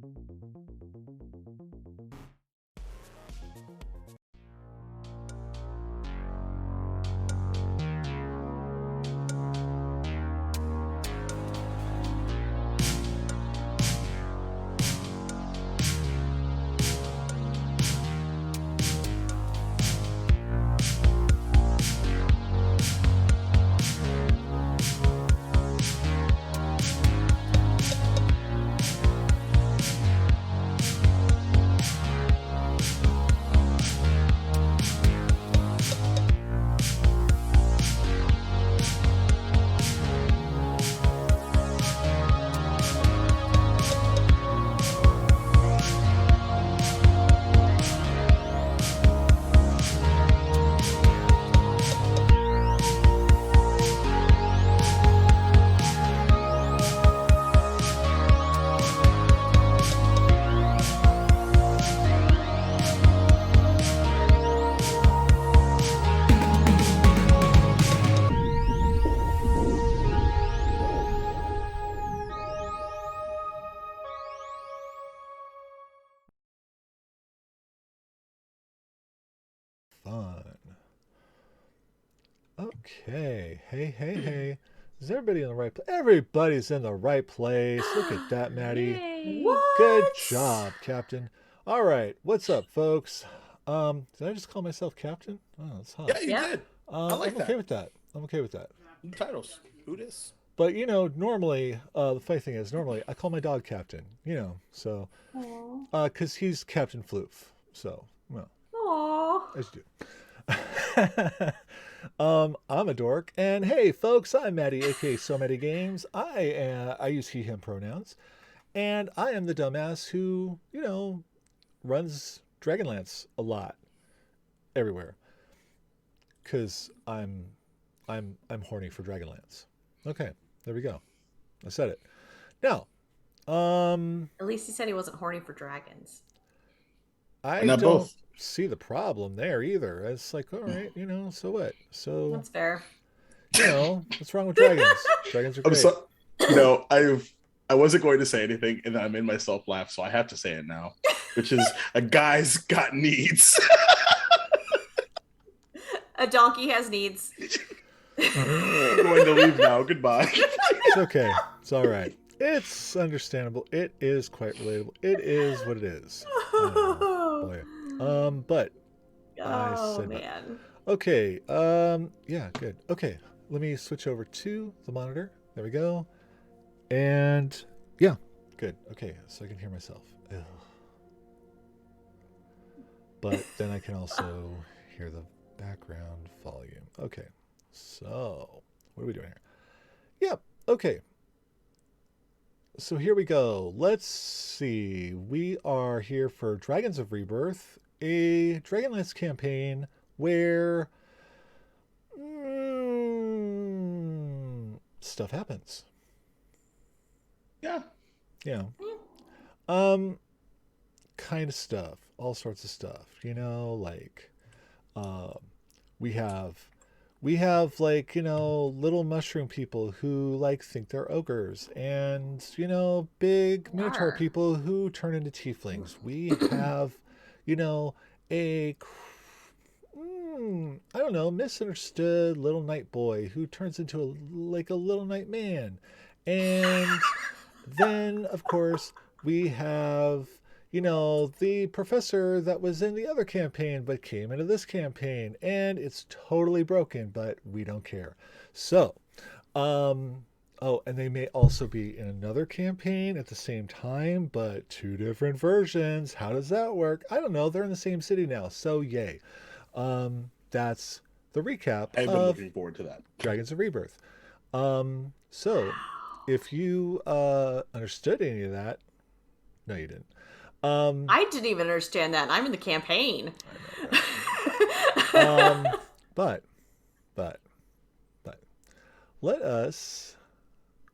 Fun. Okay. Hey. Is everybody in the right place? Everybody's in the right place. Look at that, Maddie. Yay. Good What? job, Captain. All right. What's up, folks? Did I just call myself Captain? Oh, that's hot. Yeah, you Yep. did. I like I'm okay that. with that. I'm okay with that. New titles. Who dis? But normally, the funny thing is, normally I call my dog Captain. So, Aw. because he's Captain Floof. So, well, Aw. as you do. I'm a dork, and hey, folks, I'm Maddie, aka So Many Games. I use he/him pronouns, and I am the dumbass who runs Dragonlance a lot, everywhere, because I'm horny for Dragonlance. Okay, there we go. I said it. Now, At least he said he wasn't horny for dragons. I And not don't both. see the problem there either. It's like, all right, so what? So, That's fair. what's wrong with dragons? Dragons are I'm great. so no, I wasn't going to say anything, and then I made myself laugh, so I have to say it now, which is a guy's got needs. A donkey has needs. I'm going to leave now. Goodbye. It's okay. It's all right. It's understandable. It is quite relatable. It is what it is. Boy. But I Oh said that. man. Okay. Yeah, good. Okay. Let me switch over to the monitor. There we go. And yeah, good. Okay, so I can hear myself. Ugh. But then I can also hear the background volume. Okay. So, what are we doing here? Yep. Okay. So here we go. Let's see. We are here for Dragons of Rebirth, a Dragonlance campaign where stuff happens. Yeah. Yeah. Kind of stuff. All sorts of stuff. Like we have like, little mushroom people who like think they're ogres, and big minotaur Arr. people who turn into tieflings. We have a I don't know, misunderstood little night boy who turns into a little night man. And then of course we have the professor that was in the other campaign but came into this campaign, and it's totally broken, but we don't care. So, oh, and they may also be in another campaign at the same time, but two different versions. How does that work? I don't know. They're in the same city now, so yay. That's the recap I've been of looking forward to that. Dragons of Rebirth. So if you understood any of that, no, you didn't. I didn't even understand that. I'm in the campaign. I know, right? But let us.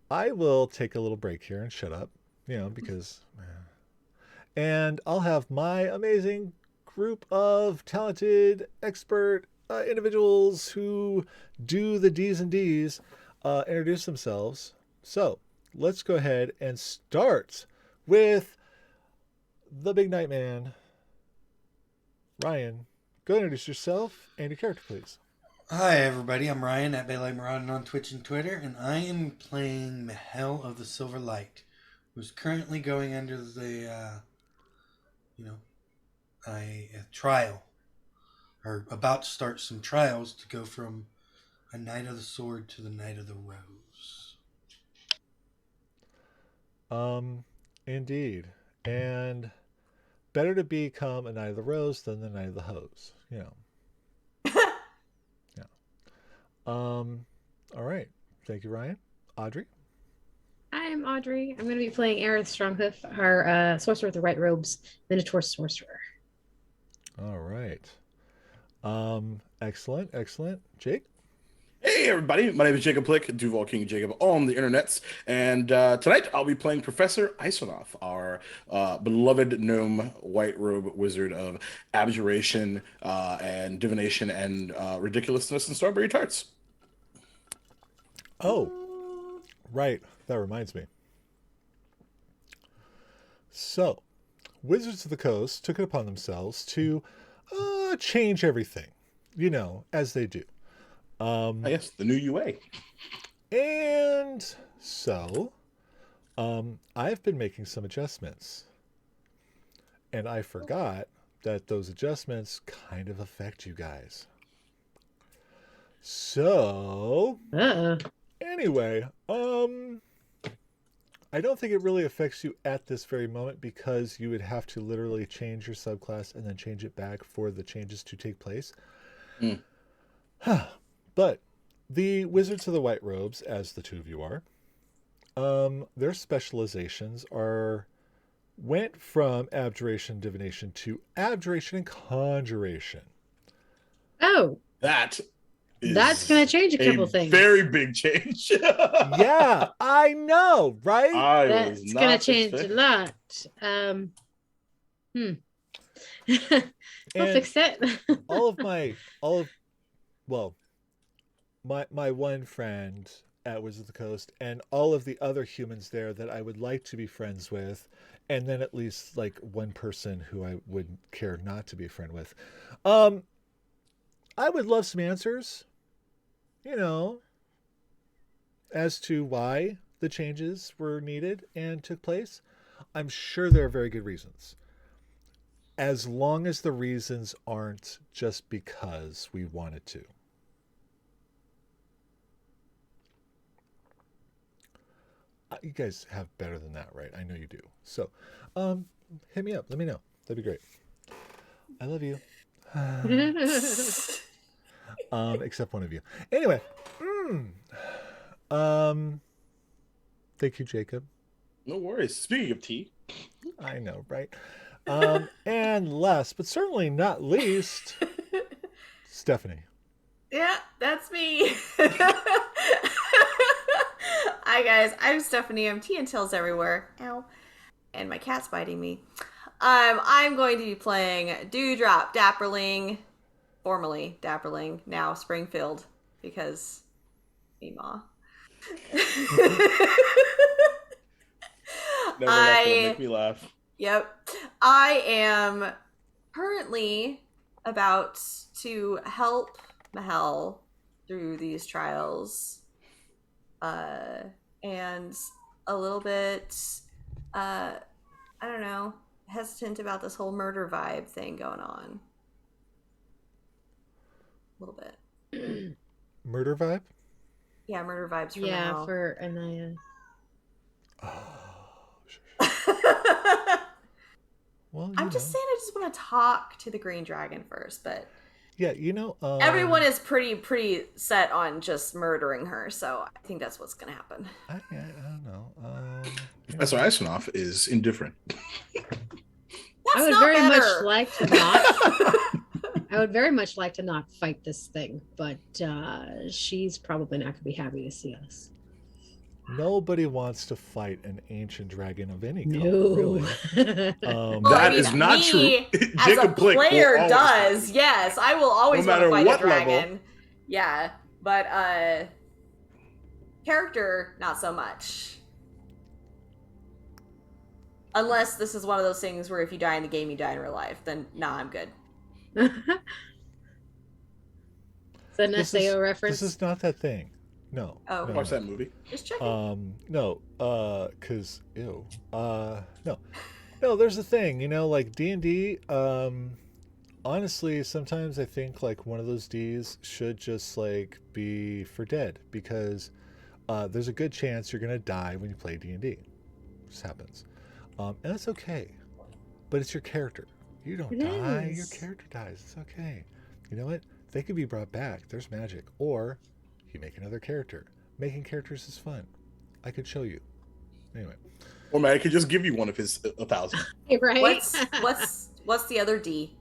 I will take a little break here and shut up, because, and I'll have my amazing group of talented, expert individuals who do the D's and D's introduce themselves. So let's go ahead and start with the Big Night Man. Ryan, go introduce yourself and your character, please. Hi everybody, I'm Ryan at Baylite Maraudin on Twitch and Twitter, and I am playing Mahel of the Silver Light, who's currently going under a trial, or about to start some trials to go from a Knight of the Sword to the Knight of the Rose. Indeed. And better to become a Knight of the Rose than the Knight of the Hose. Yeah. All right. Thank you, Ryan. Audrey? I'm Audrey. I'm going to be playing Aerith Stronghoof, our sorcerer with the white robes, Minotaur sorcerer. All right. Excellent. Jake? Hey everybody, my name is Jacob Plick, Duval King Jacob on the internets, and tonight I'll be playing Professor Isonoff, our beloved gnome white robe wizard of abjuration and divination and ridiculousness and strawberry tarts. Oh, right. That reminds me. So, Wizards of the Coast took it upon themselves to change everything, as they do. Yes, the new UA. And so, I've been making some adjustments. And I forgot that those adjustments kind of affect you guys. So, anyway, I don't think it really affects you at this very moment because you would have to literally change your subclass and then change it back for the changes to take place. But the Wizards of the White Robes, as the two of you are, their specializations went from abjuration divination to abjuration and conjuration. Oh. That's going to change a couple things. Very big change. Yeah, I know, right? That's going to change a lot. I'll fix it. My one friend at Wizards of the Coast and all of the other humans there that I would like to be friends with, and then at least like one person who I would care not to be a friend with. I would love some answers, as to why the changes were needed and took place. I'm sure there are very good reasons. As long as the reasons aren't just because we wanted to. You guys have better than that, right? I know you do. So, hit me up. Let me know. That'd be great. I love you. Except one of you. Anyway. Thank you, Jacob. No worries. Speaking of tea. I know, right? And last, but certainly not least, Stephanie. Yeah, that's me. Hi guys, I'm Stephanie. I'm tea and tails everywhere. Ow. And my cat's biting me. I'm going to be playing Dewdrop Dapperling, formerly Dapperling, now Springfield, because Meemaw. Never not gonna make me laugh. Yep. I am currently about to help Mahel through these trials. And a little bit, I don't know, hesitant about this whole murder vibe thing going on. A little bit. Murder vibe? Yeah, murder vibes from Yeah, Mahel. for Anaya. Well, I'm just saying I just want to talk to the Green Dragon first, but yeah, everyone is pretty set on just murdering her, so I think that's what's gonna happen. I don't know. Professor Isonoff is indifferent. I would very much like to not. I would very much like to not fight this thing, but she's probably not going to be happy to see us. Nobody wants to fight an ancient dragon of any color, No. really. That is not true. As Jacob a Blick will player always does, fight. yes, I will always No want to matter fight what a dragon. level. Yeah, but character not so much. Unless this is one of those things where if you die in the game, you die in real life, then nah, I'm good. It's an This SAO is, reference. this is not that thing. No. Oh, okay. no, Watch no. that movie. Just checking. No, cause ew. No, no. There's a thing, like D&D. Honestly, sometimes I think like one of those Ds should just like be for dead because there's a good chance you're gonna die when you play D&D. Just happens, and that's okay. But it's your character. You don't It die. Your is. character dies. It's okay. You know what? They could be brought back. There's magic, or you make another character. Making characters is fun. I could show you. Anyway. Or man, I could just give you one of his 1,000. Right? What's the other D?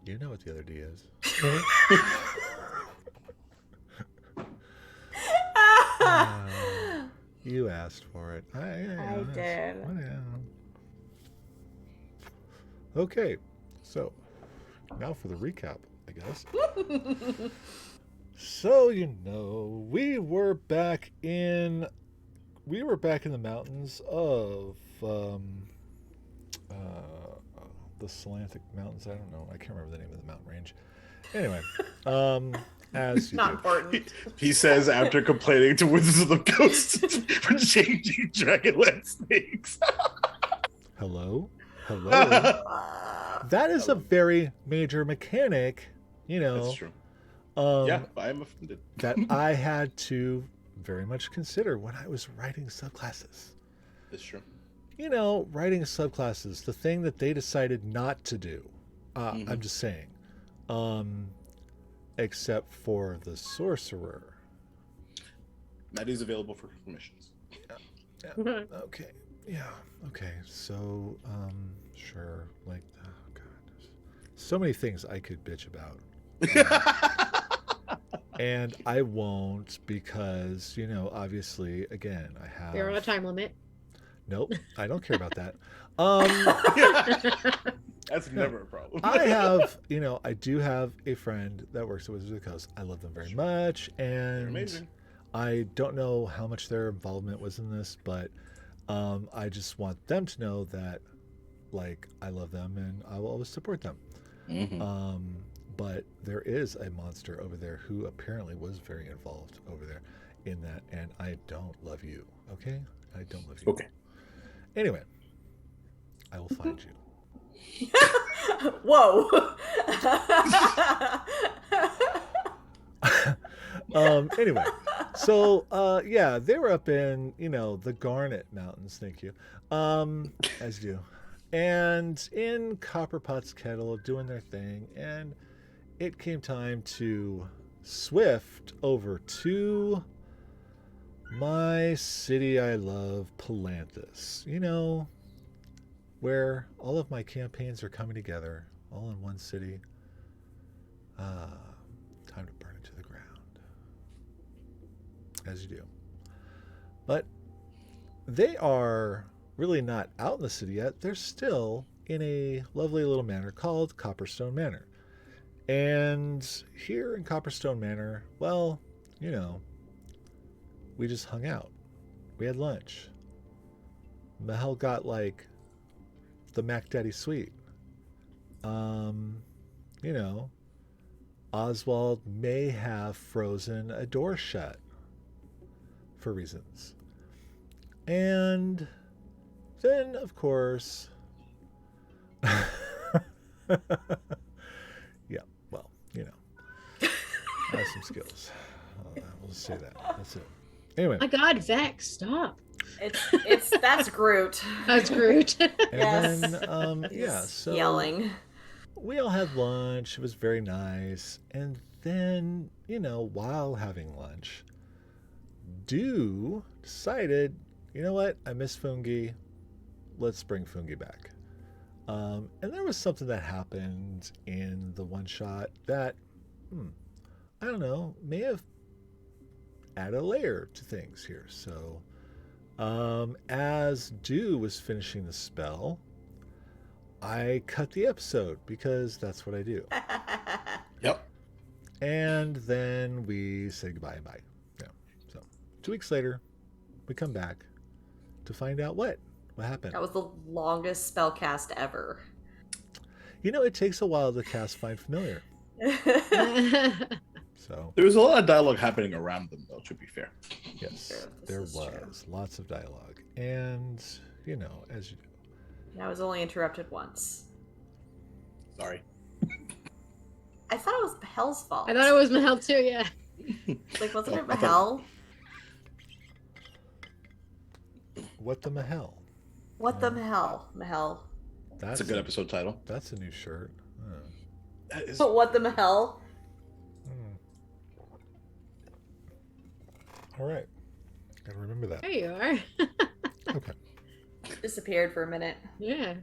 You know what the other D is. You asked for it. I did. Okay, so now for the recap, I guess. So we were back in the mountains of the Salantic Mountains. I don't know. I can't remember the name of the mountain range. Anyway, as you Not do. important. He says after complaining to Wizards of the Coast for changing Dragonlance names. Hello. Uh, That is a very major mechanic, That's true. Yeah, I am offended. that I had to very much consider when I was writing subclasses. That's true. Writing subclasses, the thing that they decided not to do. I'm just saying. Except for the sorcerer. Maddie's available for permissions. Yeah. Okay. Yeah. Okay. So, sure. Like, oh God, there's so many things I could bitch about. And I won't because, obviously, again, I have. You're on a time limit. Nope, I don't care about that. That's never a problem. I have, I do have a friend that works at Wizards of the Coast. I love them very much, They're and amazing. I don't know how much their involvement was in this, but I just want them to know that, like, I love them and I will always support them. But there is a monster over there who apparently was very involved over there in that, and I don't love you. Okay, I don't love you. Okay. Anyway, I will find you. Whoa. Anyway, so yeah, they were up in the Garnet Mountains. Thank you. As you do, and in Copperpot's Kettle doing their thing, and it came time to swift over to my city I love, Palanthus. Where all of my campaigns are coming together, all in one city. Time to burn it to the ground. As you do. But they are really not out in the city yet. They're still in a lovely little manor called Copperstone Manor. And here in Copperstone Manor, well, we just hung out. We had lunch. Mel got like the Mac Daddy suite. Oswald may have frozen a door shut for reasons. And then, of course, yeah, well, I have some skills. We'll just say that. That's it. Anyway. My God, Vex, stop. That's Groot. That's Groot. And Yes. then, yeah, so Yelling. we all had lunch. It was very nice. And then, while having lunch, Dew decided, you know what? I miss Fungi. Let's bring Fungi back. And there was something that happened in the one shot that, I don't know, may have added a layer to things here. So, as Dew was finishing the spell, I cut the episode because that's what I do. Yep. And then we say goodbye and bye. Yeah. So 2 weeks later, we come back to find out what What happened? That was the longest spell cast ever. You know, it takes a while to cast Find Familiar. So, There was a lot of dialogue happening around them, though, to be fair. yes, True, this there is was true. lots of dialogue. And, you know, as you do. I was only interrupted once. Sorry. I thought it was Behel's fault. I thought it was Mahel too, yeah. Like, wasn't it I thought- Behel? What the Mahel? What the Mahel? Mahel. That's a good episode title. That's a new shirt. Huh. That is... But what the Mahel? Hmm. All right. Gotta remember that. There you are. Okay. Disappeared for a minute. Yeah.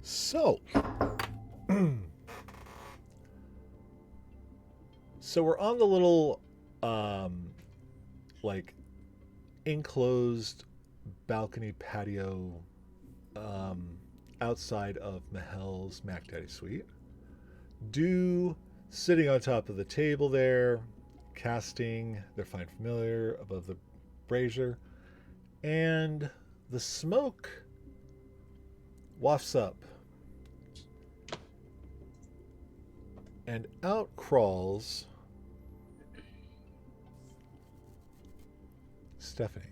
So, so we're on the little, like, enclosed balcony patio, outside of Mahel's Mac Daddy suite. Do sitting on top of the table there, casting their Find Familiar above the brazier, and the smoke wafts up. And out crawls Stephanie.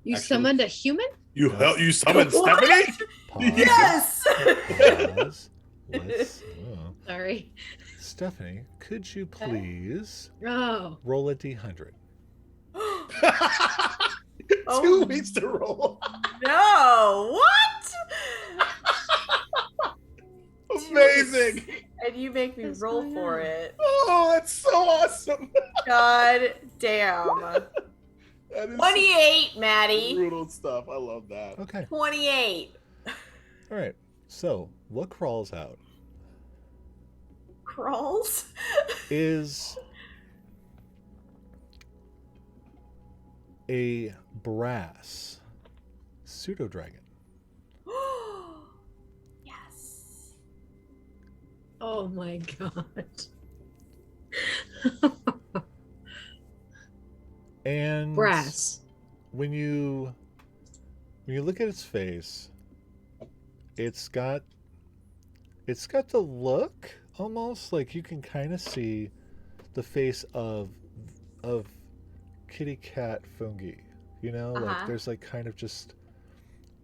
You Actually- summoned a human? You summoned Stephanie? Pause. Yes! Pause. Let's, Sorry. Stephanie, could you please Oh. roll a d100? 2 weeks to roll. No! What? Amazing. And you make me What's roll going for on? it. Oh, that's so awesome. God damn. That is 28, Maddie. brutal stuff. I love that. Okay. 28. All right. So, what crawls out Crawls? is a brass pseudo dragon. Yes. Oh my god. And Brass. when you look at its face, it's got the look almost like you can kind of see the face of kitty cat fungi. You know, like Uh-huh. there's like kind of just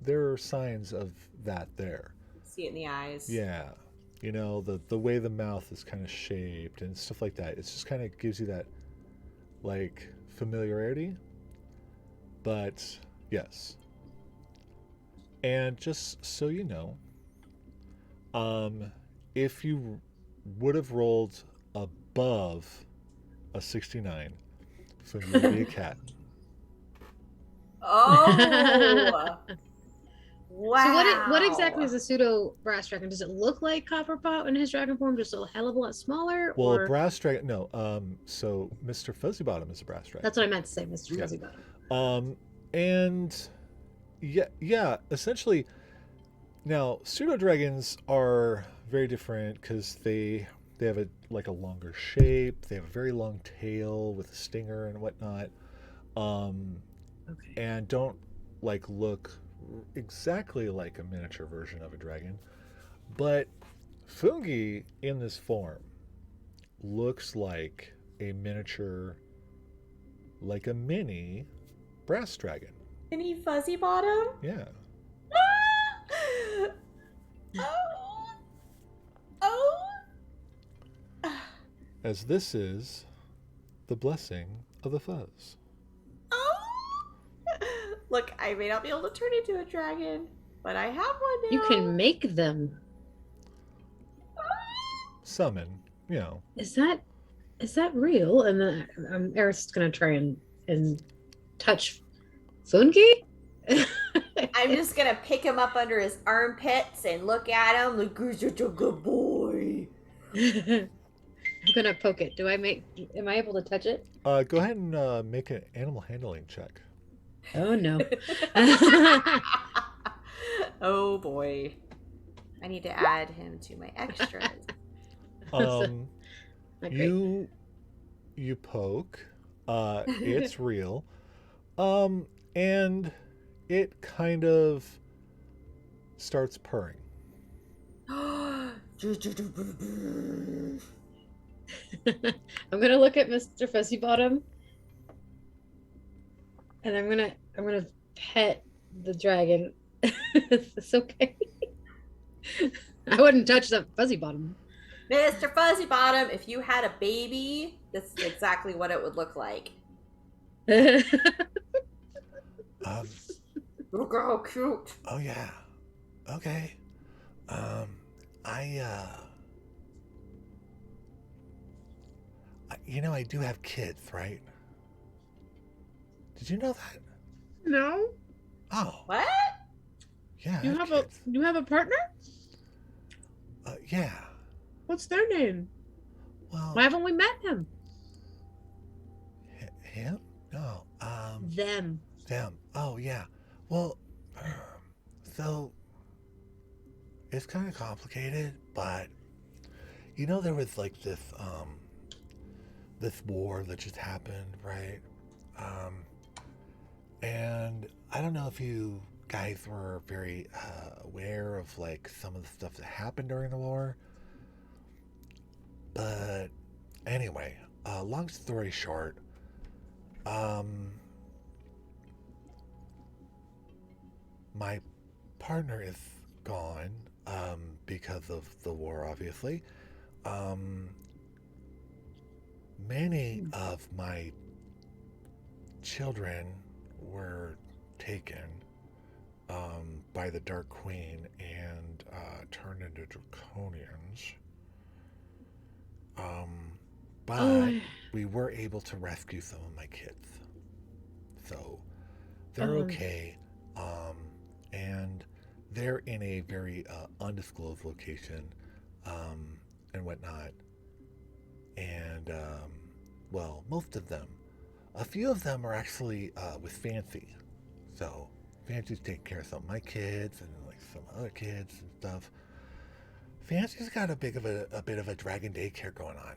there are signs of that there. See it in the eyes. Yeah. You know, the way the mouth is kind of shaped and stuff like that. It just kind of gives you that like familiarity. But yes. And just so you know, if you would have rolled above a 69, so you would be a cat. Oh. Wow. So what exactly is a pseudo brass dragon? Does it look like Copperpot in his dragon form, just a hell of a lot smaller? Well, or... a brass dragon. No. So Mr. Fuzzybottom is a brass dragon. That's what I meant to say, Mr. Yeah. Fuzzybottom. And yeah. Essentially, now pseudo dragons are very different because they have a longer shape. They have a very long tail with a stinger and whatnot. Okay. And don't look exactly like a miniature version of a dragon, but fungi in this form looks like a miniature, like a mini brass dragon. Any fuzzy bottom? Yeah. Oh. Oh. As this is the blessing of the fuzz. Oh. Look, I may not be able to turn into a dragon, but I have one now. You can make them. Summon, you know. Is that real? And then Eris's gonna try and touch fungi. I'm just gonna pick him up under his armpits and look at him like, you're such a good boy. I'm gonna poke it. Am I able to touch it? Go ahead and make an animal handling check. Oh no. Oh boy. I need to add him to my extras. Not great. You poke. It's real. And it kind of starts purring. I'm gonna look at Mr. Fuzzybottom, and I'm gonna pet the dragon. It's okay. I wouldn't touch that fuzzy bottom. Mr. Fuzzy Bottom, if you had a baby, this is exactly what it would look like. Um, Look how cute. oh yeah. Okay. Um, I, I do have kids, right? Did you know that? No, Oh, What? yeah, I you have have kids. you have a partner? Yeah. What's their name? Well, Why haven't we met him? him? No. Them. Them. Oh, yeah. Well, so it's kind of complicated, but there was like this war that just happened, right? Um, and I don't know if you guys were very aware of like some of the stuff that happened during the war, but anyway, long story short, um, my partner is gone because of the war, obviously. Um, Many of my children were taken by the Dark Queen and turned into draconians. Um, but Oh, we were able to rescue some of my kids. So they're um, okay. Um, and they're in a very undisclosed location and whatnot. And, well, most of them. A few of them are actually with Fancy. So Fancy's taking care of some of my kids and like some other kids and stuff. Fancy's got a bit of a dragon daycare going on.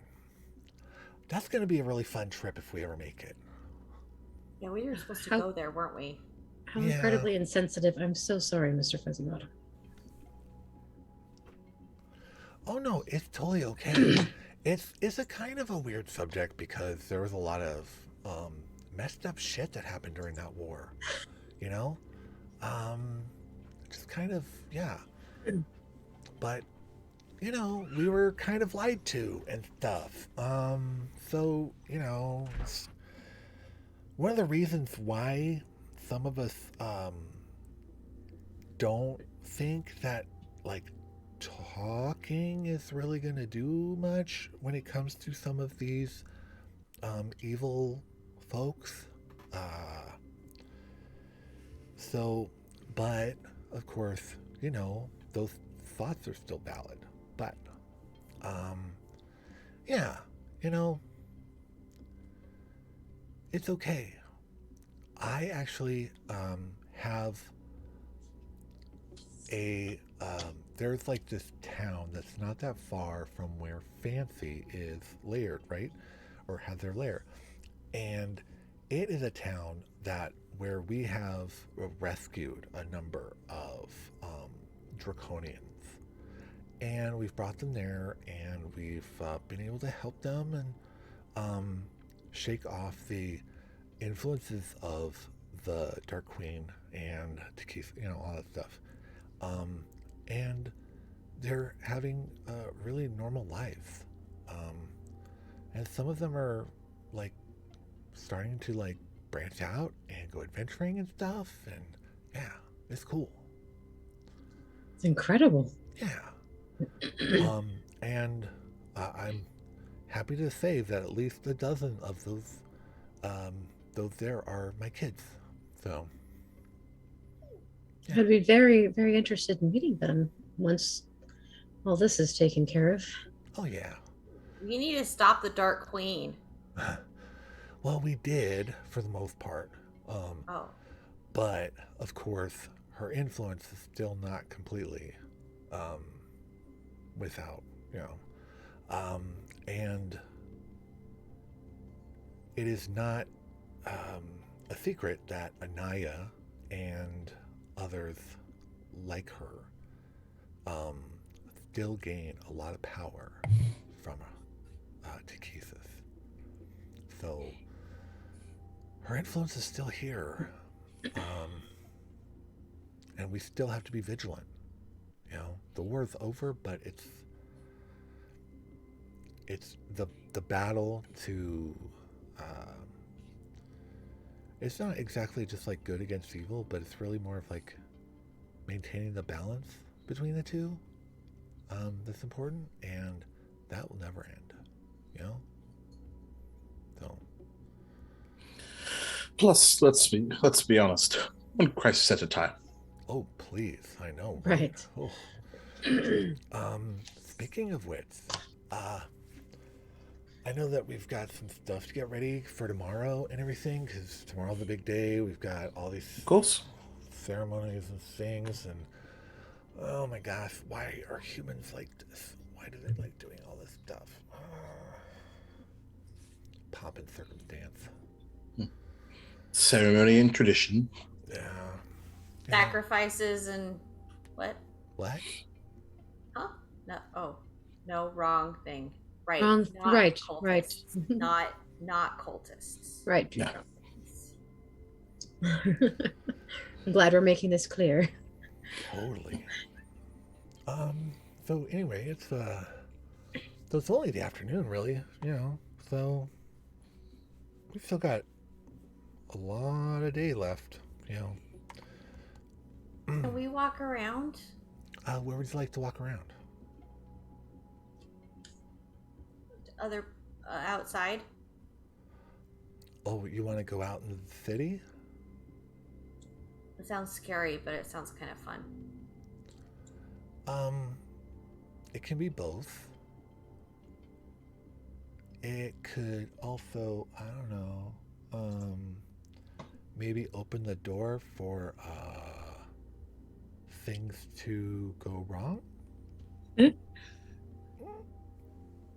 That's going to be a really fun trip if we ever make it. Yeah, we were supposed to How- go there, weren't we? how Yeah. incredibly insensitive. I'm so sorry, Mr. Fuzzy Bottom. Oh no, it's totally okay. It's a kind of a weird subject because there was a lot of messed up shit that happened during that war. You know, um, just kind of yeah. But we were kind of lied to and stuff. So it's one of the reasons why some of us don't think that like talking is really going to do much when it comes to some of these evil folks. Uh, so, but of course, those thoughts are still valid. But, um, yeah, you know, it's okay. I actually have there's like this town that's not that far from where Fancy is layered, right? Or has their lair. And it is a town that where we have rescued a number of draconians. And we've brought them there and we've been able to help them and shake off the influences of the Dark Queen and to keep, all that stuff. And they're having really normal lives. Um, and some of them are like starting to like branch out and go adventuring and stuff. And yeah, it's cool. It's incredible. Yeah. And I'm happy to say that at least a dozen of those there are my kids. So I'd be very, very interested in meeting them once all this is taken care of. oh yeah. We need to stop the Dark Queen. Well, we did for the most part. Oh. But of course, her influence is still not completely um, without, and it is not a secret that Anaya and others like her um, still gain a lot of power from Tikithis. So her influence is still here, um, and we still have to be vigilant. You know, the war's over, but it's the battle to. It's not exactly just like good against evil, but it's really more of like maintaining the balance between the two. That's important, and that will never end. You know. So. Plus, let's be honest. One crisis at a time. Oh, please! I know, Right. Oh. Speaking of which, uh, I know that we've got some stuff to get ready for tomorrow and everything, because tomorrow's a big day. We've got all these Of course. ceremonies and things, and oh my gosh, why are humans like this? Why do they like doing all this stuff? Pomp and circumstance. Ceremony and tradition. Yeah. Sacrifices and what? What? Huh? No. Oh, no. Wrong thing. Right. Wrong. Not Right. cultists. Right. Not cultists. Right. Yeah. I'm glad we're making this clear. Totally. So anyway, so it's only the afternoon, really. You know. So we've still got a lot of day left. You know. Can we walk around? Where would you like to walk around? Other outside? Oh, you want to go out in the city? It sounds scary, but it sounds kind of fun. It can be both. It could also, I don't know, maybe open the door for things to go wrong.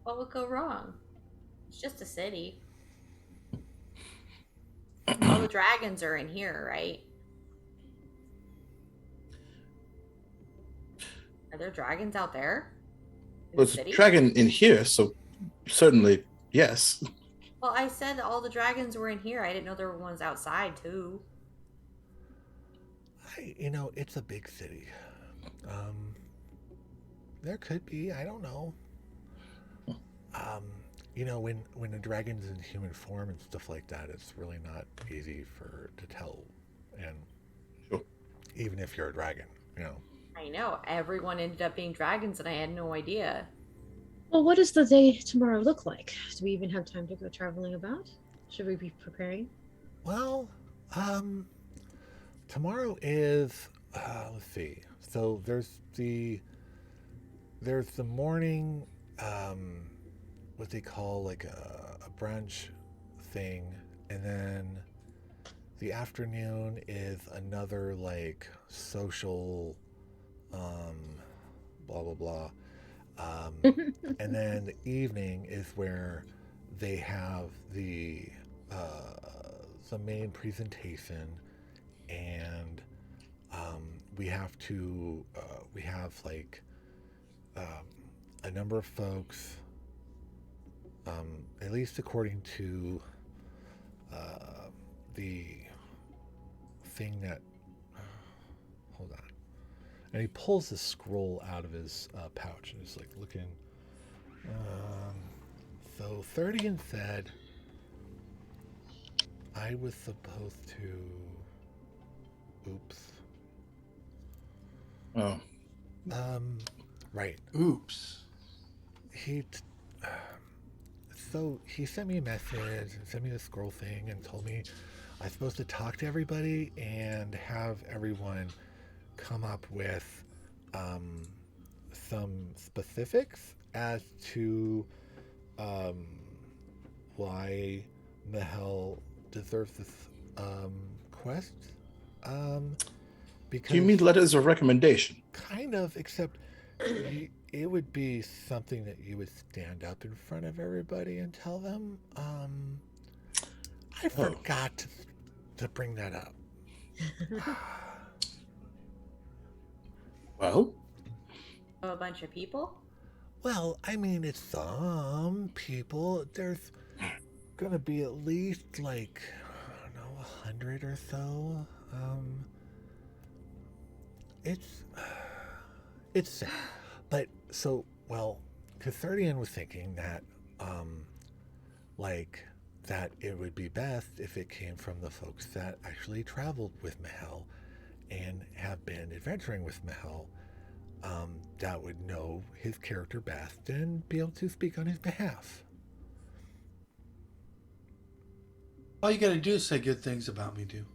What would go wrong? It's just a city. All the dragons are in here, right? Are there dragons out there? In Well, the there's a city? dragon in here, so certainly yes. Well, I said all the dragons were in here. I didn't know there were ones outside too. It's a big city. There could be, I don't know. When a dragon's in human form and stuff like that, it's really not easy to tell. And Sure. even if you're a dragon, you know. I know. Everyone ended up being dragons and I had no idea. Well, what does the day tomorrow look like? Do we even have time to go traveling about? Should we be preparing? Well, tomorrow is let's see. So there's the morning what they call like a brunch thing, and then the afternoon is another like social blah blah blah. And then the evening is where they have the main presentation, and we have like a number of folks, at least according to the thing that hold on, and he pulls this scroll out of his pouch and is like looking. So 30 said I was supposed to. Oops. Oh. Right. Oops. So he sent me a message and sent me the scroll thing and told me I'm supposed to talk to everybody and have everyone come up with some specifics as to why the hell deserves this quest. Because Do you mean letters of recommendation? kind of, except it would be something that you would stand up in front of everybody and tell them. I forgot to bring that up. Well, A bunch of people? Well, I mean, it's some people. There's gonna be at least like, I don't know, 100 or so. It's it's sad, but so well. Cathardian was thinking that, like that it would be best if it came from the folks that actually traveled with Mahel and have been adventuring with Mahel, that would know his character best and be able to speak on his behalf. All you gotta do is say good things about me, dude.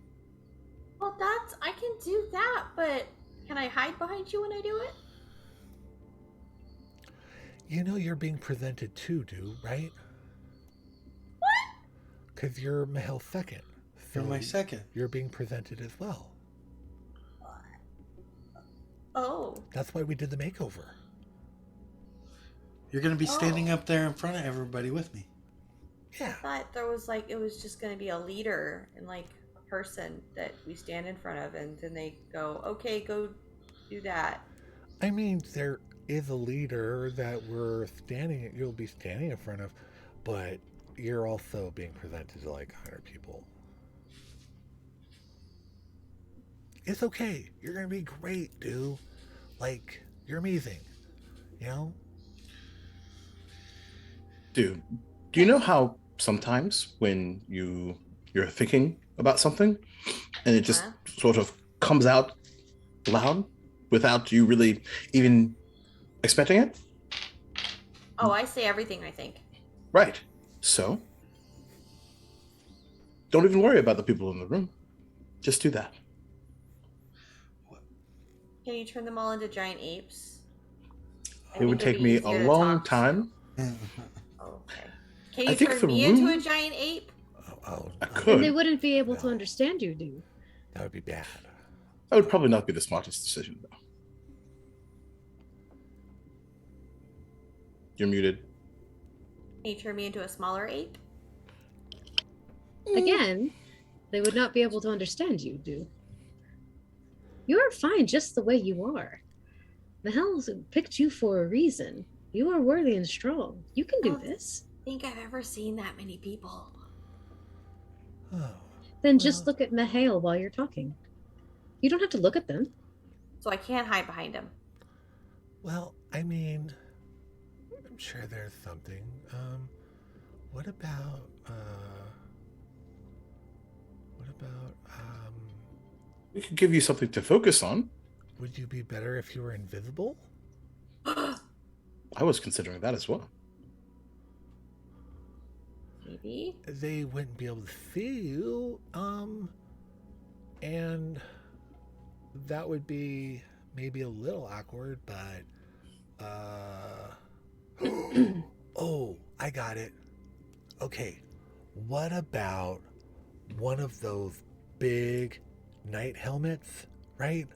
Well, I can do that, but can I hide behind you when I do it? You know you're being presented too, right? What? Because you're Mahel's second. So You're my second. You're being presented as well. Oh. That's why we did the makeover. You're gonna be standing up there in front of everybody with me. Yeah. I thought there was it was just going to be a leader and a person that we stand in front of, and then they go, okay, go do that. I mean, there is a leader that you'll be standing in front of, but you're also being presented to 100 people. It's okay. You're going to be great, dude. You're amazing. You know? dude, do you know how sometimes when you're thinking about something and it just sort of comes out loud without you really even expecting it? Oh, I say everything I think. Right. So, don't even worry about the people in the room. Just do that. Can you turn them all into giant apes? It would take me a long time. Okay. Can I you think turn me room- into a giant ape? I Then could. they wouldn't be able to understand you, dude. That would be bad. That would probably not be the smartest decision, though. You're muted. Can you turn me into a smaller ape? Again, they would not be able to understand you, dude. You are fine just the way you are. The hells picked you for a reason. You are worthy and strong. You can do this. I think I've ever seen that many people. Oh. Then just look at Mahale while you're talking. You don't have to look at them. So I can't hide behind him. Well, I mean, I'm sure there's something. What about, We could give you something to focus on. would you be better if you were invisible? I was considering that as well. Maybe. They wouldn't be able to see you, and that would be maybe a little awkward, but, oh, I got it. Okay, what about one of those big night helmets, right?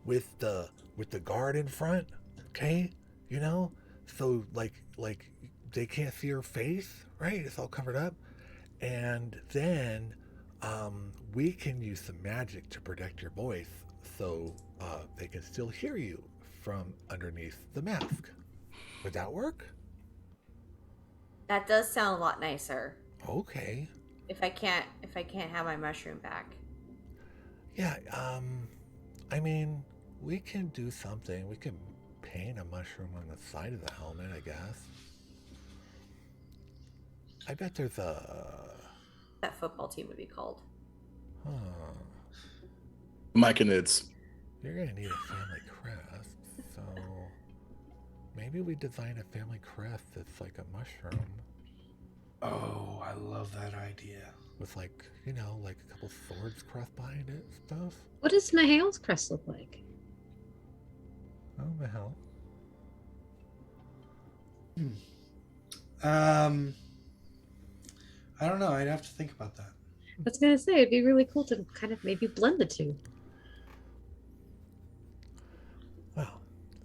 With the guard in front, okay? You know? So like they can't see your face, right? It's all covered up. And then we can use some magic to protect your voice so they can still hear you from underneath the mask. Would that work? That does sound a lot nicer. Okay. If I can't have my mushroom back. Yeah, I mean, we can do something. We can paint a mushroom on the side of the helmet, I guess. I bet there's That football team would be called. Huh. Myconids. You're gonna need a family crest, so maybe we design a family crest that's like a mushroom Oh, I love that idea. with like a couple swords crossed behind it and stuff. What does Mahale's crest look like? Oh the hell. I don't know. I'd have to think about that. I was gonna say it'd be really cool to kind of maybe blend the two. Well,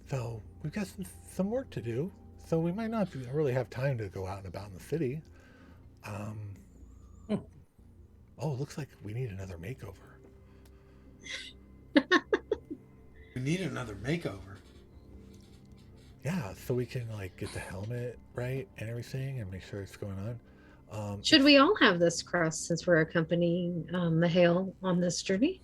so we've got some work to do, so we might not really have time to go out and about in the city. Oh, looks like we need another makeover. We need another makeover. Yeah, so we can like get the helmet right and everything and make sure it's going on. Should we all have this crest since we're accompanying the Hale on this journey?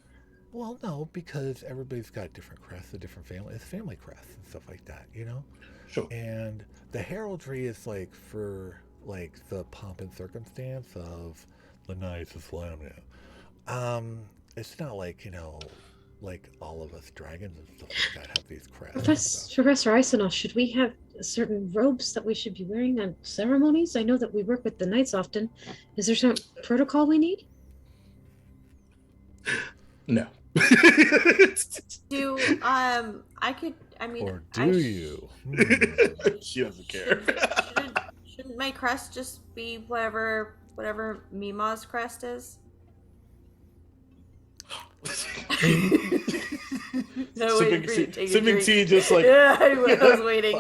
Well, no, because everybody's got different crests, a different family. It's family crests and stuff like that, you know? Sure. And the heraldry is like for like the pomp and circumstance of the Knights of Slamnia. It's not like, like all of us dragons and stuff like that have these crests and stuff. Professor Isonoff, should we have certain robes that we should be wearing at ceremonies? I know that we work with the knights often. Is there some protocol we need? No. Or do you? She doesn't care. Shouldn't my crest just be whatever Mima's crest is? No, sipping tea, just like. Yeah, I was waiting.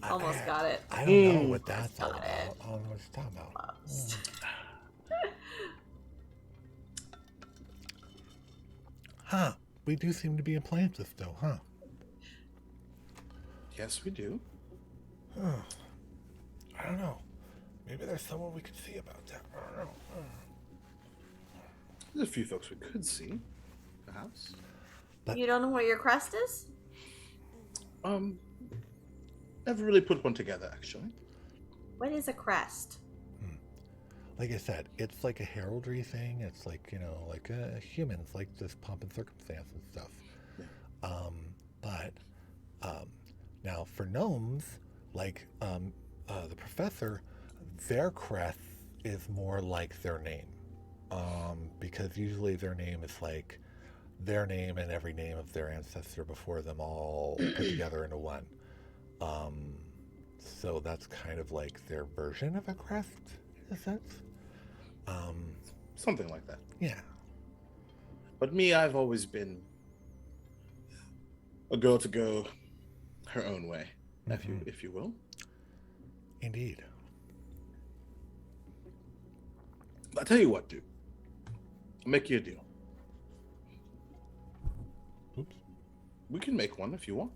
Almost got it. I don't know what that's all about. I don't know what you're talking about. Huh. We do seem to be in plans with though, huh? Yes, we do. Huh. I don't know. Maybe there's someone we could see about that. I don't know. There's a few folks we could see, perhaps. You don't know what your crest is? Never really put one together, actually. What is a crest? Like I said, it's like a heraldry thing. It's like, like humans, like this pomp and circumstance and stuff. Yeah. But now for gnomes, like the professor, their crest is more like their name. Because usually their name is like their name and every name of their ancestor before them all put together into one. So that's kind of like their version of a crest, in a sense. Something like that. Yeah. But me, I've always been a girl to go her own way, if you will. Indeed. I'll tell you what, dude. I'll make you a deal. Oops. We can make one if you want.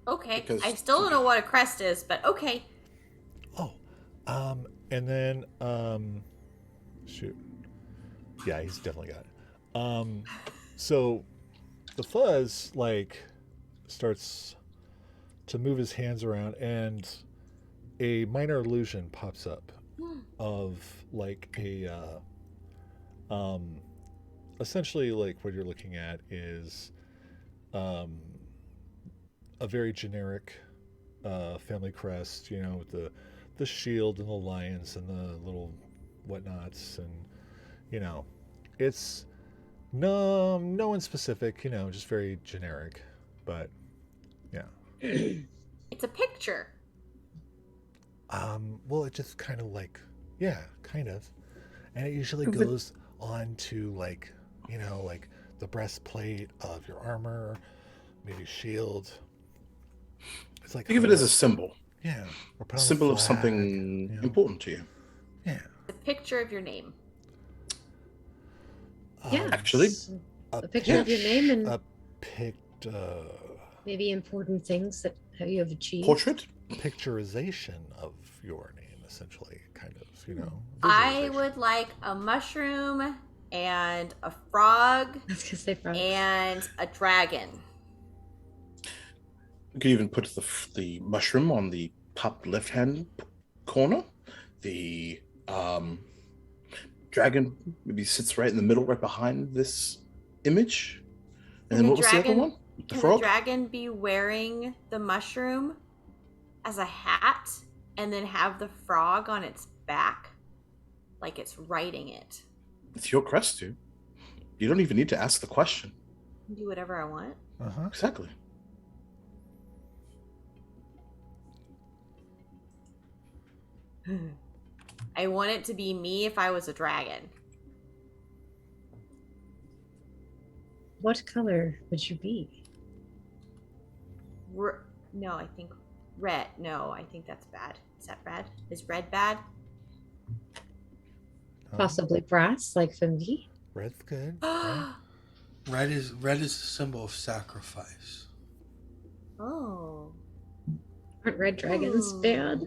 Okay. Because- I still don't know what a crest is, but okay. Oh, and then, shoot. Yeah, he's definitely got it. So the fuzz, like, starts to move his hands around, and a minor illusion pops up of, like, essentially, like, what you're looking at is, a very generic family crest, with the shield and the lions and the little whatnots, and it's no one specific, just very generic, but yeah. It's a picture. Well, it just kind of like, yeah, kind of, and it usually Is it- goes on to like the breastplate of your armor, maybe shield. It's like Think of it as a symbol. yeah, or put A on symbol of flag, something important to you. Yeah. It's a picture of your name. Yeah. Actually, a picture of your name and a picked maybe important things that you have achieved. portrait? picturization of your name, essentially, kind of, I visualization. would like a mushroom and a frog I was gonna say frogs. and a dragon. We could even put the mushroom on the top left-hand corner. The dragon maybe sits right in the middle, right behind this image. And then the what was the other dragon- one? The Can frog? the dragon be wearing the mushroom as a hat and then have the frog on its back? Like it's riding it. It's your crest, dude. You don't even need to ask the question. I can do whatever I want. Uh-huh. Exactly. I want it to be me if I was a dragon. What color would you be? No, I think red. No, I think that's bad. Is that bad? Is red bad? Possibly brass, like fungi. Red's good. Right? Red is a symbol of sacrifice. Oh. Aren't red dragons Ooh. bad?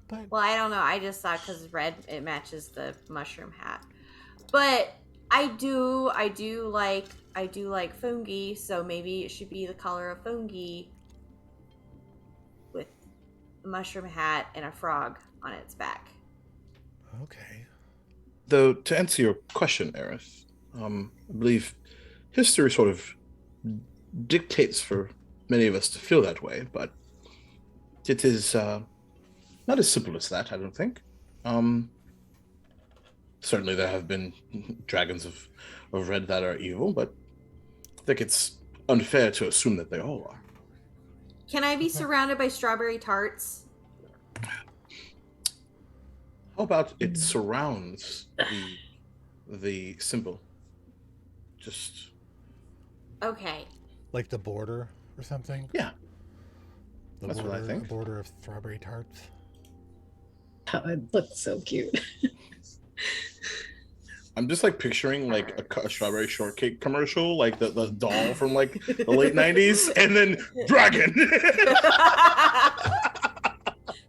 But Well, I don't know. I just thought because red it matches the mushroom hat. But I do like fungi, so maybe it should be the color of fungi with a mushroom hat and a frog on its back. okay. Though, to answer your question, Aerith, I believe history sort of dictates for many of us to feel that way, but it is not as simple as that, I don't think. Certainly there have been dragons of red that are evil, but I think it's unfair to assume that they all are. Can I be surrounded by strawberry tarts? How about it surrounds the symbol? Just Okay. Like the border or something? yeah. The That's border, what I think. The border of strawberry tarts. Oh, it looks so cute. I'm just like picturing like a strawberry shortcake commercial, like the doll from like the late 90s, and then dragon.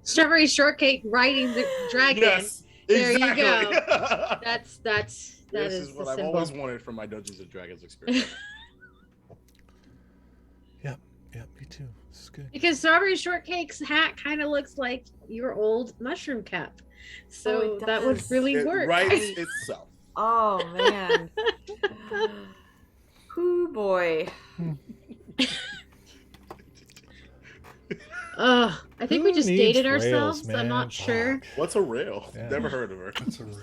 Strawberry shortcake riding the dragon. Yes, There you exactly. go. That This is is the what I've symbol. always wanted from my Dungeons and Dragons experience. Yeah, me too. This is good. Because strawberry shortcake's hat kind of looks like your old mushroom cap, so Oh, it that would does. really It work. writes itself. Oh man. Hoo boy. I think we Who just needs dated rails, ourselves. I'm man? not sure. Fuck. What's a rail? Yeah. Never heard of her. That's a real.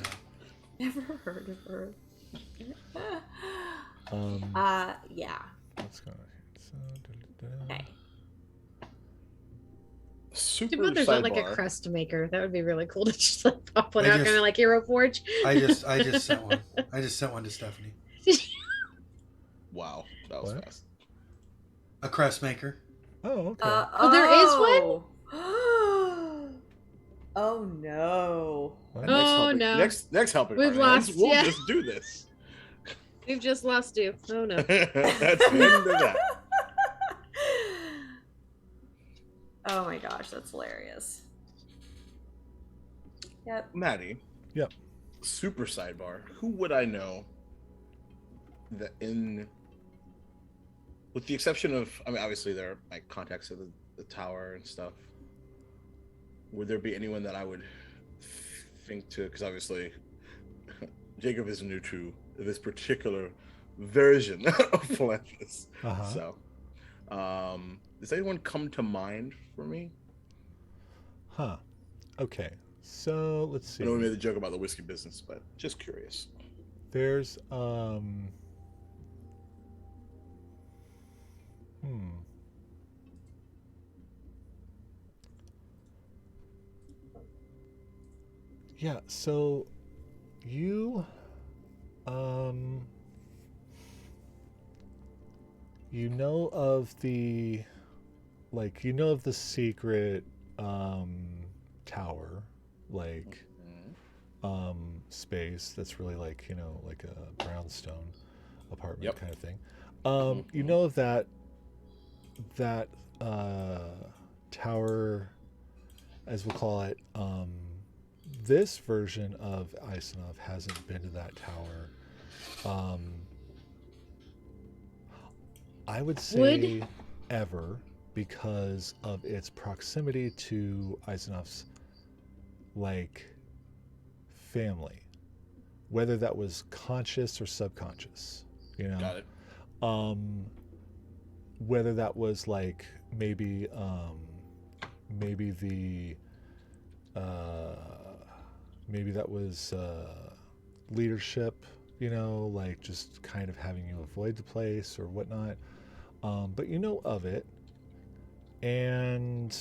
Never heard of her. Yeah. What's going on here? So, Okay. Super Your mother's not like a sidebar. crust maker. That would be really cool to just like pop one I out, just- kind of like Hero Forge. I just sent one. I just sent one to Stephanie. Wow, that was What? fast. A crest maker. oh, okay. Oh, there is one? Oh no. What? Oh, no. Next helping. We've Hard Hands, lost, We'll yeah. just do this. We've just lost you. Oh no. That's the end of that. Oh my gosh, that's hilarious. Yep. Maddie. Yep. Super sidebar. Who would I know that with the exception of, I mean, obviously there are like contacts of the tower and stuff. Would there be anyone that I would think to, because obviously Jacob is new to this particular version of Philanthropist. Uh-huh. So, does anyone come to mind for me? Huh. Okay. So let's see. I know we made the joke about the whiskey business, but just curious. There's Yeah, so you you know of the secret tower, like space that's really like, like a brownstone apartment Yep. kind of thing. You know of that tower, as we'll call it. This version of Isanov hasn't been to that tower. I would say ever, because of its proximity to Isanov's like family, whether that was conscious or subconscious, Got it. whether that was like maybe the maybe that was leadership, like just kind of having you avoid the place or whatnot. But you know of it. And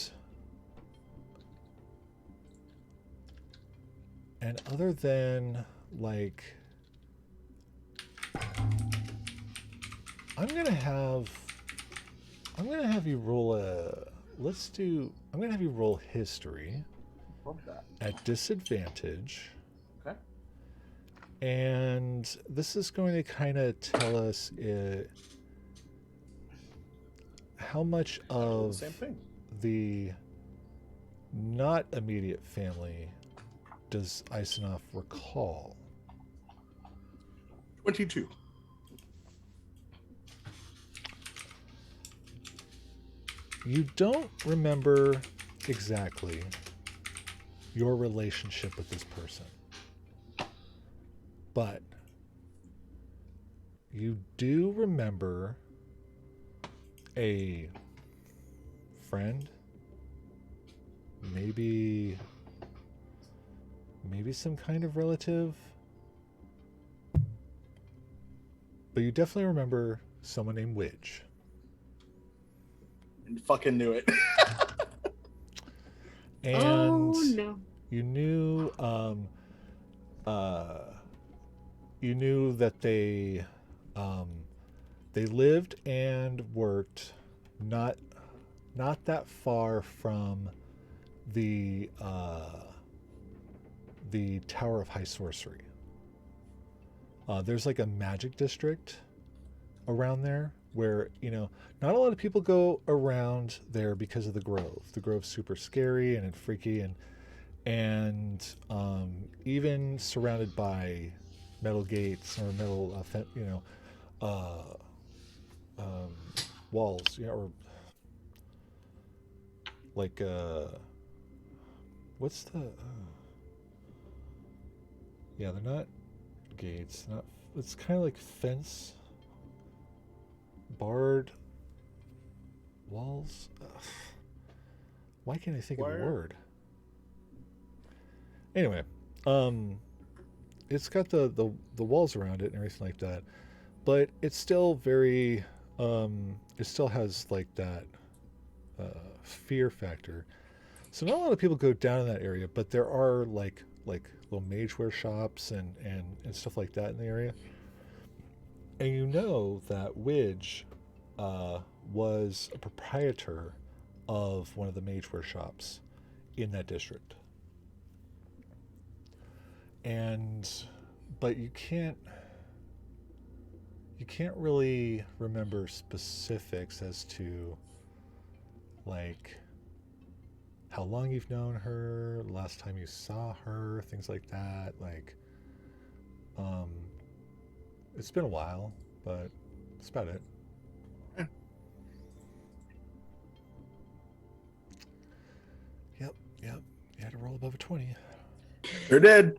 other than like, I'm gonna have I'm gonna have you roll a. Let's do. I'm gonna have you roll history Love that. at disadvantage, Okay. and this is going to kind of tell us how much The of same thing. the not immediate family does Isonoff recall. 22. You don't remember exactly your relationship with this person, but you do remember a friend, maybe some kind of relative, but you definitely remember someone named Widge. Fucking knew it. And Oh no. you knew that they lived and worked not that far from the Tower of High Sorcery. There's like a magic district around there where, not a lot of people go around there because of the Grove. The Grove's super scary and freaky, and even surrounded by metal gates or metal, walls, or like what's the? Yeah, they're not gates. Not. It's kind of like fence, barred walls. Ugh. Why can't I think of the Wire? word? Anyway, it's got the walls around it and everything like that, but it's still very it still has like that fear factor. So not a lot of people go down in that area, but there are like little mageware shops and stuff like that in the area. And you know that Widge was a proprietor of one of the mageware shops in that district. But you can't really remember specifics as to like how long you've known her, last time you saw her, things like that. Like, it's been a while, but that's about it. Yep. You had to roll above a 20. They're dead.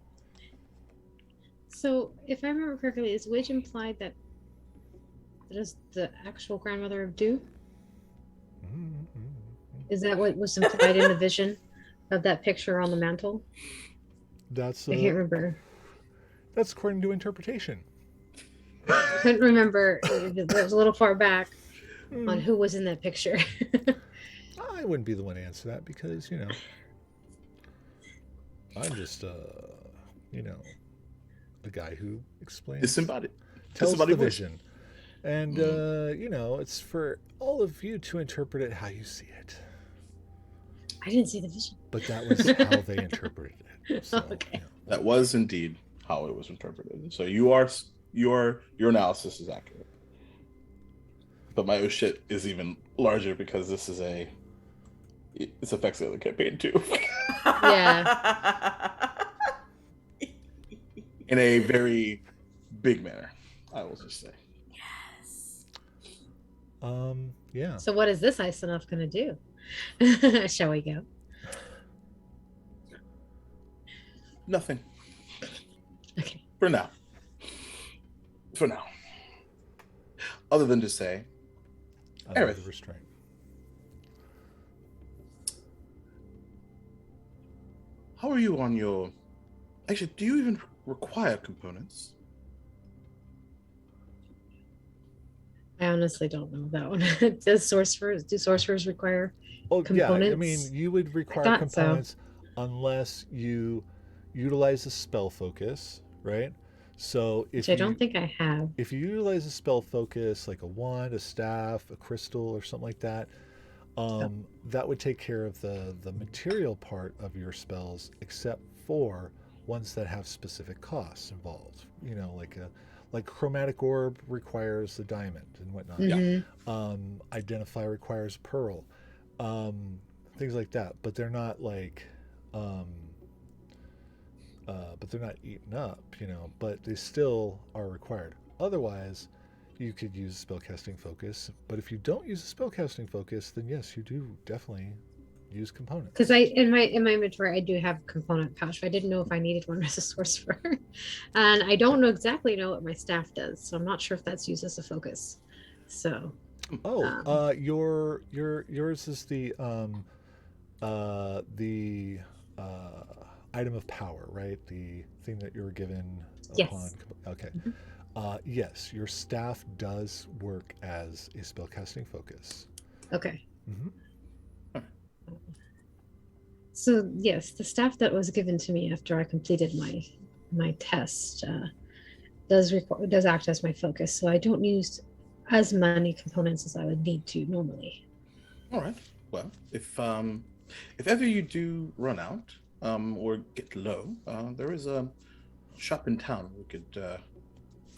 So, if I remember correctly, is Widge implied that is the actual grandmother of Dew? Is that what was implied in the vision of that picture on the mantle? That's I can't remember. That's according to interpretation. I couldn't remember. It was a little far back on who was in that picture. I wouldn't be the one to answer that because, I'm just, a guy who explains. Disembodied. Tells the Disembodied voice. vision. And, it's for all of you to interpret it how you see it. I didn't see the vision. But that was how they interpreted it. So, Okay. That was indeed how it was interpreted. So your analysis is accurate. But my oh shit is even larger because this is this affects the other campaign too. Yeah. In a very big manner, I will just say. Yes. Yeah. So what is this ice enough going to do? Shall we go? Nothing. Okay. For now. Other than to say, I love Aerith. the restraint. how are you on your... Actually, do you even require components? I honestly don't know that one. Do sorcerers require Oh, yeah. I components? mean, you would require thought so. components unless you utilize a spell focus, right? So Which I don't think I have. if you utilize a spell focus like a wand, a staff, a crystal, or something like that, that would take care of the material part of your spells, except for ones that have specific costs involved. You know, like chromatic orb requires the diamond and whatnot. Yeah. Identify requires pearl, things like that. But they're not like, but they're not eaten up. You know, but they still are required. Otherwise, you could use spellcasting focus. But if you don't use a spellcasting focus, then yes, you do definitely use components. Because in my inventory I do have a component pouch, but I didn't know if I needed one as a sorcerer. And I don't exactly know what my staff does, so I'm not sure if that's used as a focus. So yours is the item of power, right? The thing that you were given upon. Yes. Okay. Yes, your staff does work as a spellcasting focus. Okay. Mm-hmm. So yes, the staff that was given to me after I completed my test does act as my focus. So I don't use as many components as I would need to normally. All right. Well, if ever you do run out or get low, there is a shop in town we could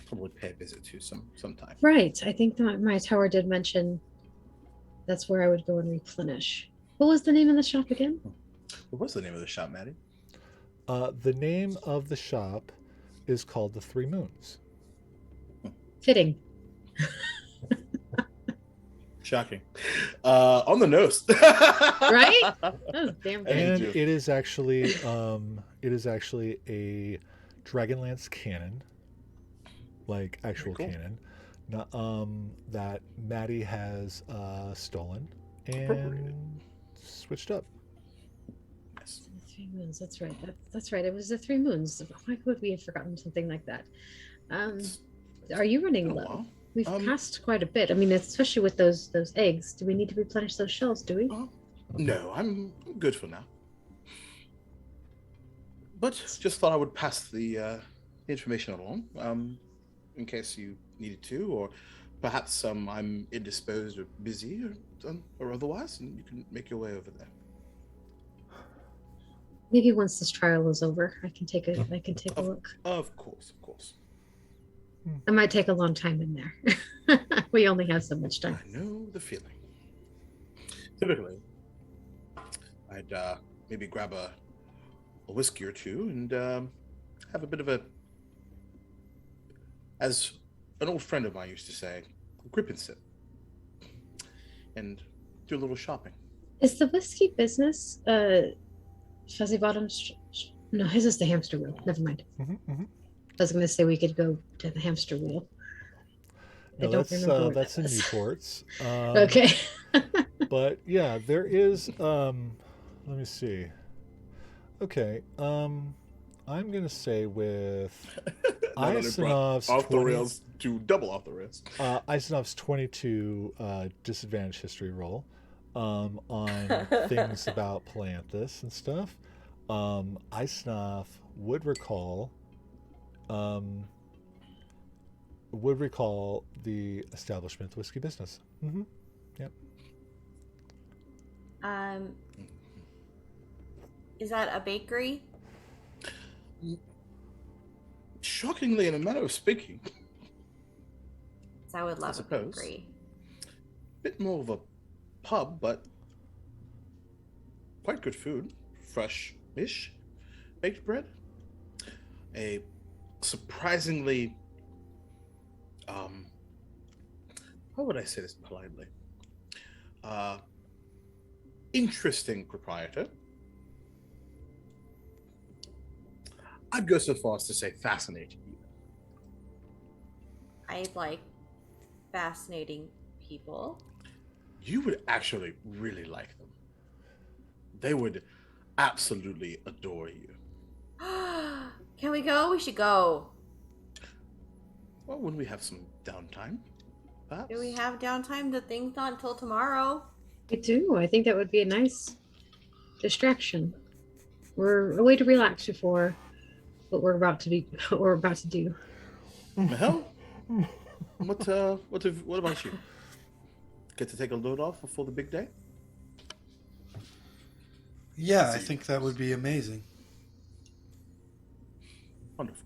probably pay a visit to sometime. Right. I think that my tower did mention that's where I would go and replenish. What was the name of the shop again? What was the name of the shop, Maddie? The name of the shop is called the Three Moons. Fitting. Shocking. On the nose. Right? That was damn good. And do. it is actually a Dragonlance cannon, like actual Very cool. cannon, not, that Maddie has stolen and Appropriated. switched up. Yes. The Three Moons. That's right. That's right. It was the Three Moons. Why would we have forgotten something like that? Are you running Been a low? while. We've Um, passed quite a bit. I mean, especially with those eggs. Do we need to replenish those shells? Do we? No, I'm good for now. But just thought I would pass the information along, in case you needed to, or perhaps I'm indisposed or busy or otherwise, and you can make your way over there. Maybe once this trial is over, I can take a look. Of course, of course. It might take a long time in there. We only have so much time. I know the feeling. Typically, I'd maybe grab a whiskey or two and have a bit of a, as an old friend of mine used to say, grip and sip, and do a little shopping. Is the whiskey business Fuzzy Bottoms? No, his is the hamster wheel. Never mind. I was going to say we could go to the hamster wheel. I No, don't remember where that's that in was. Newport's. Okay. But yeah, there is. Let me see. Okay. I'm gonna say with Not only brought Isanov's off the 20 rails to double off the rails. Isanov's 22 disadvantage history roll on things about Palanthus and stuff. Isanov would recall the establishment whiskey business. Mm-hmm. Yep. Is that a bakery? Shockingly, in a manner of speaking, 'Cause I would love a suppose. bakery. bit more of a pub, but quite good food. Fresh-ish baked bread. A surprisingly, how would I say this politely? Interesting proprietor. I'd go so far as to say fascinating. I like fascinating people. You would actually really like them. They would absolutely adore you. Can we go? We should go. Well, when we have some downtime, perhaps. Do we have downtime? The thing's not until tomorrow. I do. I think that would be a nice distraction. We're a way to relax before what we're about to be, what we're about to do. Mel, what about you? Get to take a load off before the big day? Yeah, I think that would be amazing. Wonderful.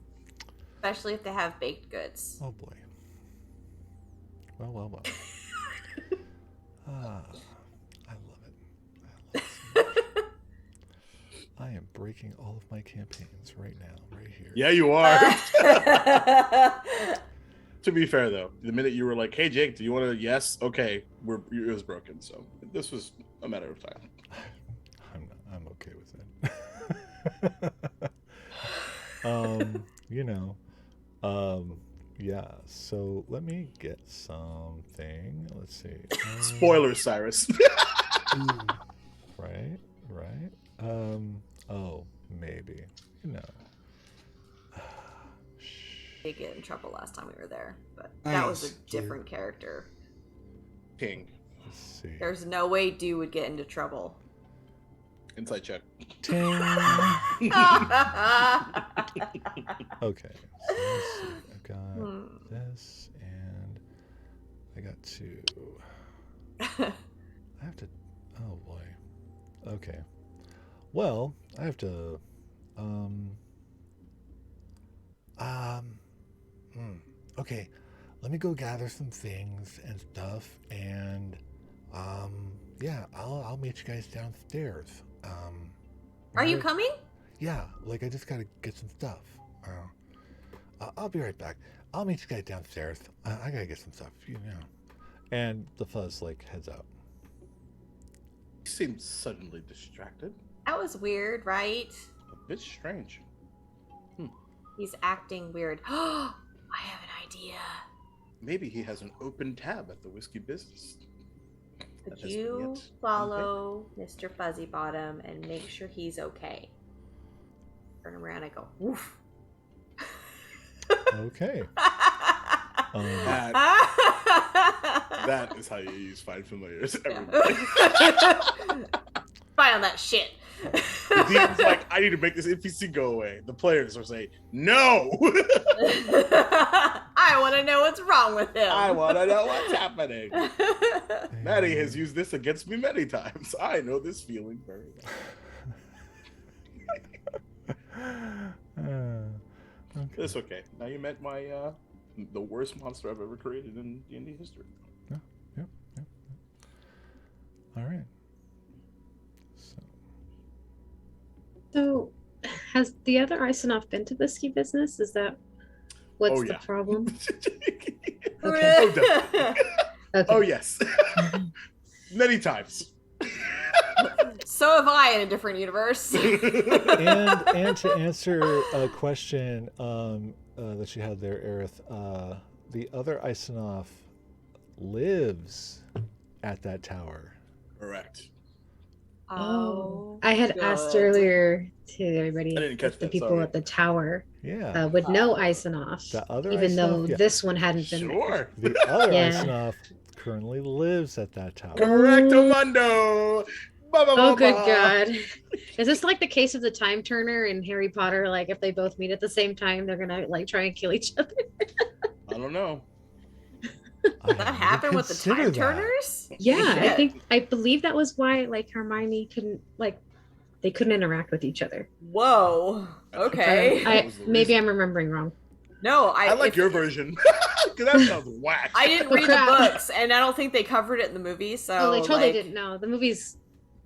Especially if they have baked goods. Oh boy. Well. Ah, I love it. I love it so much. I am breaking all of my campaigns right now, right here. Yeah, you are. To be fair, though, the minute you were like, "Hey, Jake, do you want to?" Yes, okay, it was broken. So this was a matter of time. I'm okay with it. Yeah. So let me get something. Let's see. Spoilers, Cyrus. Ooh. Right. Oh, maybe. Did get in trouble last time we were there, but that was a Nice. different character. King. Let's see. There's no way Dew would get into trouble. Inside check. Ting. Okay. So let's see. I've got this, and I got two. I have to. Oh boy. Okay. Well, I have to. Okay. Let me go gather some things and stuff, and yeah, I'll meet you guys downstairs. Are you coming? Yeah, like I just gotta get some stuff. I'll be right back. I'll meet you guys downstairs. I gotta get some stuff, And the fuzz like heads out. He seemed suddenly distracted. That was weird, right? A bit strange. He's acting weird. I have an idea. Maybe he has an open tab at the whiskey business. Could That has you been yet follow Mr. Fuzzy Bottom and make sure he's okay? Turn around and go, woof. Okay. That is how you use Find Familiars. Everybody. Fight on that shit. The DM's like, I need to make this NPC go away. The players are saying, no! I want to know what's wrong with him. I want to know what's happening. Maddie has used this against me many times. I know this feeling very well. Okay. It's okay. Now you met my the worst monster I've ever created in D&D history. Yep. All right. So, has the other Isonoff been to whiskey business? Is that what's Oh, the yeah. problem? Oh, definitely. Okay. Oh, yes. Many times. So have I in a different universe. And to answer a question that you had there, Aerith, the other Isonoff lives at that tower. Correct. Oh, I had asked good. earlier to everybody, I didn't catch if the that, people sorry. at the tower Yeah. would know Isonoff, The other even though Isonoff, yeah. this one hadn't been there. Sure. The other Yeah. Isonoff currently lives at that tower. Correcto mundo. Ba, ba, ba, Oh, good ba. God. Is this like the case of the time turner in Harry Potter? Like, if they both meet at the same time, they're gonna like try and kill each other? I don't know. I That hadn't happened with the considered time that. turners? Yeah, Shit. I believe that was why like Hermione they couldn't interact with each other. Whoa. Okay. That was the Maybe reason. I'm remembering wrong. No, I like if- your version. Because that sounds whack. I didn't Oh, read the crap. books, and I don't think they covered it in the movie. So Oh, they totally like, didn't know. The movies.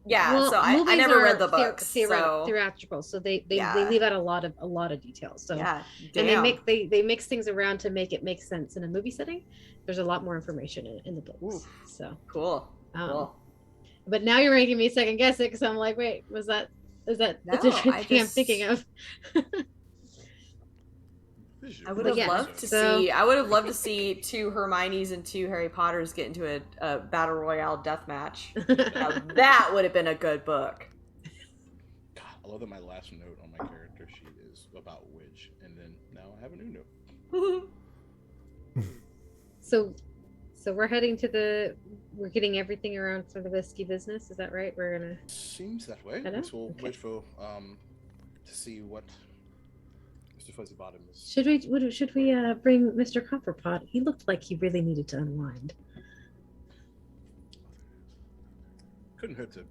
Yeah, well, so I movies never are read the books. so theatrical, so they Yeah. leave out a lot of details. So yeah, and damn. they mix things around to make it make sense in a movie setting. There's a lot more information in the books. Ooh. So, Cool. Cool. but now you're making me second guess it because I'm like, wait, is that a No, different I thing I'm just- thinking of? I would But have yeah, loved to so- see. I would have loved to see two Hermiones and two Harry Potters get into a battle royale death match. Now, that would have been a good book. God, I love that my last note on my character sheet is about Widge, and then now I have a new note. So we're heading we're getting everything around for the whiskey business. Is that right? We're gonna. Seems that way. Hello? We'll Okay. wait for to see what Mr. Fuzzy Bottom is. Should we bring Mr. Copperpot? He looked like he really needed to unwind. Couldn't hurt to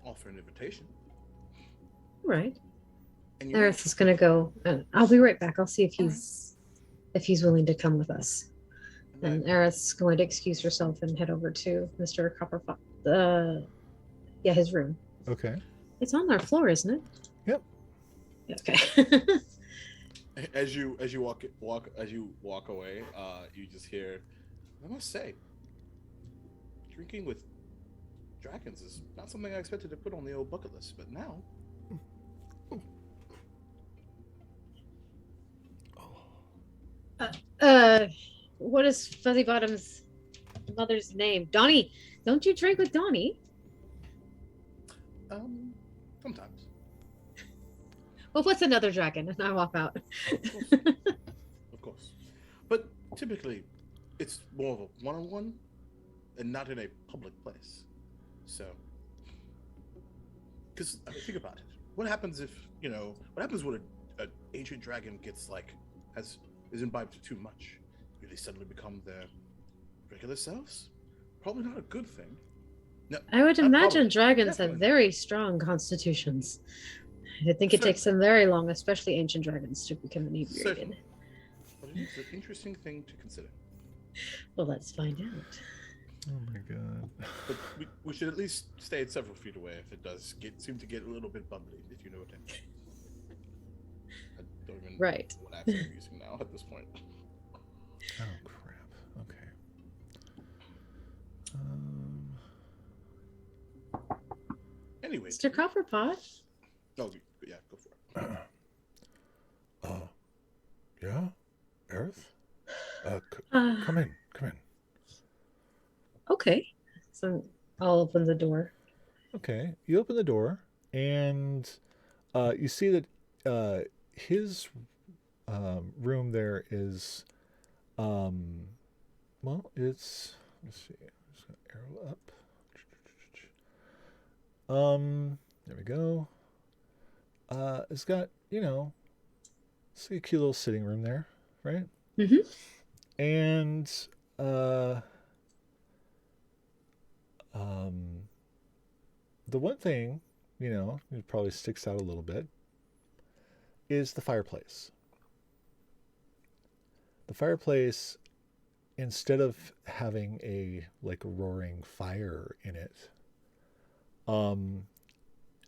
offer an invitation. All right. And you Aerith is gonna go. I'll be right back. I'll see if he's willing to come with us. And Aerith's going to excuse herself and head over to Mr. Copperpot. His room. Okay. It's on our floor, isn't it? Yep. Okay. As you walk away, you just hear, I must say, drinking with dragons is not something I expected to put on the old bucket list, but now. What is Fuzzy Bottom's mother's name? Donnie. Don't you drink with Donnie? Sometimes. Well, what's another dragon? And I walk out. Of course. But typically, it's more of a one-on-one and not in a public place. So, because I mean, think about it. What happens if, what happens when an ancient dragon gets is imbibed too much? Do they suddenly become their regular selves? Probably not a good thing. No, I would imagine probably, dragons have definitely. very strong constitutions. I think it takes them very long, especially ancient dragons, to become inebriated. Certainly. But it is an interesting thing to consider. Well, let's find out. Oh my god. But we should at least stay several feet away if it does seem to get a little bit bubbly, if you know what I mean. I don't even know what accent I'm using now at this point. Oh crap. Okay. Anyway. Mr. Copperpot? Oh, yeah, go for it. Yeah? Aerith? Come in. Okay. So I'll open the door. Okay. You open the door, and you see that his room there is, well, let's see. I'm just going to arrow up. There we go. It's got, it's like a cute little sitting room there, right? Mm-hmm. And the one thing, it probably sticks out a little bit, is the fireplace. The fireplace, instead of having a roaring fire in it,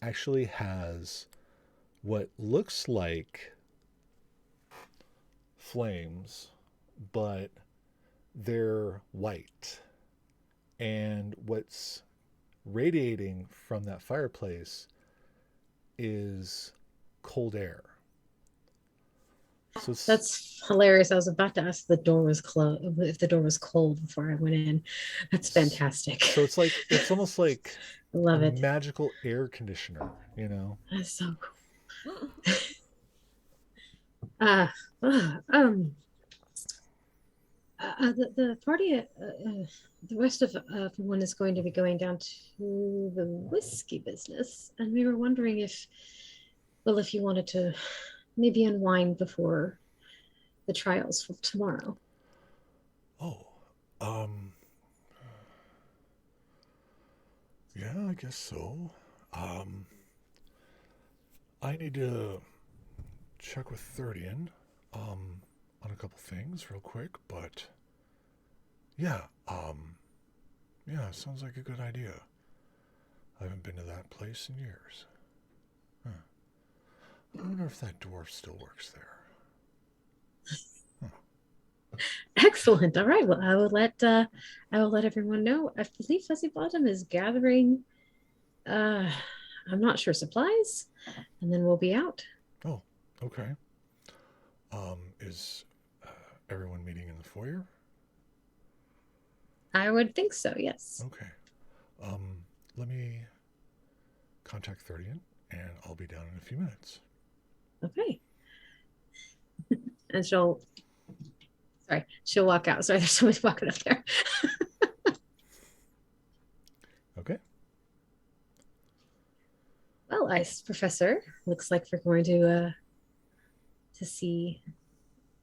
actually has what looks like flames, but they're white. And what's radiating from that fireplace is cold air. So that's hilarious. I was about to ask if the door was cold before I went in. That's fantastic. So it's almost like I love it. Magical air conditioner, That's so cool. The party, the rest of everyone is going to be going down to the whiskey business, and we were wondering if you wanted to maybe unwind before the trials for tomorrow. Oh, yeah, I guess so. I need to check with Thirdian, on a couple things real quick, but yeah, sounds like a good idea. I haven't been to that place in years. I wonder if that dwarf still works there. Excellent. All right. Well, I will let everyone know. I believe Fuzzy Bottom is gathering. I'm not sure, supplies, and then we'll be out. Oh, okay. Is everyone meeting in the foyer? I would think so. Yes. Okay. Let me contact Thirdian, and I'll be down in a few minutes. Okay. And she'll walk out. Sorry, there's somebody walking up there. Okay. Well, Professor, looks like we're going to to see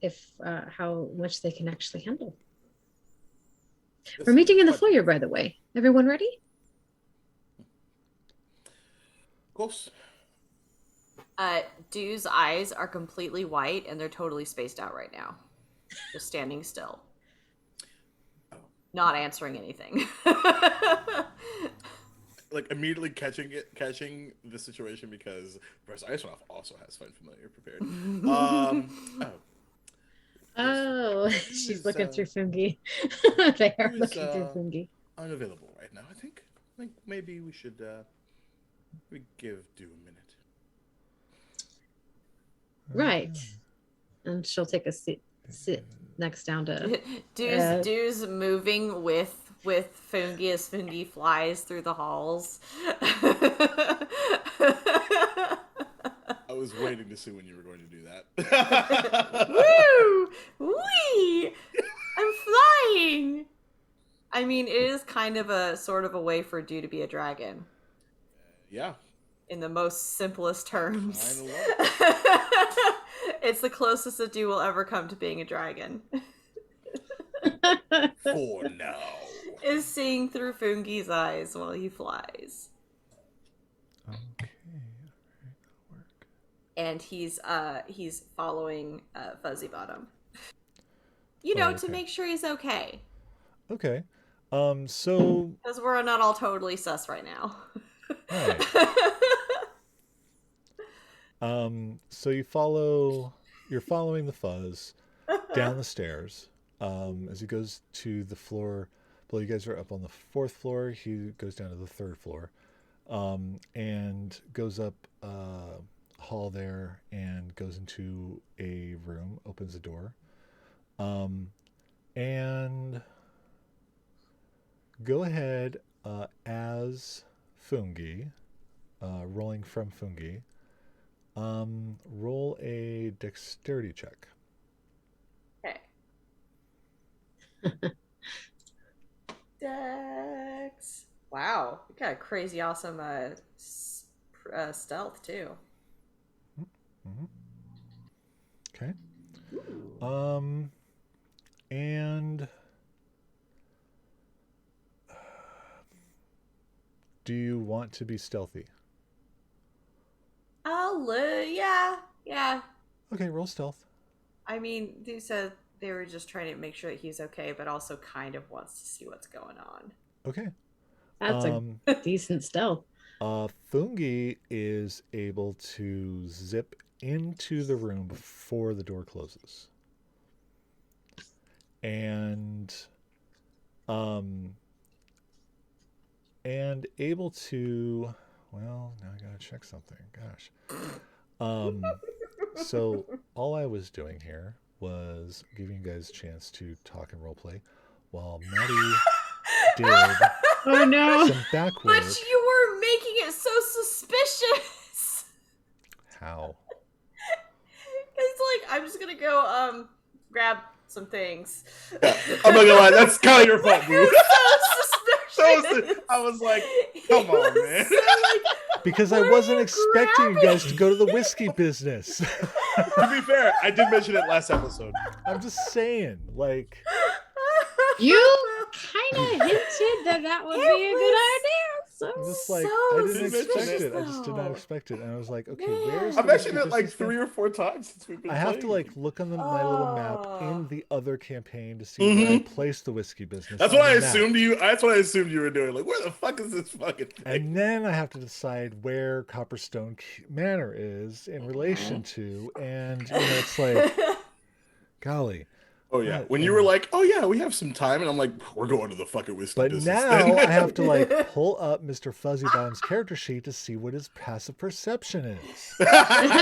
if how much they can actually handle. We're meeting in the foyer, by the way. Everyone ready? Of course. Dew's eyes are completely white and they're totally spaced out right now. Just standing still. Not answering anything. Like immediately catching the situation because Professor Isonoff also has Find Familiar prepared. Oh, she's looking through Fungi. They are looking through Fungi. Unavailable right now. I think maybe we should we give Dew a minute. Right. And she'll take a sit next down to Dew's moving with Fungi as Fungi flies through the halls. I was waiting to see when you were going to do that. Woo! Wee! I'm flying! I mean, it is kind of a sort of a way for Dew to be a dragon. Yeah. In the most simplest terms. Kinda love It's the closest that Dew will ever come to being a dragon. For now. Is seeing through Fungi's eyes while he flies. Okay. And he's following Fuzzy Bottom. You know, to make sure he's okay. Okay. So Because we're not all totally sus right now. right. So you're following the Fuzz down the stairs. As he goes to the floor, well, you guys are up on the 4th floor. He goes down to the 3rd floor, and goes up a hall there and goes into a room, opens the door, and go ahead as Fungi, rolling from Fungi. Roll a dexterity check. Okay. Dex. Wow, you got a crazy awesome stealth too. Mm-hmm. Okay. And do you want to be stealthy? Yeah. Okay, roll stealth. I mean, Dew said they were just trying to make sure that he's okay, but also kind of wants to see what's going on. Okay. That's a decent stealth. Fungi is able to zip into the room before the door closes. And able to, well, now I gotta check something. Gosh. So all I was doing here was giving you guys a chance to talk and roleplay while Maddie did Oh no! some back work. But you were making it so suspicious. How? It's like, I'm just gonna go grab some things. I'm not gonna lie, that's kind of your fault, boo. So suspicious. I was like, come on, man. So, like, Because I what are wasn't you expecting you guys to grabbing? go to the whiskey business. To be fair, I did mention it last episode. I'm just saying, like, You kind of hinted that would be a good idea. So I'm just like, So I didn't suspicious, expect it. I just did not though. expect it. And I was like, okay, Man. where's the I've mentioned whiskey it like business 3 thing? or 4 times since we've been I have to playing. like look on my little map in the other campaign to see where I placed the whiskey business. That's on what I the map. assumed you. That's what I assumed you were doing. Like, where the fuck is this fucking thing? And then I have to decide where Copperstone Manor is in relation to, and you know, it's like, golly. Oh yeah, when you were like, "Oh yeah, we have some time," and I'm like, "We're going to the fucking whiskey But business." now then. I have to like pull up Mr. Fuzzy Bottom's character sheet to see what his passive perception is. That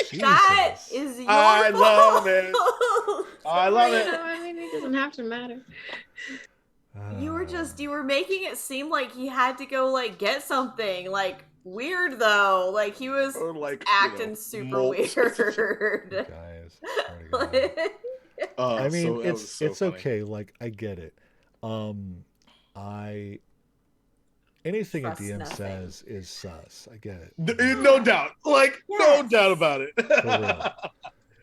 Jesus. is your I love it. fault. I love it. I mean, it doesn't have to matter. You were making it seem like he had to go like get something like weird though. Like he was Or like acting super malt. weird. Guys, swear to God. I mean, so that was so it's funny. okay. Like I get it. I anything a Trust DM nothing. says is sus. I get it. No doubt. Like, no Yes. doubt about it. For real.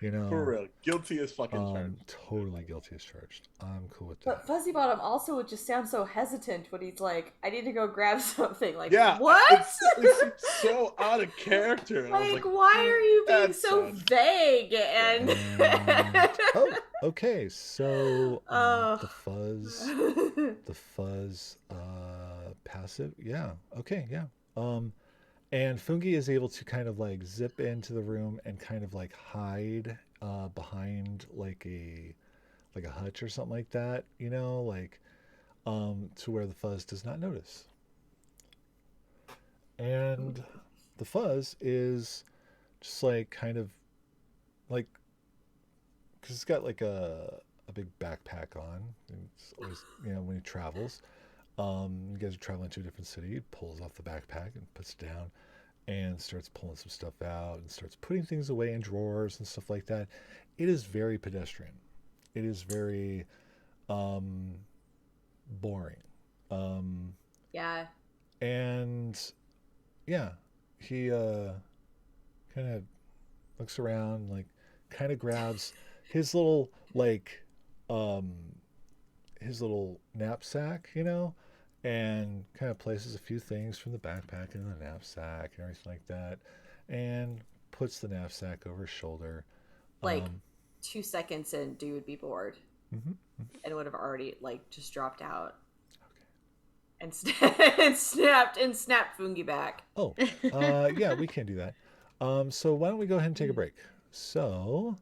You know, For real. Guilty as fucking charged. totally guilty as charged. I'm cool with But that. Fuzzy Bottom also would just sound so hesitant when he's like, I need to go grab something. Like, Yeah. what? It's so out of character. And I was Like, like, why are you being that's so sad. vague? And And oh, okay. So Oh. the fuzz passive. Yeah. Okay. Yeah. And Fungi is able to kind of like zip into the room and kind of like hide behind like a hutch or something like that, you know, like to where the fuzz does not notice. And the fuzz is just like kind of like, because it's got like a big backpack on. And it's always, you know, when he travels, you guys are traveling to a different city. He pulls off the backpack and puts it down and starts pulling some stuff out and starts putting things away in drawers and stuff like that. It is very pedestrian. It is very boring. Yeah. And yeah, he kind of looks around, like kind of grabs his little like his little knapsack, you know, and kind of places a few things from the backpack in the knapsack and everything like that, and puts the knapsack over his shoulder. Like 2 seconds in, dude would be bored Mm-hmm. and would have already like just dropped out. Okay. And, and snapped Fungi back. Oh, yeah, we can do that. So why don't we go ahead and take a break? So,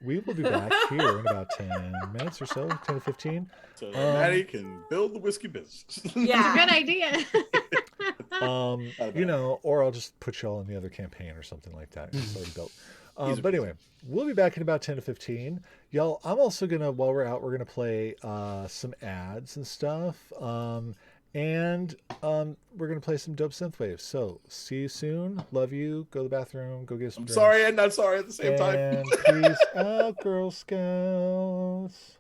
we will be back here in about 10 minutes or so, 10 to 15. So that Maddie can build the whiskey business. Yeah. Good idea. You know, or I'll just put y'all in the other campaign or something like that. It's already built. Easy But peasy. anyway, we'll be back in about 10 to 15. Y'all, I'm also going to, while we're out, we're going to play some ads and stuff. And we're going to play some dope synthwave. So, see you soon. Love you. Go to the bathroom. Go get some I'm drinks. sorry and not sorry at the same time. And peace out, Girl Scouts.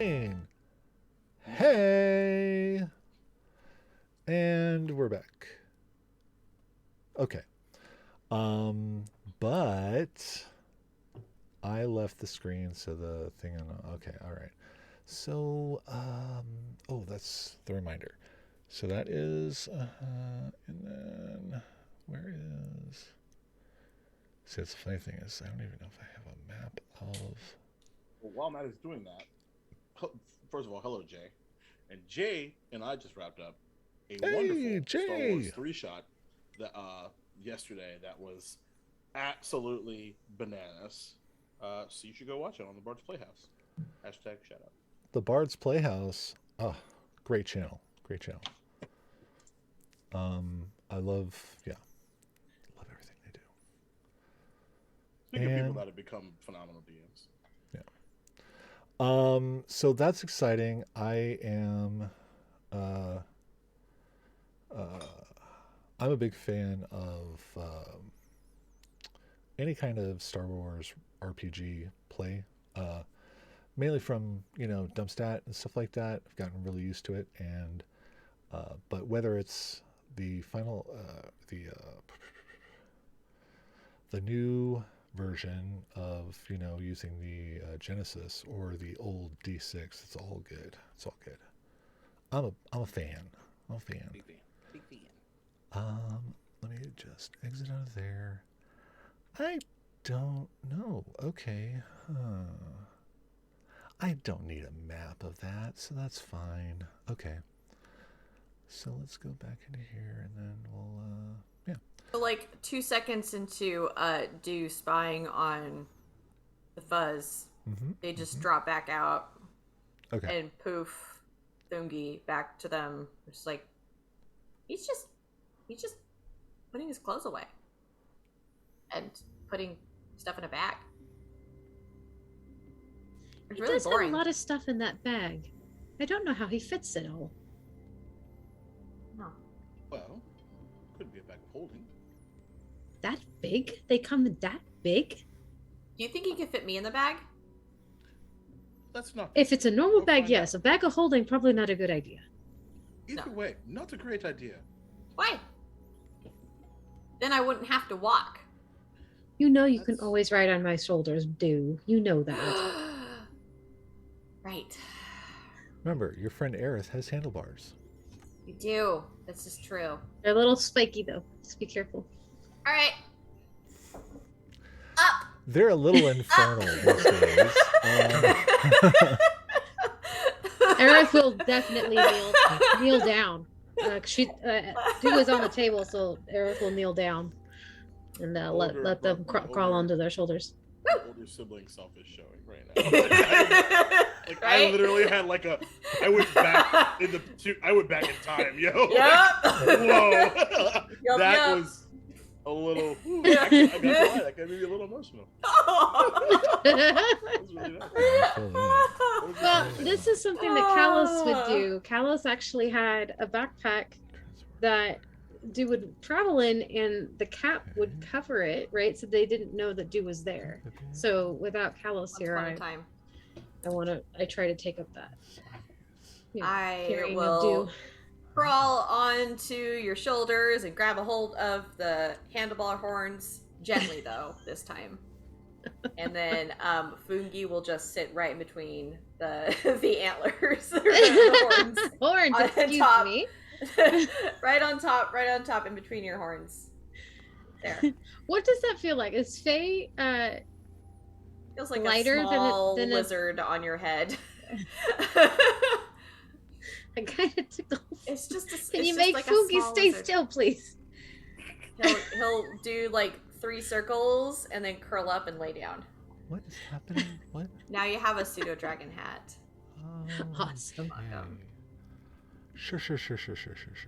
Hey. And we're back. Okay. But I left the screen so the thing on. Okay, all right. So, oh, that's the reminder. So that is, and then where is? See, it's the funny thing is I don't even know if I have a map of. Well, while Matt is doing that, first of all, hello, Jay. And Jay and I just wrapped up a wonderful Jay! Star Wars 3-shot that yesterday that was absolutely bananas. So you should go watch it on the Bard's Playhouse. Hashtag shout out. The Bard's Playhouse. Oh, great channel. Great channel. I love everything they do. Speaking of people that have become phenomenal DMs. So that's exciting. I am, I'm a big fan of any kind of Star Wars RPG play, mainly from Dumpstat and stuff like that. I've gotten really used to it, and but whether it's the final, the new version of using the Genesis or the old D6, it's all good. It's all good. I'm a fan. I'm a fan. Big fan. Big fan. Let me just exit out of there. I don't know. Okay. I don't need a map of that, so that's fine. Okay. So let's go back into here, and then we'll So, like 2 seconds into Do spying on the fuzz, they just drop back out. Okay. And poof, Thungi back to them. It's like he's just putting his clothes away and putting stuff in a bag. It's He really does boring. have a lot of stuff in that bag. I don't know how he fits it all. No. Well, could be a bag of holding. That big? They come that big? Do you think he could fit me in the bag? That's not. If it's a normal We'll bag, find yes. A bag of holding, probably not a good idea. Either No. way, not a great idea. Why? Then I wouldn't have to walk. You know you can That's- always ride on my shoulders, do. You know that. Right. Remember, your friend Aerith has handlebars. You do. This is true. They're a little spiky, though. Just be careful. All right. Up. They're a little infernal these days. Aerith will definitely kneel down. Do is on the table, so Aerith will kneel down and let them crawl onto their shoulders. The older sibling self is showing right now. Like I Right? literally had like I went back in time, yo. Yep. Whoa. Yup, That yup. was a little. Actually, I got to lie, that got me a little emotional. That was really nice. Well, this is something that Kalos would do. Kalos actually had a backpack that Do would travel in, and the cap would cover it, right? So they didn't know that Do was there. So without Kalos Once here, upon a time. I try to take up that. I carrying of will Do. crawl onto your shoulders and grab a hold of the handlebar horns, gently though, this time. And then Fungi will just sit right in between the antlers, or the horns. Horns, On excuse top. me. right on top, in between your horns. There. What does that feel like? Is Faye Feels like Lighter a than small a- lizard on your head. I kind of took the whole. It's just a, Can it's you just make like a Fungi small stay lizard. still, please? He'll do like 3 circles and then curl up and lay down. What is happening? What? Now you have a pseudo dragon hat. Oh, Awesome. okay. Sure.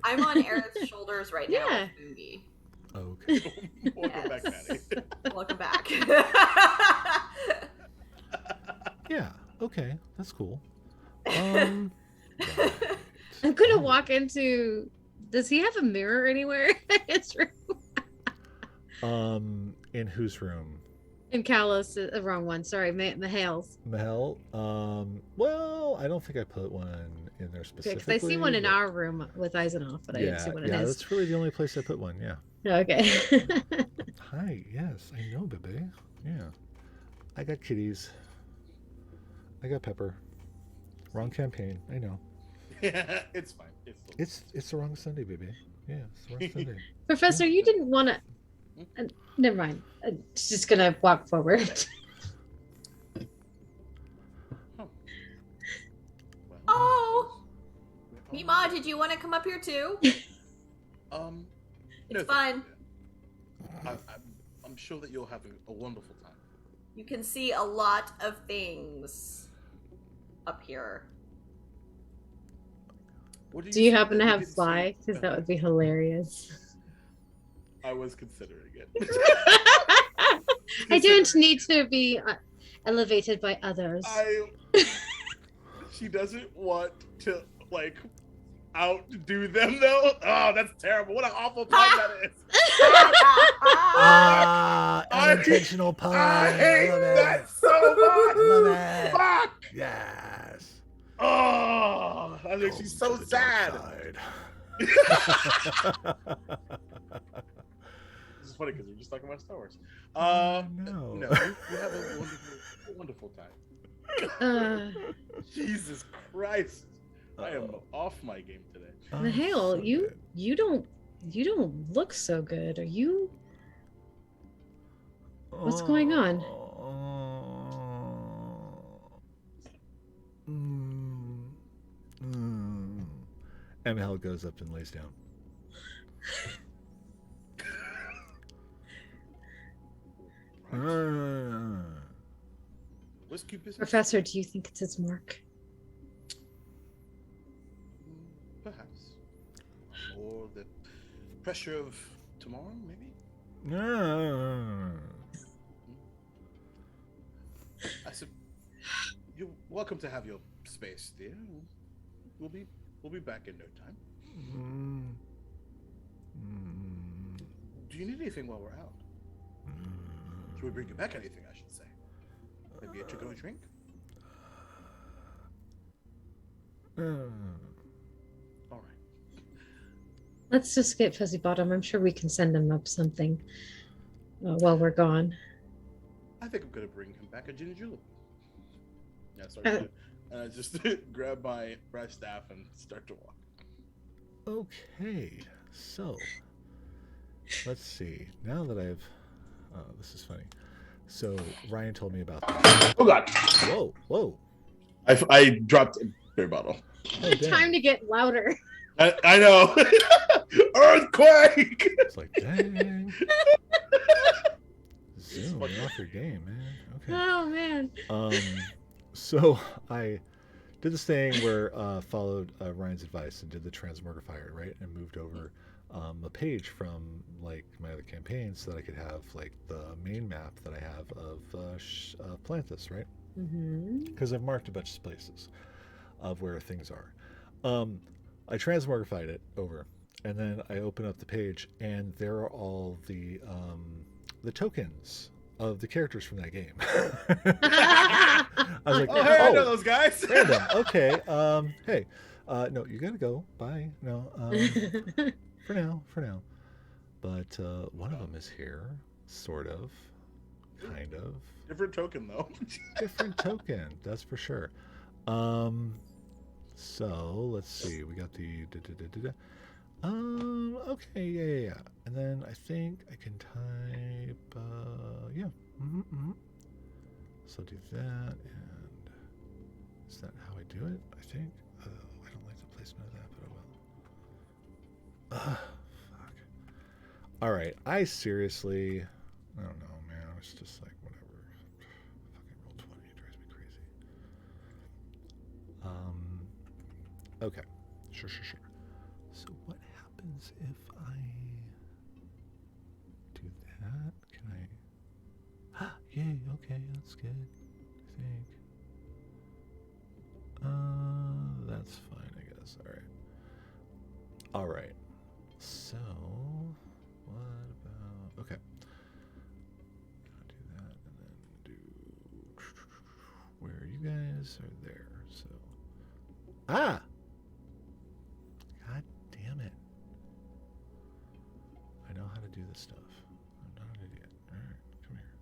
I'm on Aerith's shoulders right now Yeah. with Fungi. Okay. Welcome back, Yes. Maddie. Welcome back. Yeah. Okay. That's cool. Right. I'm gonna walk into. Does he have a mirror anywhere in his room? In whose room? And Kalos is the wrong one. Sorry, Mahales. Mahel. Well, I don't think I put one in there Because specifically. I see one in but- our room with Eisenhoff, but I didn't see one in yeah, his. that's really the only place I put one. Yeah. Okay. Hi. Yes, I know, baby. Yeah. I got kitties. I got Pepper. Wrong campaign. I know. It's fine. It's the wrong Sunday, baby. Yeah, it's the wrong Sunday. Professor, you didn't want to. Never mind. I'm just gonna walk forward. Oh, Mima, did you want to come up here too? It's It's fun. I'm sure that you'll have a wonderful time. You can see a lot of things up here. What Do you see happen to that we have didn't see? fly? Because that would be hilarious. I was considering it. I don't need to be elevated by others. She doesn't want to like outdo them though. Oh, that's terrible. What an awful pun that is. Unintentional pun. I hate love it. that so much. Love it. Fuck. Yes. Oh, that makes me so Welcome to the sad. dark side. This is funny because we're just talking about Star Wars. No. No, you have a wonderful time. Jesus Christ. I am off my game today. Mahale, so you don't look so good. Are you? good. What's going on? Mahale goes up and lays down. Whiskey business? Professor, do you think it's his mark? Perhaps. Or the pressure of tomorrow, maybe? I said, you're welcome to have your space, dear. We'll be back in no time. Do you need anything while we're out? Should we bring you back anything, I should say? Maybe a to-go drink? All right. Let's just get Fuzzy Bottom. I'm sure we can send him up something while we're gone. I think I'm gonna bring him back a gin and julep. Yeah, sorry. And I just grab my brass staff and start to walk. Okay, so let's see. Now that I've, this is funny. So Ryan told me about this. Oh God! Whoa! I dropped a beer bottle. Oh, damn. Time to get louder. I know. Earthquake! It's like, dang. Zoom off your game, man. Okay. Oh man. So I did this thing where followed Ryan's advice and did the transmogrifier, right, and moved over a page from like my other campaigns so that I could have like the main map that I have of Planthus, right? Because I've marked a bunch of places of where things are. I transmogrified it over, and then I open up the page, and there are all the tokens of the characters from that game. I was like, Oh, hey, I know those guys. random. Okay. Hey. No, you gotta go. Bye. No. For now. But one of them is here, sort of, kind of. Different token though. Different token, that's for sure. So let's see. We got the. Okay. Yeah. And then I think I can type. Yeah. So do that, and is that how I do it? I think. I don't like the placement of that, but I will. Fuck. All right. I seriously. I don't know, man. I was just like, whatever. Fucking roll 20. It drives me crazy. Okay. Sure. So what happens if I do that? Can I? Yay. Okay, that's good. I think. That's fine, I guess. All right. So, what about? Okay. I'll do that, and then guys are there. So, ah, god damn it! I know how to do this stuff. I'm not an idiot. All right, come here.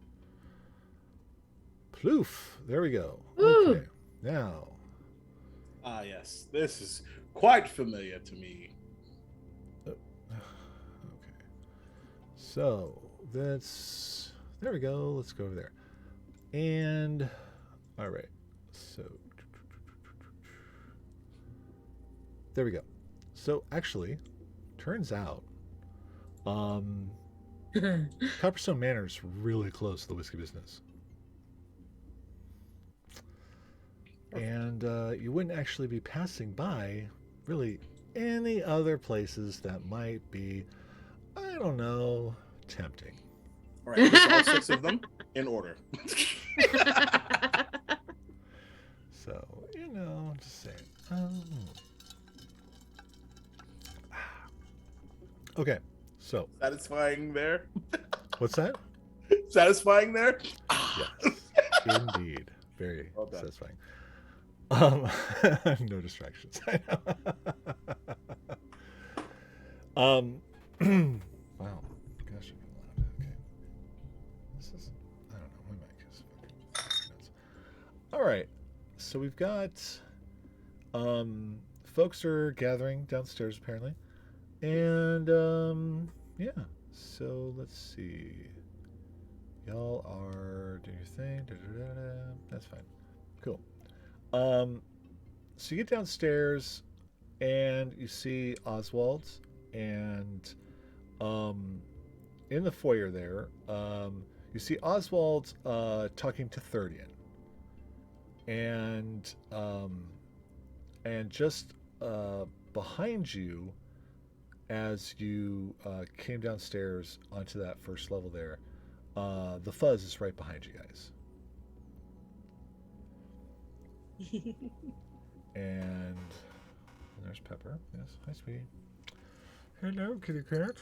Ploof. There we go. Ooh. Okay. Now, Ah, yes. This is quite familiar to me. okay. So that's there we go. Let's go over there. And all right. So there we go. So actually, turns out, Copperstone Manor is really close to the whiskey business. And you wouldn't actually be passing by really any other places that might be, I don't know, tempting. All right, list all 6 of them in order. So, I'm just saying. Okay, so. Satisfying there? What's that? Satisfying there? Yes, indeed. Very Well done. satisfying. No distractions. I know. Wow. Gosh, I'm loud. Okay. This is, I don't know. My mic is fucking nuts. All right. So we've got, folks are gathering downstairs apparently, and yeah. So let's see. Y'all are doing your thing. Da-da-da-da. That's fine. Cool. So you get downstairs and you see Oswald, and in the foyer there, you see Oswald talking to Thirdian, and just behind you, as you came downstairs onto that first level there, the fuzz is right behind you guys. And there's Pepper. Yes, hi, sweetie. Hello, kitty cat.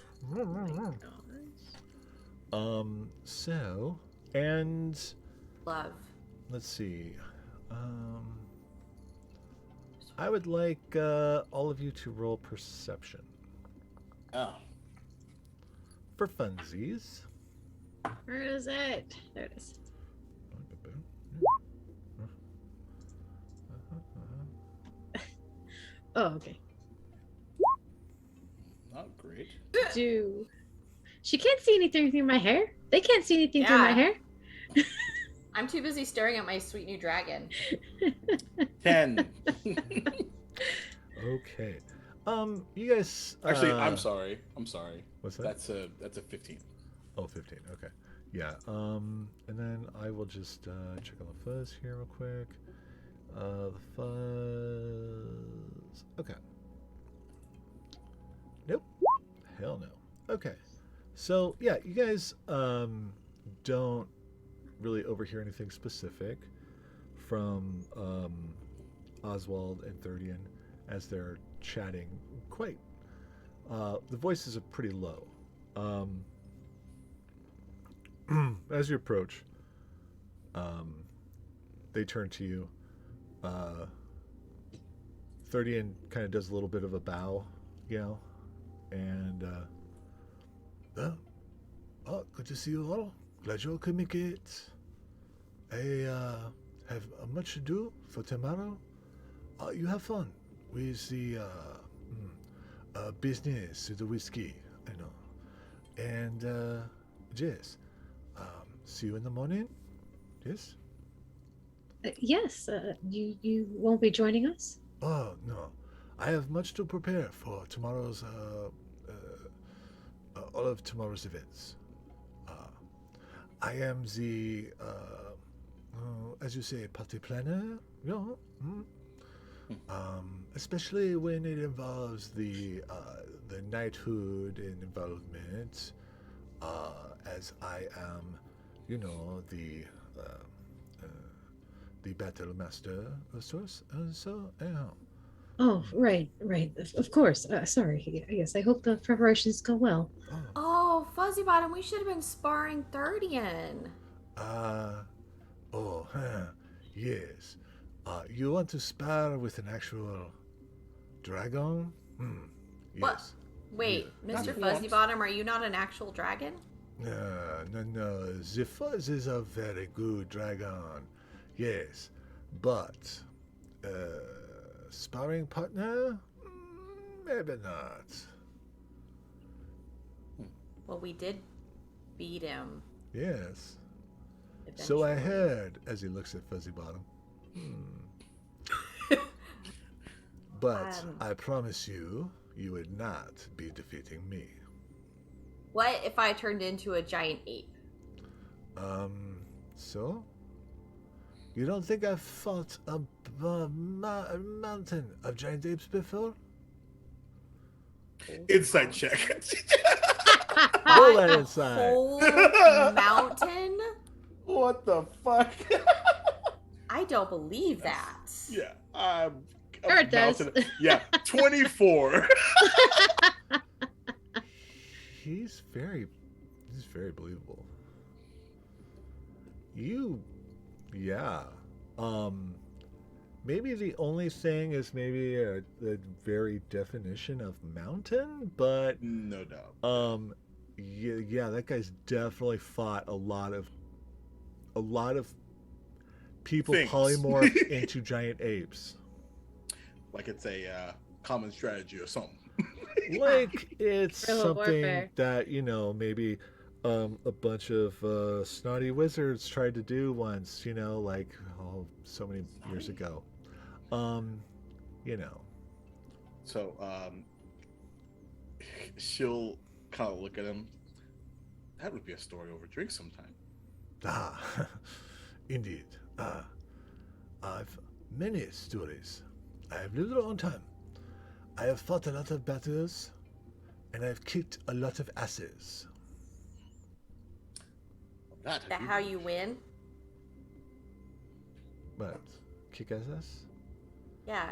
So, and Love. let's see. I would like all of you to roll perception Oh. for funsies. Where is it? There it is. Oh, okay. Not great. Do she can't see anything through my hair? They can't see anything through my Yeah. hair. I'm too busy staring at my sweet new dragon. 10. Okay. You guys. Actually, I'm sorry. What's that? That's a 15. Oh, 15. Okay. Yeah. And then I will just check on the fuzz here real quick. The fuzz. Okay. Nope. Hell no. Okay. So yeah, you guys don't really overhear anything specific from Oswald and Thirdian as they're chatting. Quite. The voices are pretty low. As you approach, they turn to you. Thirdian kind of does a little bit of a bow, and good to see you all. Glad you all could make it. I have much to do for tomorrow. You have fun with the business of the whiskey, I know. And yes, see you in the morning. Yes. Yes. You won't be joining us. Oh no, I have much to prepare for tomorrow's all of tomorrow's events. I am the as you say, party planner. Especially when it involves the knighthood and involvement. As I am, the battle master of sorts, and so Oh, right. Of course. Sorry. Yes, I hope the preparations go well. Oh, Fuzzy Bottom, we should have been sparring Thirdian. Yes. You want to spar with an actual dragon? Hmm. What? Yes. Wait, Yeah. Mr. Not Fuzzybottom, are you not an actual dragon? No. The Fuzz is a very good dragon. Yes. But, sparring partner? Maybe not. Well, we did beat him. Yes. So I eventually. heard, as he looks at Fuzzy Bottom. But I promise you, you would not be defeating me. What if I turned into a giant ape? So? You don't think I've fought a mountain of giant apes before? Insight check. Roll that A inside. whole mountain? What the fuck? I don't believe that. Yeah, I'm Sure it does. Yeah, 24. He's very believable. Yeah. Maybe the only thing is maybe the very definition of mountain, but No doubt. yeah, that guy's definitely fought a lot of people Things. polymorph into giant apes. Like it's a common strategy or something. Like it's Guerrilla something warfare. that maybe a bunch of snotty wizards tried to do once, like so many years ago. You know. So she'll kind of look at him. That would be a story over drink sometime. Ah, indeed. I've many stories. I have lived a long time. I have fought a lot of battles, and I've kicked a lot of asses. That, Is that how you win? But kick asses? Yeah.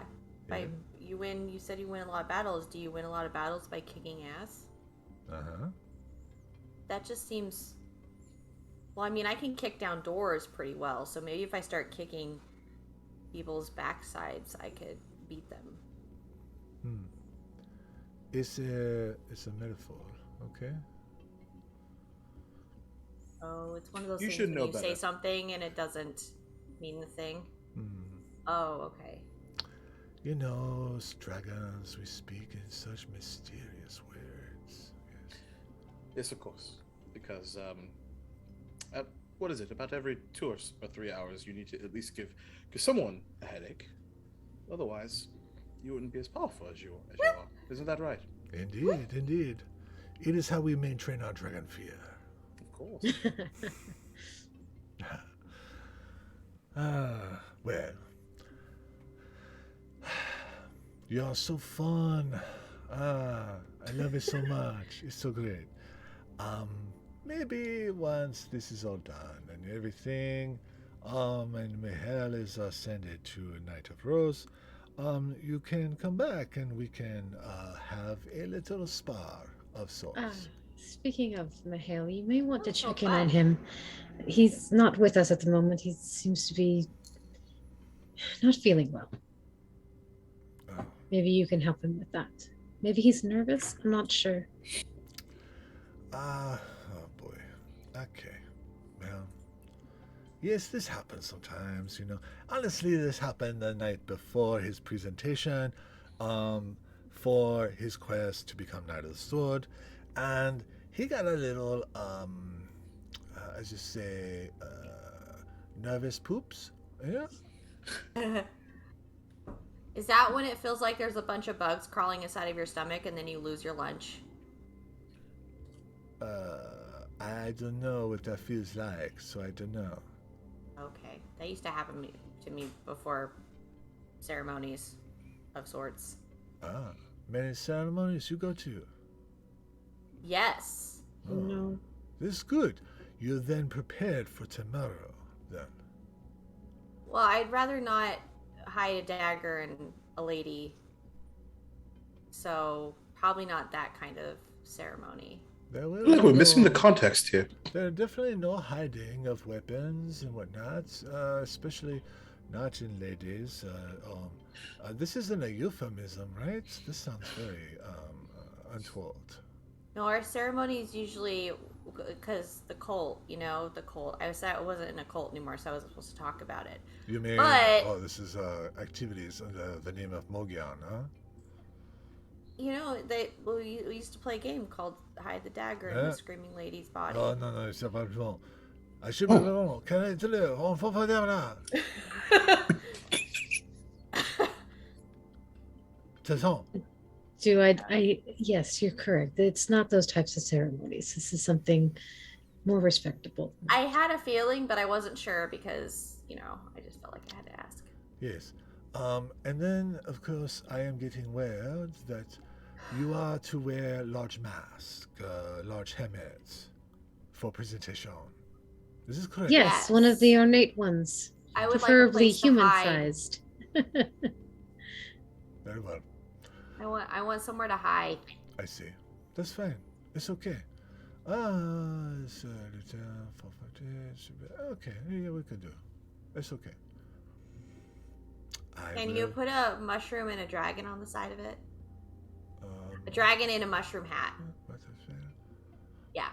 By Yeah. you win. You said you win a lot of battles. Do you win a lot of battles by kicking ass? Uh-huh. That just seems. Well, I mean, I can kick down doors pretty well, so maybe if I start kicking people's backsides, I could beat them. It's a metaphor, okay? Oh, it's one of those You things should when know you say better. something and it doesn't mean the thing. Hmm. Oh, okay. You know, as dragons, we speak in such mysterious words. Yes. Yes, of course. Because what is it? About every 2 or 3 hours, you need to at least give someone a headache. Otherwise, you wouldn't be as powerful as you are. Isn't that right? Indeed. It is how we maintain our dragon fear. Of course. Well. You're so fun. I love it so much. It's so great. Maybe once this is all done and everything, and Mihail is ascended to Knight of Rose, you can come back and we can have a little spar of sorts. Speaking of Mihail, you may want to Oh, so check in on fun. him. He's not with us at the moment. He seems to be not feeling well. Oh. Maybe you can help him with that. Maybe he's nervous. I'm not sure. Oh boy. Okay. Well, yes, this happens sometimes, Honestly, this happened the night before his presentation, for his quest to become Knight of the Sword, and he got a little, as you say, nervous poops. Yeah. Is that when it feels like there's a bunch of bugs crawling inside of your stomach and then you lose your lunch? I don't know what that feels like, so I don't know. Okay. That used to happen to me before ceremonies of sorts. Many ceremonies you go to. Yes. Oh, No. This is good. You're then prepared for tomorrow, then. Well, I'd rather not hide a dagger and a lady. So, probably not that kind of ceremony. There I feel like we're missing the no- context here. There are definitely no hiding of weapons and whatnot, especially not in ladies. This isn't a euphemism, right? This sounds very untoward. No, our ceremonies usually, because the cult, the cult. I wasn't in a cult anymore, so I wasn't supposed to talk about it. You mean, But oh, this is activities under the name of Mogyan, huh? we used to play a game called Hide the Dagger in Yeah. the Screaming Lady's body. Oh, non, c'est pas bon. I should Oh. be wrong. Can I tell you? On va pas dire là. C'est ça. Do I? Yes, you're correct. It's not those types of ceremonies. This is something more respectable. I had a feeling, but I wasn't sure because, I just felt like I had to ask. Yes. And then, of course, I am getting word that you are to wear large mask, large helmets for presentation. Is this correct? Yes, one of the ornate ones, I would preferably like a place to hide. human-sized. Very well. I want somewhere to hide. I see. That's fine. It's okay. Okay, yeah, we can do. It's okay. Can you put a mushroom and a dragon on the side of it? A dragon in a mushroom hat. Yeah.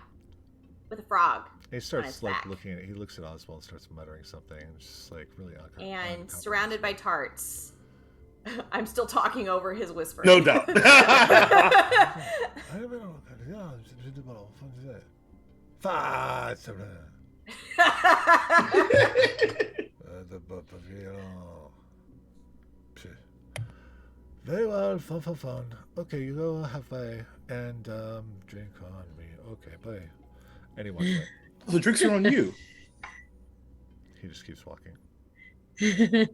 With a frog. He on starts his like back. looking at. He looks at Oswald and starts muttering something. It's just like really And surrounded by tarts. I'm still talking over his whisper. No doubt. Very well, fun. Okay, you go halfway and drink on me. Okay, bye. Anyway, The drinks are on you. he just keeps walking. They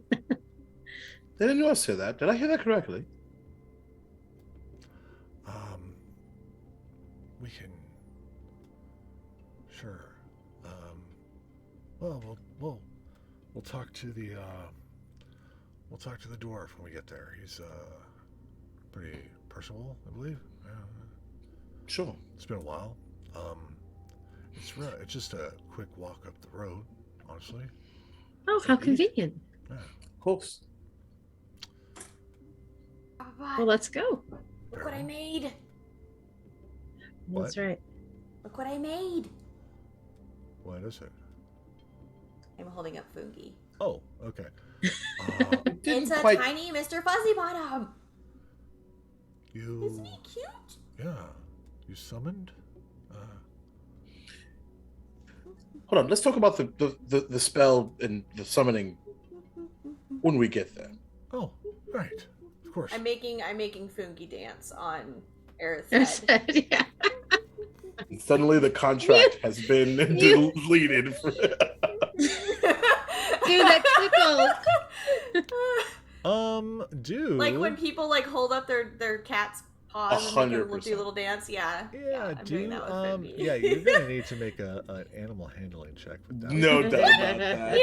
didn't know us say that. Did I hear that correctly? We can. Sure. Well, we'll talk to the dwarf when we get there. He's pretty personable, I believe. Sure. It's been a while. It's just a quick walk up the road, honestly. Oh, how convenient. Yeah. Of course. Well, let's go. Look what I made. That's right. Look what I made. What is it? I'm holding up Fungi. Oh, okay. It's a tiny Mr. Fuzzy Bottom. Isn't he cute? Yeah. You summoned? Hold on. Let's talk about the spell and the summoning when we get there. Oh, right. Of course. I'm making Fungi dance on Aerith's head. Yeah. And suddenly the contract has been deleted. Do that tickle. Do Like when people like hold up their cat's paws and make them do a 100%. little dance. Yeah. Yeah, I'm doing that with Fungi. yeah, you're gonna need to make an animal handling check with that. No doubt about that.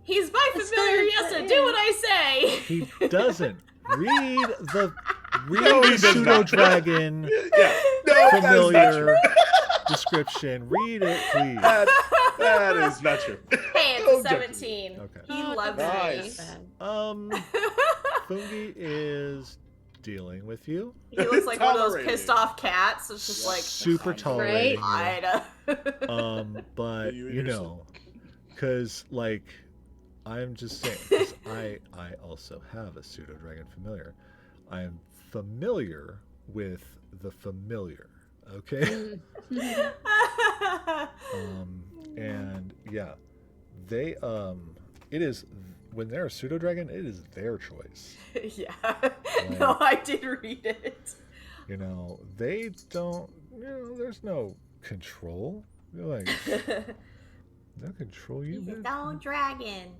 He's my familiar. He has to do what I say. He doesn't. Read the No, he does not. pseudo dragon Yeah. No, that is not familiar true. description. Read it, please. That is not true. Hey, it's No a 17. Okay. He loves Nice. me. Fungi is dealing with you. He looks like one of those Tolerating. pissed off cats. It's just like Super tolerating you. Ida. But You you and know, because like I'm just saying, 'cause I also have a pseudo dragon familiar. I am familiar with the familiar. Okay. And yeah, they it is when they're a pseudo dragon, it is their choice. Yeah. No, I did read it. You know, they don't. You know, there's no control. They're like, they'll control you, He's his man. own dragon.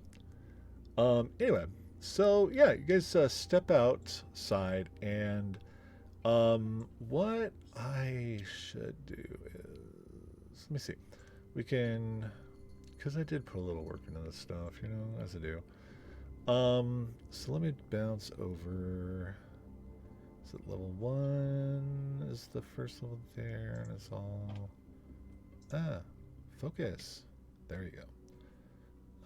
Anyway, so yeah, you guys step outside, and what I should do is let me see. We can, because I did put a little work into this stuff, you know, as I do. So let me bounce over. Is it level 1? Is the first level there, and it's all focus. There you go.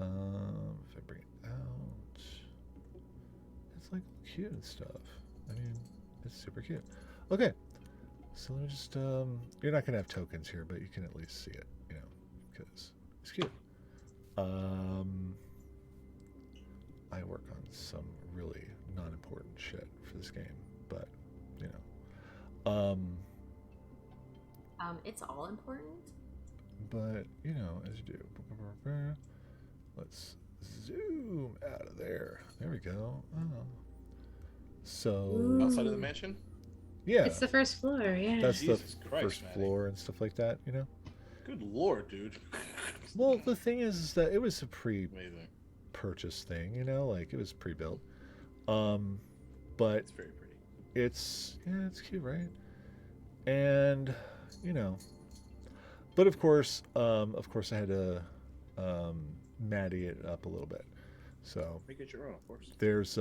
If I bring it out, it's like cute and stuff. I mean, it's super cute. Okay, so let me just you're not gonna have tokens here, but you can at least see it, you know, because it's cute. I work on some really non-important shit for this game, but you know, It's all important. but you know, as you do. Let's zoom out of there. There we go. Oh. So Outside of the mansion? yeah, It's the first floor, yeah. that's Jesus the Christ, first Maddie. floor and stuff like that, you know. Good lord, dude. Well, the thing is that it was a Amazing. pre-purchase thing, you know, like it was pre-built. But It's very pretty. it's it's cute, right? And you know, but of course I had to Maddie it up a little bit. So Make it your own, of course. there's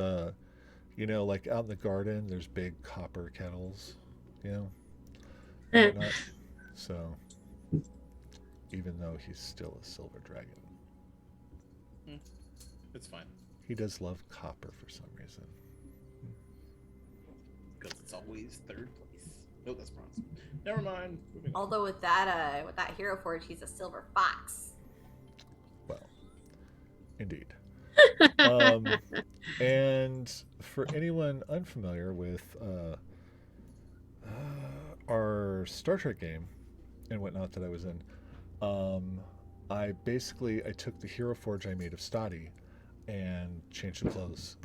you know, like out in the garden, there's big copper kettles, you know, and whatnot. So even though he's still a silver dragon, It's fine. he does love copper for some reason. Because it's always third place. No, that's bronze. Never mind. Moving on. Although with that hero forge, he's a silver fox. Well, indeed. And for anyone unfamiliar with our Star Trek game and whatnot that I was in, I took the hero forge I made of Stoddy and changed the clothes.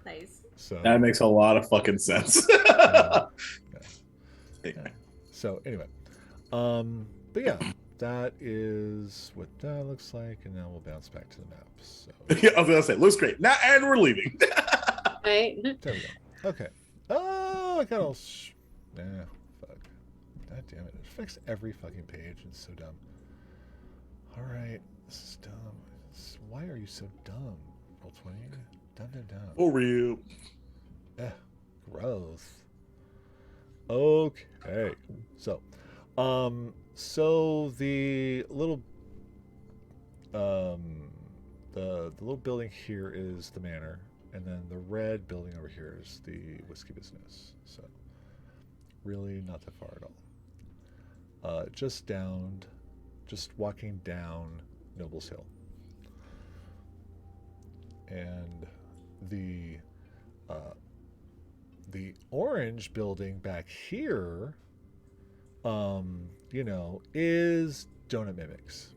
Nice. So That makes a lot of fucking sense. yeah. Anyway. So anyway, but yeah, that is what that looks like, and now we'll bounce back to the map. So Yeah, I was gonna say, looks great. Now, and we're leaving. Right? there we go. Okay. Oh, I got all. Nah, fuck. God damn it! It affects every fucking page. It's so dumb. All right, this is dumb. Why are you so dumb? Roll 20. Dumb. For real. Gross. Okay. So, so the little the little building here is the manor, and then the red building over here is the whiskey business. So really not that far at all. Just walking down Nobles Hill. And the orange building back here, you know, is Donut Mimics.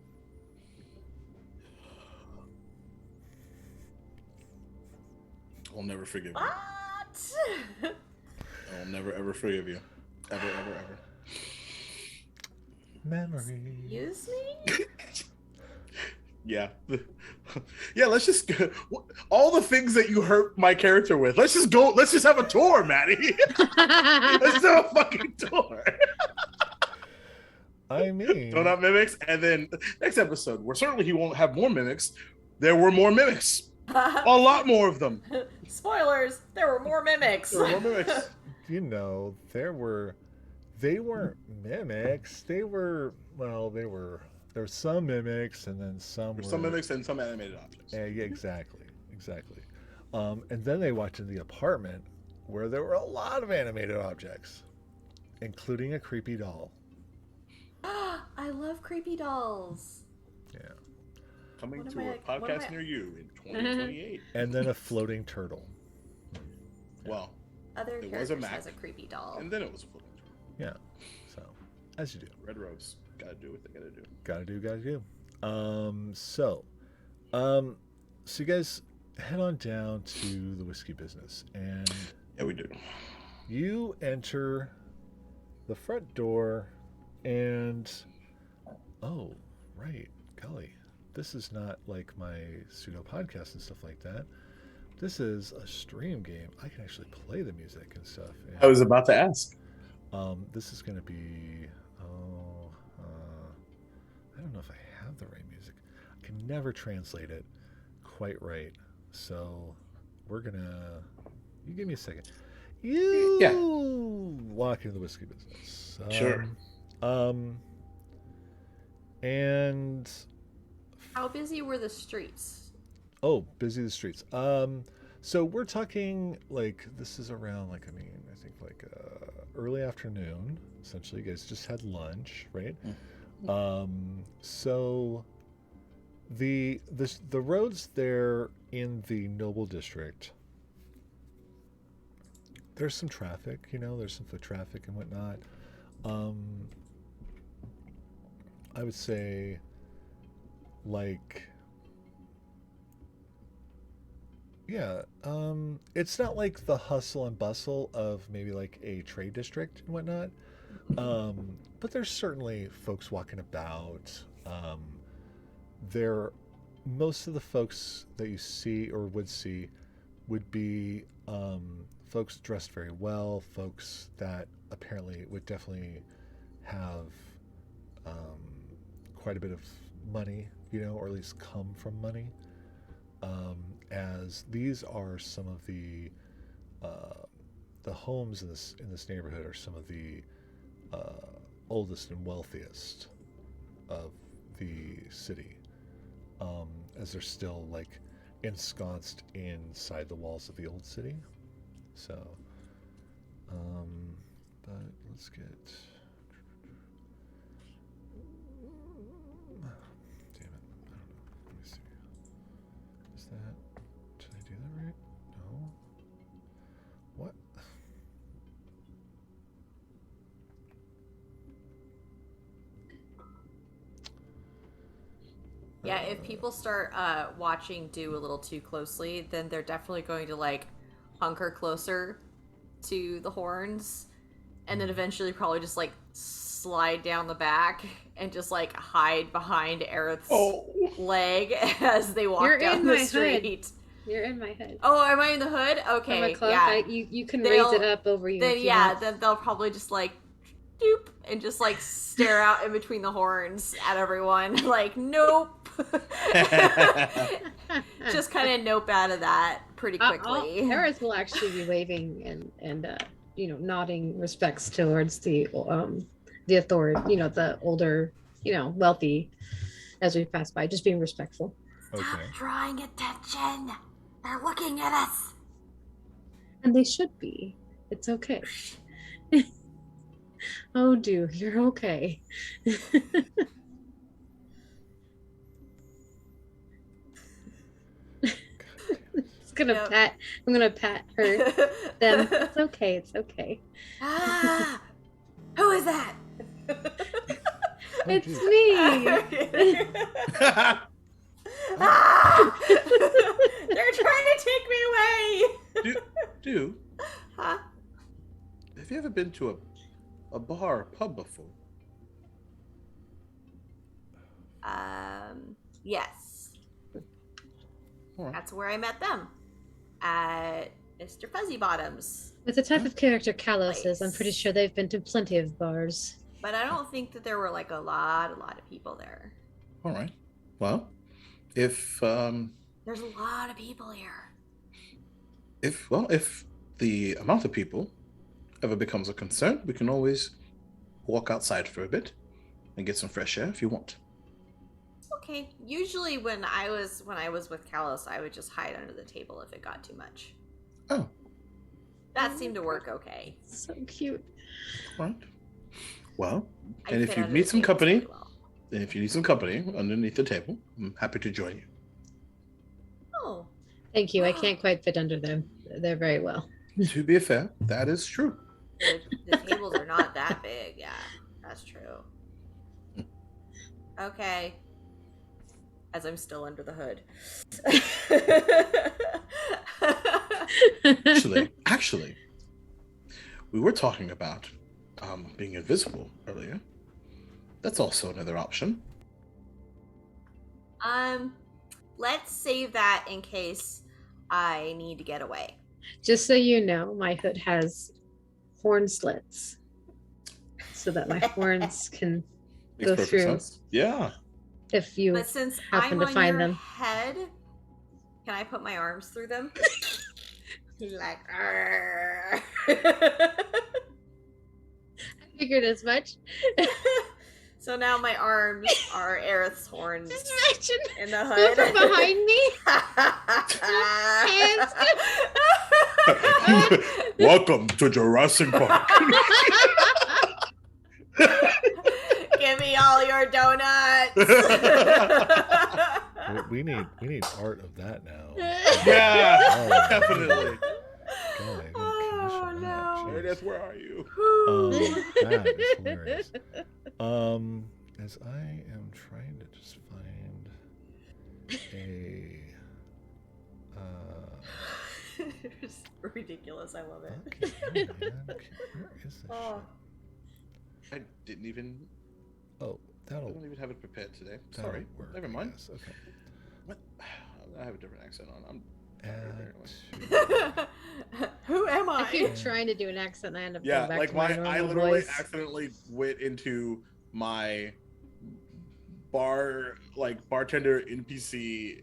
I'll never forgive you. What? I'll never ever forgive you. Ever. Memory. Excuse me? Yeah. Yeah, let's just go. All the things that you hurt my character with. Let's just go. Let's just have a tour, Maddie. Let's have a fucking tour. I mean, Donut mimics, and then next episode, where certainly he won't have more mimics. There were more mimics. A lot more of them. Spoilers, there were more mimics. There were more mimics. you know, they weren't mimics. There were some mimics, and then some There's were some mimics and some animated objects. Yeah, exactly. And then they walked into the apartment where there were a lot of animated objects, including a creepy doll. I love creepy dolls. Yeah. Coming What to am a I- what am podcast I- near you in 2028. And then a floating turtle. Well, Other It was a characters Mac. has a creepy doll. and then it was a floating turtle. Yeah. So, as you do. Red Rose. Gotta do what they gotta do. Gotta do. So you guys head on down to the whiskey business, and Yeah, we do. you enter the front door, and oh, right, golly, this is not like my pseudo podcast and stuff like that. This is a stream game. I can actually play the music and stuff. And, I was about to ask. this is going to be. I don't know if I have the right music. I can never translate it quite right. So we're gonna. You give me a second. You Yeah. walk into the whiskey business. Sure. And How busy were the streets? Oh, busy the streets. So we're talking like this is around like I mean I think like early afternoon. Essentially, you guys just had lunch, right? So the roads there in the Noble District. There's some traffic, you know. There's some foot traffic and whatnot. Um, I would say like yeah, it's not like the hustle and bustle of maybe like a trade district and whatnot. But there's certainly folks walking about. There, most of the folks that you see or would see would be folks dressed very well, folks that apparently would definitely have um, quite a bit of money, you know, or at least come from money. As these are some of the homes in this neighborhood are some of the oldest and wealthiest of the city, as they're still like ensconced inside the walls of the old city. So, but let's get. Damn it! I don't know. Let me see. Is that? Did I do that right? No. What? Yeah, if people start watching Do a little too closely, then they're definitely going to like hunker closer to the horns, and then eventually probably just like slide down the back and just like hide behind Aerith's leg as they walk You're down in the my street. hood. You're in my hood. Oh, am I in the hood? From Okay, a cloak, yeah. you can They'll- raise it up over you. Then if you yeah, want. then they'll probably just like doop and just like stare out in between the horns at everyone like nope. Just kind of nope out of that pretty quickly. Eris will actually be waving and nodding respects towards the authority, the older, wealthy, as we pass by, just being respectful. Okay. Stop drawing attention. They're looking at us. And they should be. It's okay. Oh, dude, you're okay. Yep. I'm gonna pat her. Them. It's okay. It's okay. Ah, who is that? It's geez. me. Ah! They're trying to take me away. Do Huh? have you ever been to a bar or pub before? Yes. All right. That's where I met them. At Mr. Fuzzy Bottoms. With the type of character Kalos is, I'm pretty Place. sure they've been to plenty of bars. But I don't think that there were like a lot of people there. All right. Well, if There's a lot of people here. if the amount of people ever becomes a concern, we can always walk outside for a bit and get some fresh air if you want. Okay. Usually when I was with Kalos, I would just hide under the table if it got too much. Oh, That seemed to work okay. So cute. all right. Well, I and if fit you under need the some tables company, really well. and if you need some company underneath the table, I'm happy to join you. Oh. Thank you. I can't quite fit under them. They're very well. To be fair, that is true. The tables are not that big. Yeah, that's true. Okay. As I'm still under the hood. Actually, we were talking about being invisible earlier. That's also another option. Let's save that in case I need to get away. Just so you know, my hood has horn slits so that my horns can Makes go perfect through sense. Yeah. if you But since happen I'm to on find your them. head, can I put my arms through them? Like, "Arr." I figured as much. So now my arms are Aerith's horns Just imagine in the you hood. from behind me. Hands. Welcome to Jurassic Park. Give me all your donuts. We need art of that now. Yeah, Oh, definitely. Golly, I gotta Oh, commission no. that. Jeez. Meredith, where are you? That is hilarious. As I am trying to just find a It's ridiculous. I love it. okay, man. Okay, where is this Oh. I didn't even. shit? Oh, I that'll don't even have it prepared today. that'll Sorry. work, Never I mind. guess. Okay. What? I have a different accent on. I'm. Add Who am I I? keep trying to do an accent. And I end up Yeah, going back like to my I normal literally voice. accidentally went into my bartender NPC.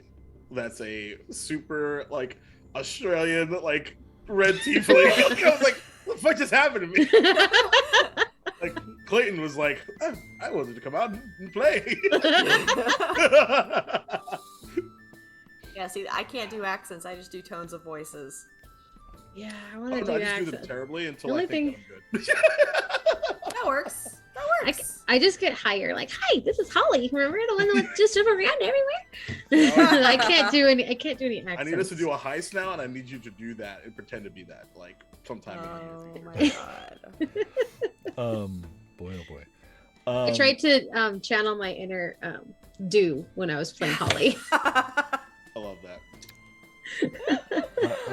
That's a super like Australian like red tiefling. I was like, what the fuck just happened to me? Like Clayton was like, oh, I wanted to come out and play. Yeah, see, I can't do accents. I just do tones of voices. Yeah, I Oh, want no, to do I just do them accents. terribly until The I only think thing- I'm good. That works. That works. I just get higher. Like, hi, this is Holly. Remember the one that just jump around everywhere? I can't do any. I can't do any accents. I need us to do a heist now, and I need you to do that and pretend to be that, like sometime Oh in the my god. boy, oh boy. I tried to channel my inner do when I was playing Holly. I love that.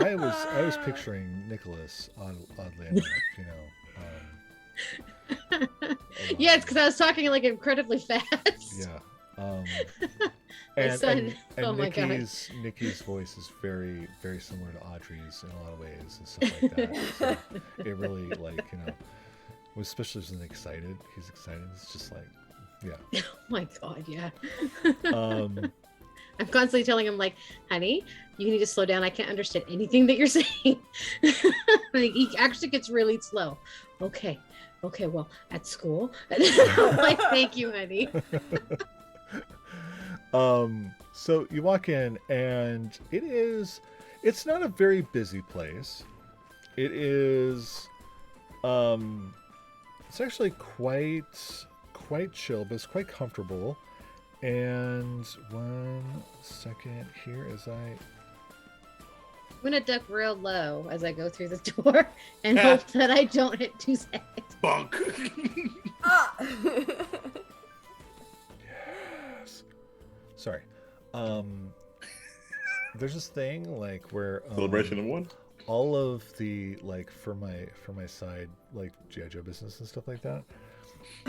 I was picturing Nicholas, oddly enough, you know. Yeah, it's because I was talking like incredibly fast. Yeah. My And, son. and Oh my God. Nikki's voice is very, very similar to Audrey's in a lot of ways and stuff like that. So it really, like, you know, especially when he's excited. It's just like, yeah. Oh my god, yeah. Um, I'm constantly telling him like, honey, you need to slow down. I can't understand anything that you're saying. Like, he actually gets really slow. Okay, well, at school. I'm like, thank you, honey. So you walk in and it's not a very busy place. It is, it's actually quite chill, but it's quite comfortable. And 1 second here as I'm gonna duck real low as I go through the door and hope that I don't hit 2 seconds. Bunk. Ah. Yes. Sorry. There's this thing like where Celebration of one. all of the like for my side like G.I. Joe business and stuff like that,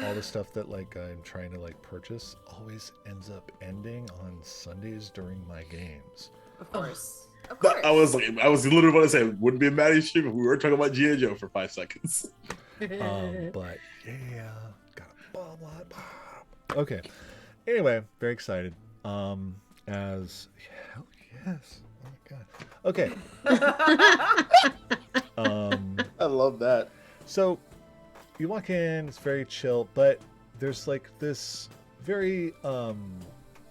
all the stuff that like I'm trying to like purchase always ends up ending on Sundays during my games. Of course. Of course. I was literally about to say, wouldn't be a Maddie stream if we were talking about G.I. Joe for 5 seconds. But yeah, got a ball lot. Okay. Anyway, very excited. As hell yes. Oh my god. Okay. I love that. So you walk in, it's very chill, but there's like this very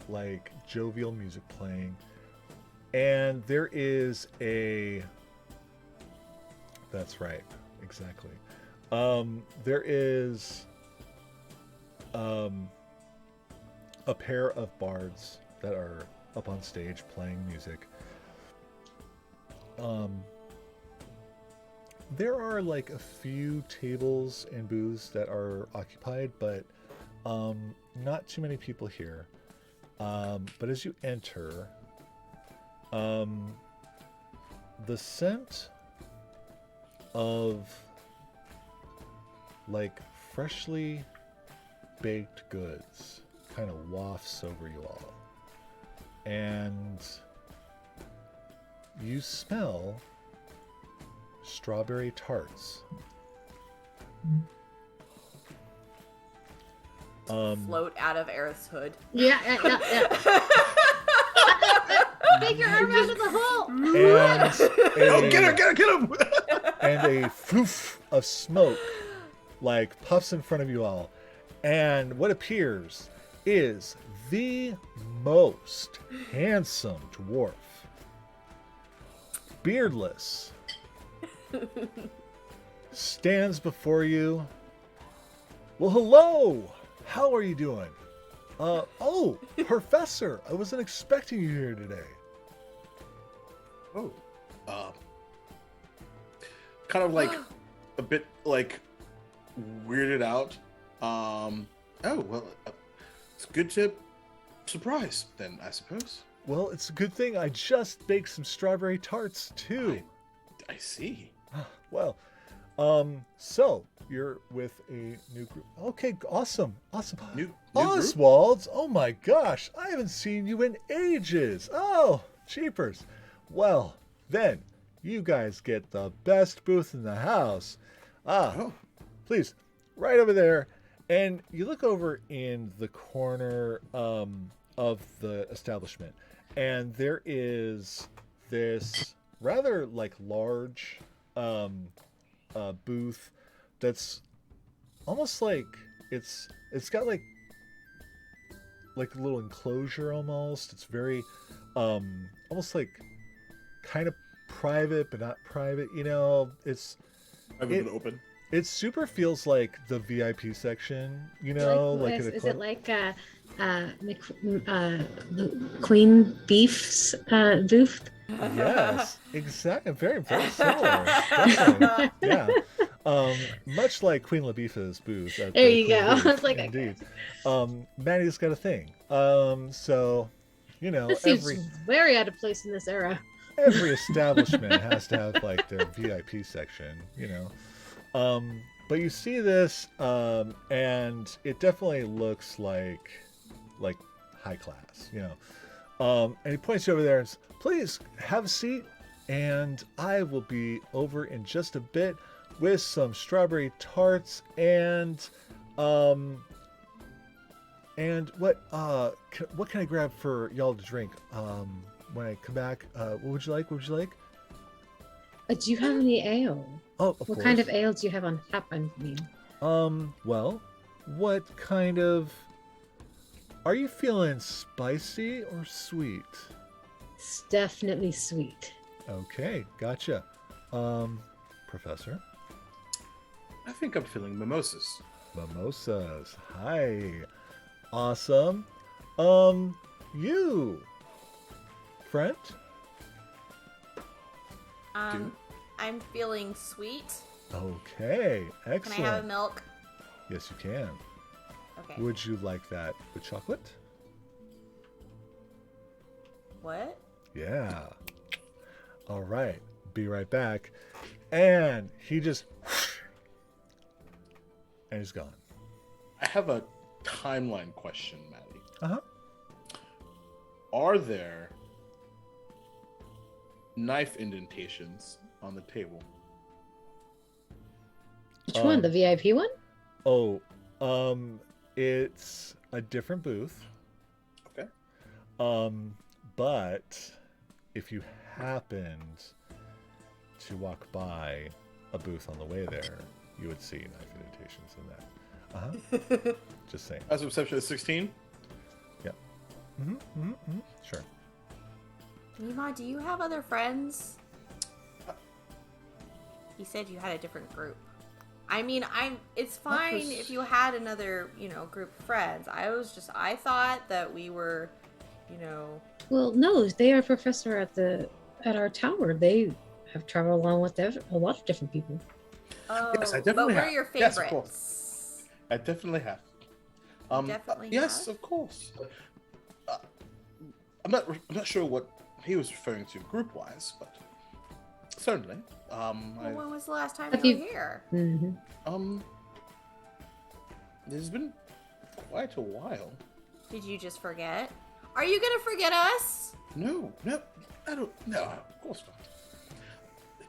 like jovial music playing. And there is that's right, exactly. There is a pair of bards that are up on stage playing music. There are like a few tables and booths that are occupied, but not too many people here. But as you enter, the scent of like freshly baked goods kind of wafts over you all, and you smell strawberry tarts. Float out of Aerith's hood. yeah. Take your arm out of the hole. And Get him! and a floof of smoke like puffs in front of you all, And what appears is the most handsome dwarf. Beardless. Stands before you. Well, hello! How are you doing? Oh, Professor, I wasn't expecting you here today. Oh, kind of like a bit like weirded out. Oh well, it's good to surprise then, I suppose. Well, it's a good thing I just baked some strawberry tarts too. I see. Well, so you're with a new group. Okay, awesome. New group? Oswald, oh my gosh, I haven't seen you in ages. Oh, cheapers. Well, then, you guys get the best booth in the house. Oh. Please, right over there. And you look over in the corner of the establishment, and there is this rather like large booth that's almost like it's got like a little enclosure almost. It's very almost like kind of private but not private, you know. I've been open. It super feels like the VIP section, you know, like in a is club. it like Queen Beef's booth? Yes, exactly. Very, very similar. Definitely. Yeah. Much like Queen Labifa's booth. At There the you Queen go. Booth, I was like, indeed. Maddie's got a thing. So, you know, This seems very out of place in this era. every establishment has to have like their VIP section, you know. But you see this, and it definitely looks like high class, you know. And he points you over there and says, "Please have a seat, and I will be over in just a bit with some strawberry tarts and what can I grab for y'all to drink when I come back? What would you like? Do you have any ale? Oh, of What course. kind of ale do you have on tap? I mean, Well, what kind of... Are you feeling spicy or sweet? it's definitely sweet. Okay, gotcha. Professor? I think I'm feeling mimosas. Mimosas. Hi. Awesome. You, friend? I'm feeling sweet. Okay, Can excellent. I have a milk? Yes, you can. Okay. Would you like that with chocolate? What? Yeah. All right. Be right back. And he just... And he's gone. I have a timeline question, Maddie. Uh-huh. Are there knife indentations on the table? Which one? The VIP one? Oh, it's a different booth. Okay. But if you happened to walk by a booth on the way there, you would see knife indentations in that. Uh-huh. Just saying. As of perception is 16. Yeah. Sure. Nima, do you have other friends? He said you had a different group. I mean, it's fine if you had another, group of friends. I thought that we were, Well, no, they are a professor at our tower. They have traveled along with a lot of different people. oh, Yes, I but definitely we're have. your Yes, favorites. of course. I definitely have. Definitely yes, have? of course. I'm not sure what he was referring to group-wise, but certainly. Well, when was the last time Have you were you- here? Mm-hmm. It's been quite a while. Did you just forget? Are you gonna forget us? No, I don't. No, of course not.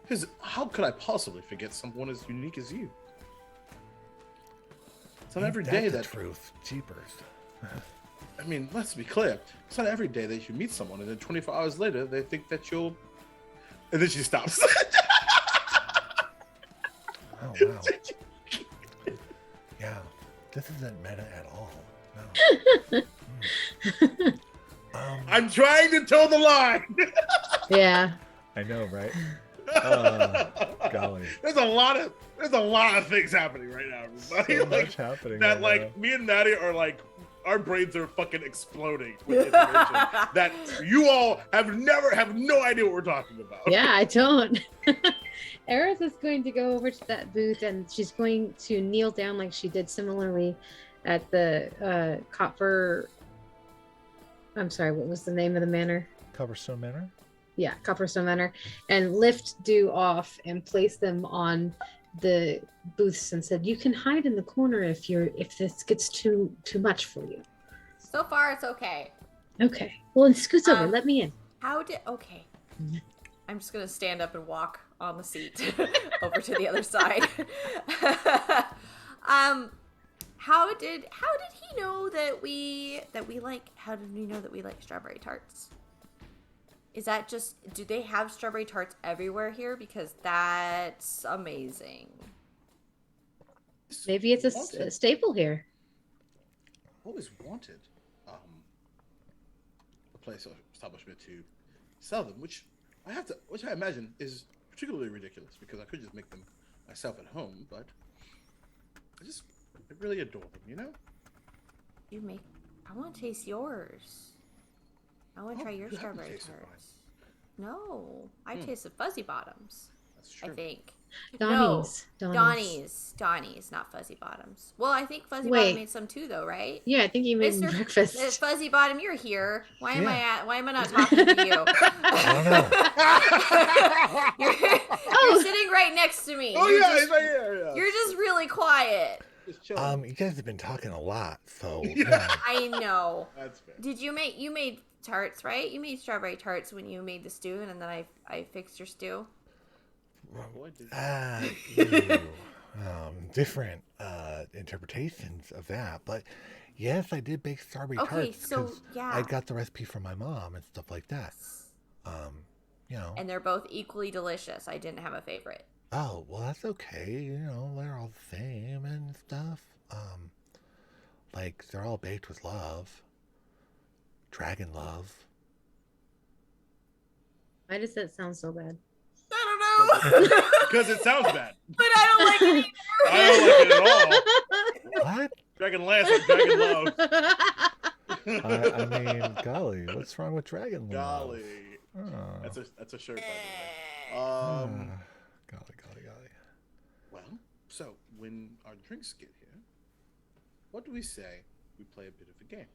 Because how could I possibly forget someone as unique as you? It's not every day the that. truth. Jeepers. I mean, let's be clear. It's not every day that you meet someone, and then 24 hours later, they think that you'll. And then she stops. Oh, wow. Yeah. This isn't meta at all. No. I'm trying to toe the line. Yeah. I know, right? Golly. There's a lot of things happening right now, everybody. So Like, much happening. that right like me and Maddie are like, our brains are fucking exploding with information that you all have no idea what we're talking about. Yeah, I don't. Aerith is going to go over to that booth and she's going to kneel down like she did similarly at the Copper. I'm sorry, what was the name of the manor? Copperstone Manor? Yeah, Copperstone Manor, and lift Dew off and place them on the booths and said, "You can hide in the corner if this gets too much for you." So far, it's okay. Okay. Well, then scoots over. Let me in. Okay. I'm just gonna stand up and walk on the seat over to the other side. How did he know that we like? How did we know that we like strawberry tarts? Is that just, do they have strawberry tarts everywhere here? Because that's amazing. Maybe it's a staple here. Always wanted a place or establishment to sell them, which I imagine is particularly ridiculous because I could just make them myself at home, but I really adore them, you know? I want to taste yours. I want to try your you haven't strawberry tasted tarts. No, I tasted Fuzzy Bottoms. That's true. I think. Donnie's. No, Donnie's, not Fuzzy Bottoms. Well, I think Fuzzy Bottom made some too, though, right? Yeah, I think you made breakfast. Fuzzy Bottom, you're here. Why am I not talking to you? I don't know. You're sitting right next to me. Oh, Yeah. You're just really quiet. Just chilling. You guys have been talking a lot, so I know. That's fair. Did you made tarts, right? You made strawberry tarts when you made the stew, and then I fixed your stew. Different interpretations of that, but yes, I did bake strawberry tarts because I got the recipe from my mom and stuff like that. And they're both equally delicious. I didn't have a favorite. Oh, well, that's okay. They're all the same and stuff. Like they're all baked with love. Dragon love. Why does that sound so bad? I don't know. Because it sounds bad. But I don't like it either. I don't like it at all. What? Dragonlance or Dragon Love. I mean, golly, what's wrong with Dragon love? Golly. Oh. That's a shirt, by the way. Golly. Well, so when our drinks get here, what do we say we play a bit of a game?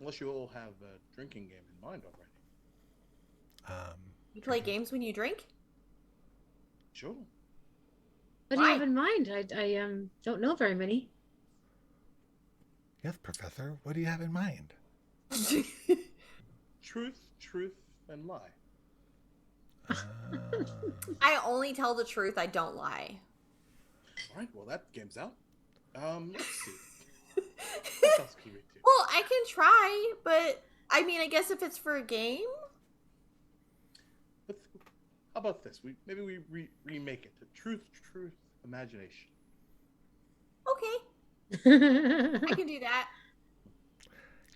Unless you all have a drinking game in mind already. You play games when you drink? Sure. What do you have in mind? I don't know very many. Yes, Professor. What do you have in mind? Truth, and lie. I only tell the truth. I don't lie. All right. Well, that game's out. Let's see. What else can we do? Well, I can try, but I mean, I guess if it's for a game. How about this? Maybe we remake it to truth, imagination. Okay. I can do that.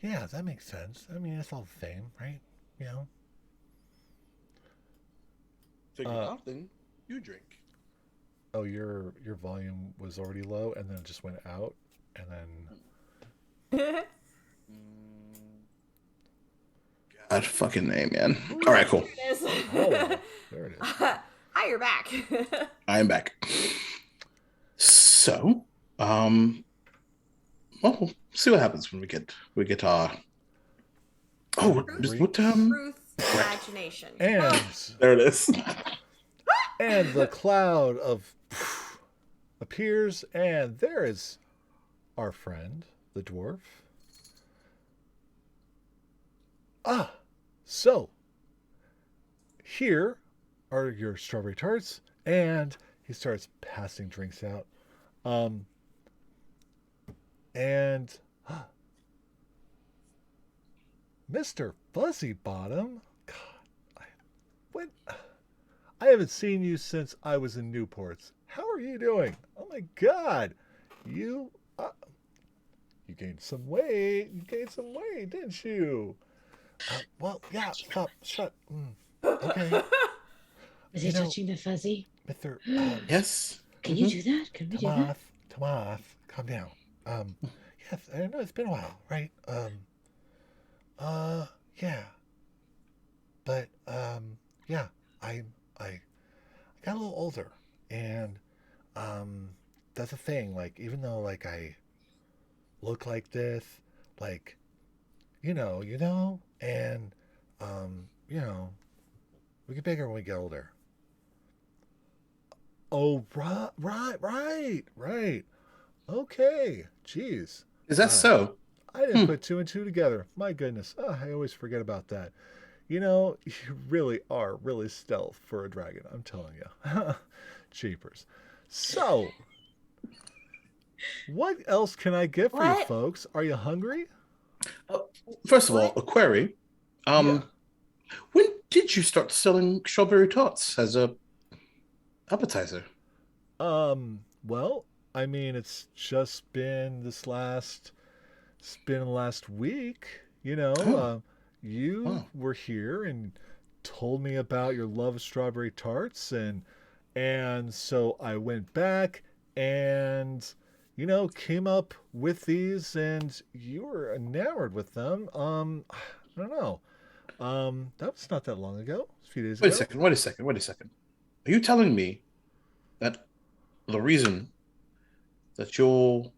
Yeah, that makes sense. I mean, it's all the same, right? So you often you drink. Oh, your volume was already low, and then it just went out, and then. God fucking name, man. All right, cool. Oh, there it is. Hi, you're back. I am back. So, well, we'll see what happens when we get what Truth, imagination. And there it is. and the cloud of appears, and there is our friend, the dwarf. So here are your strawberry tarts, and he starts passing drinks out. And Mr. Fuzzy Bottom, God, I haven't seen you since I was in Newport's. How are you doing? Oh my God, you You gained some weight. You gained some weight, didn't you? Well, yeah. Stop. Shut. Okay. Is You he know, touching the fuzzy? Mister. Yes. Can you do that? Can we do that? Tomath, calm down. Yes, I know it's been a while, right? Yeah, but yeah, I got a little older, and um, that's a thing. Like, even though like I look like this, like and you know, we get bigger when we get older. Oh, right. Okay, jeez. Is that Uh, so? I didn't Hmm. put two and two together. My goodness. I always forget about that. You know, you really are really stealth for a dragon. I'm telling you. Cheapers. So, what else can I get for you What? folks? Are you hungry? Uh, First of all, What? a query. Yeah. When did you start selling strawberry tarts as a appetizer? Well, I mean, it's been last week, Oh, you wow. were here and told me about your love of strawberry tarts, and so I went back and came up with these, and you were enamored with them. I don't know. That was not that long ago. A few days Wait a ago. second. Wait a second. Wait a second. Are you telling me that the reason that you're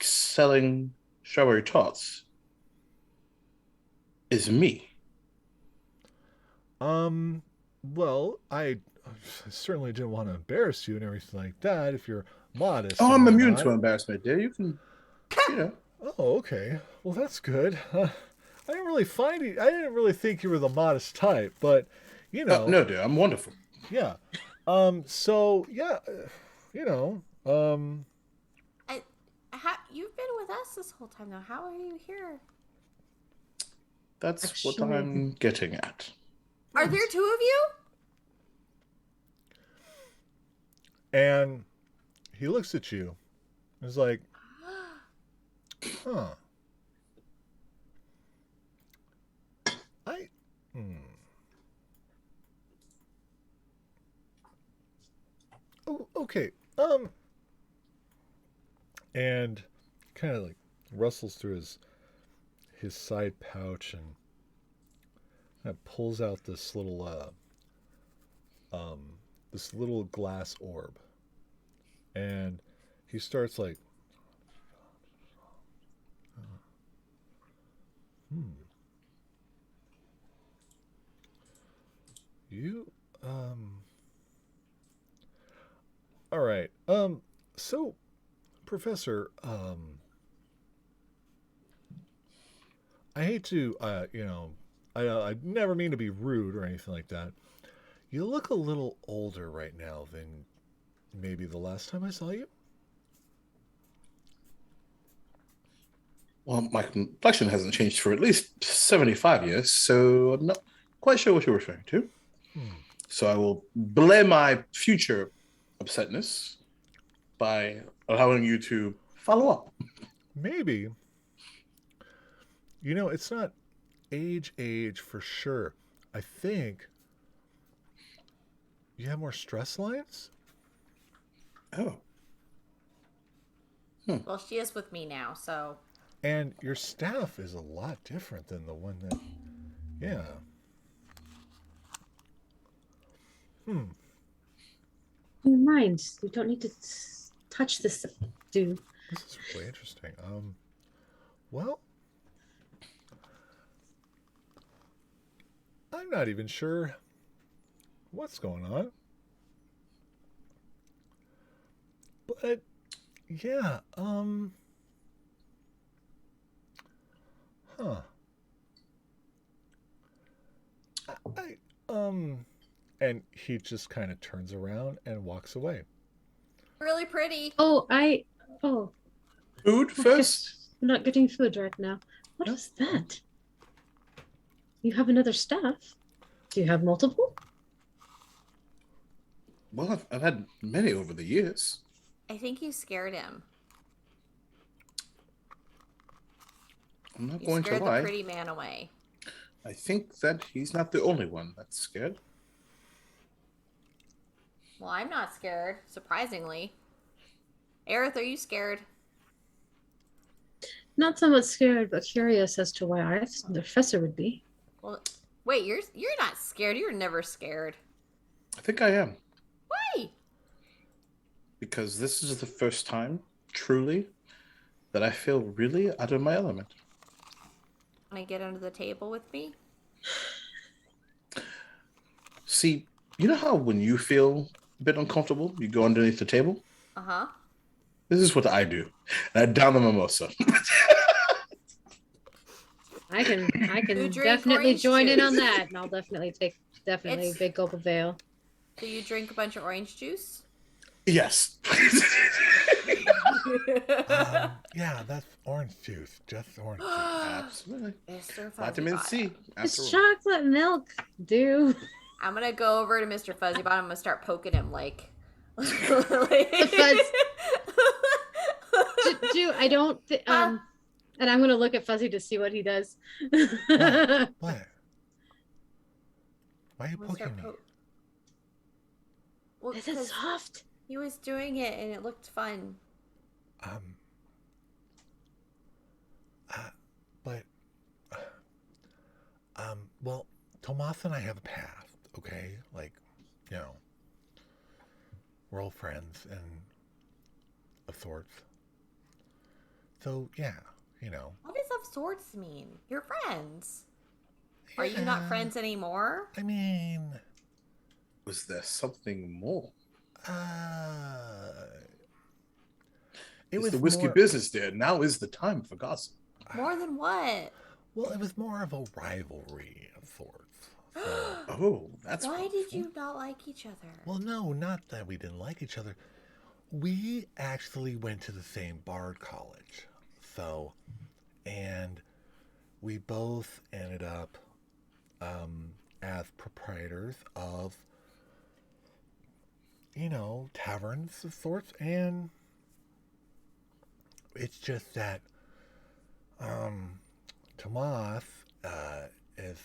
selling strawberry tarts is me? Um, well, I certainly didn't want to embarrass you and everything like that if you're modest Oh, and I'm immune to whatnot. embarrassment, dear. You can, you know. Oh, okay. Well, that's good. I didn't really think you were the modest type, but you know, No, dear. I'm wonderful. yeah. So yeah, you know, I, you've been with us this whole time now. How are you here? That's what Actually, I'm getting at. Are there two of you? and he looks at you. He's like, huh. I, hmm. Oh, okay. And kind of like rustles through his side pouch and kind of pulls out um this little glass orb, and he starts like, hmm, you all right, so Professor, I hate to I never mean to be rude or anything like that. You look a little older right now than maybe the last time I saw you. Well, my complexion hasn't changed for at least 75 years, so I'm not quite sure what you're referring to. Hmm. So I will belay my future upsetness by allowing you to follow up. Maybe. It's not age for sure. I think you have more stress lines, Oh, Well, she is with me now, so and your staff is a lot different than the one that. Yeah. Hmm. you mind? You don't need to touch this, dude. This is really interesting. Well, I'm not even sure what's going on, but yeah. Huh. I and he just kind of turns around and walks away. really pretty. Oh, oh, food I first? guess I'm not getting food right now. What Yep. is that? You have another staff? Do you have multiple? Well, I've had many over the years. I think you scared him. I'm not You going to scared the lie. pretty man away. I think that he's not the only one that's scared. Well, I'm not scared, surprisingly. Aerith, are you scared? Not so much scared, but curious as to why the professor would be. Well, wait, you're not scared. You're never scared. I think I am. Why? Because this is the first time, truly, that I feel really out of my element. Want to get under the table with me? See, you know how when you feel a bit uncomfortable, you go underneath the table? Uh-huh. This is what I do. And I down the mimosa. I can You drink definitely orange join in juice. on that, and I'll definitely take a It's- big gulp of ale. Do you drink a bunch of orange juice? Yes. Yeah, that's orange juice. Just orange juice. Absolutely. Mr. Fuzzy Vitamin C. Bottom. It's After all. chocolate milk, dude. I'm gonna go over to Mr. Fuzzy Bottom. I'm gonna start poking him like. Dude, I don't. And I'm gonna look at Fuzzy to see what he does. What? Why are you I'm gonna start poking me? Well, Is it 'cause soft? he was doing it and it looked fun. But, well, Tomas and I have a past, okay? Like, you know, we're all friends and of sorts. So, yeah, you know. What does of sorts mean? You're friends. Are you Yeah, not friends anymore? I mean, Was there something more? it It's was the whiskey more, business there. Now is the time for gossip. More than what? well, it was more of a rivalry of sorts. So, Oh, that's Why wonderful. did you not like each other? well, no, not that we didn't like each other. We actually went to the same Bard college. So, and we both ended up as proprietors of, you know, taverns of sorts. And it's just that Tomas is,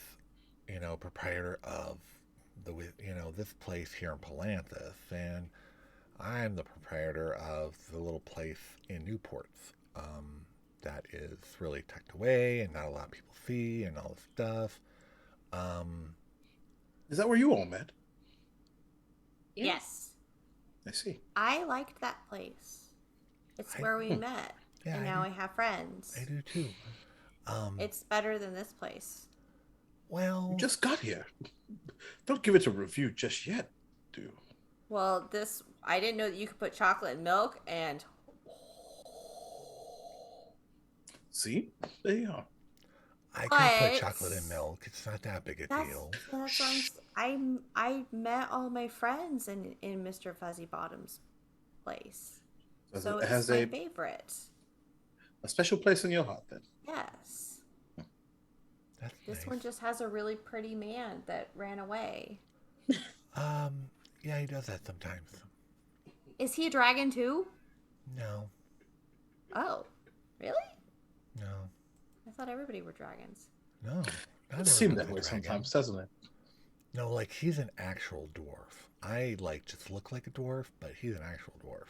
you know, proprietor of this place here in Palanthas, and I'm the proprietor of the little place in Newport that is really tucked away and not a lot of people see and all this stuff. Is that where you all met? Yes. I see. I liked that place. It's where we met. Yeah, and now I have friends. I do too. It's better than this place. Well, You just got here. Don't give it a review just yet, dude. Well, I didn't know that you could put chocolate in milk, and See? There you are. I can put but- chocolate in milk. It's not that big a that's deal. what I met all my friends in Mr. Fuzzy Bottom's place. So It it's has my a favorite. special place in your heart then. Yes. That's This nice. one just has a really pretty man that ran away. Yeah, he does that sometimes. Is he a dragon too? No, Oh, really? no, I thought everybody were dragons. no. It seems that way sometimes, doesn't it? No, like he's an actual dwarf. I like just look like a dwarf, but he's an actual dwarf.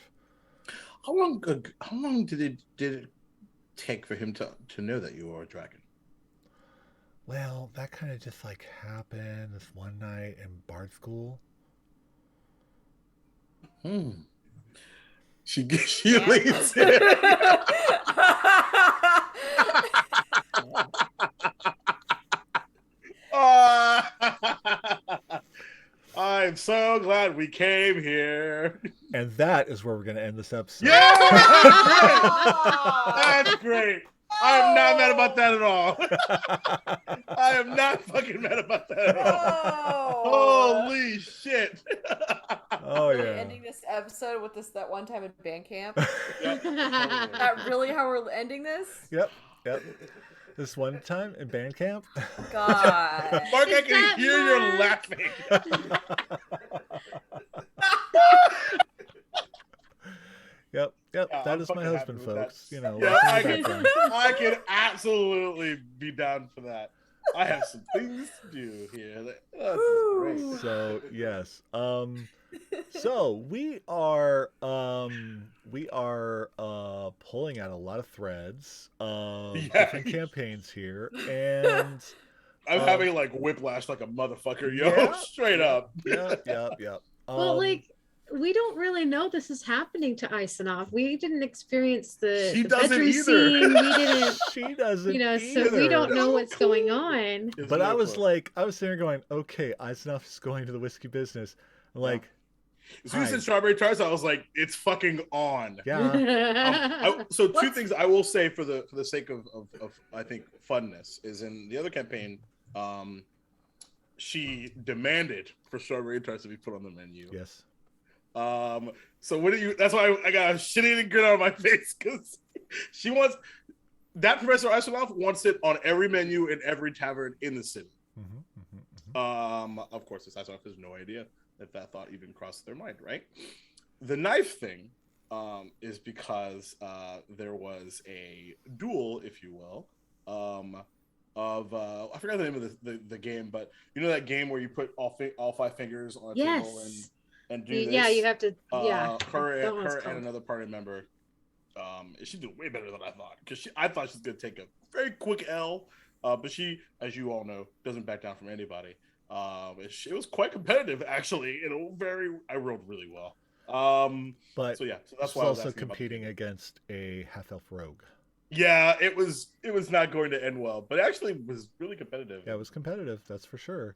How long did it take for him to know that you were a dragon? Well, that kind of just like happened this one night in Bard school. She Yeah. leaves. I'm so glad we came here. And that is where we're going to end this episode. Yeah, that's great. I am not mad about that at all. I am not fucking mad about that at all. Holy shit. Oh, Really yeah. ending this episode with that one time in band camp? Yep. That really how we're ending this? Yep. This one time in band camp. God. Mark, I Is can that hear you Mark? laughing. Yep. Yeah, That is my fucking husband, happy with that. folks. You know, Yeah, watching in the background. I can absolutely be down for that. I have some things to do here. That's great. So yes. So we are pulling out a lot of threads of Yeah. different campaigns here, and I'm having like whiplash like a motherfucker, yo. Yeah, Straight up. Yep. Well, like, we don't really know this is happening to Isanov. We didn't experience She the doesn't bedroom either. scene. We didn't, she doesn't, you know, so either. we don't know what's going on. There's But no I was clue. like, I was sitting there going, okay, Eisenhower is going to the whiskey business. I'm like, As soon as you hi. said strawberry tarts, I was like, it's fucking on. yeah, So two What's- things I will say for the sake of I think funness is in the other campaign, she demanded for strawberry tarts to be put on the menu. yes. So what do you? That's why I got a shitty grin on my face because she wants that Professor Isanov wants it on every menu in every tavern in the city. Of course, this Isanov has no idea that thought even crossed their mind, right? The knife thing is because there was a duel, if you will, of I forgot the name of the game, but you know that game where you put all five fingers on a table and do this. Yeah, you have to. Her that one's and called. another party member. She did way better than I thought because I thought she was gonna take a very quick L, but she, as you all know, doesn't back down from anybody. It was quite competitive actually. I rolled really well. But so yeah, so that's she's why I was also asking about the competing game. against a half-elf rogue. Yeah, it was not going to end well, but it actually was really competitive. Yeah, it was competitive, that's for sure.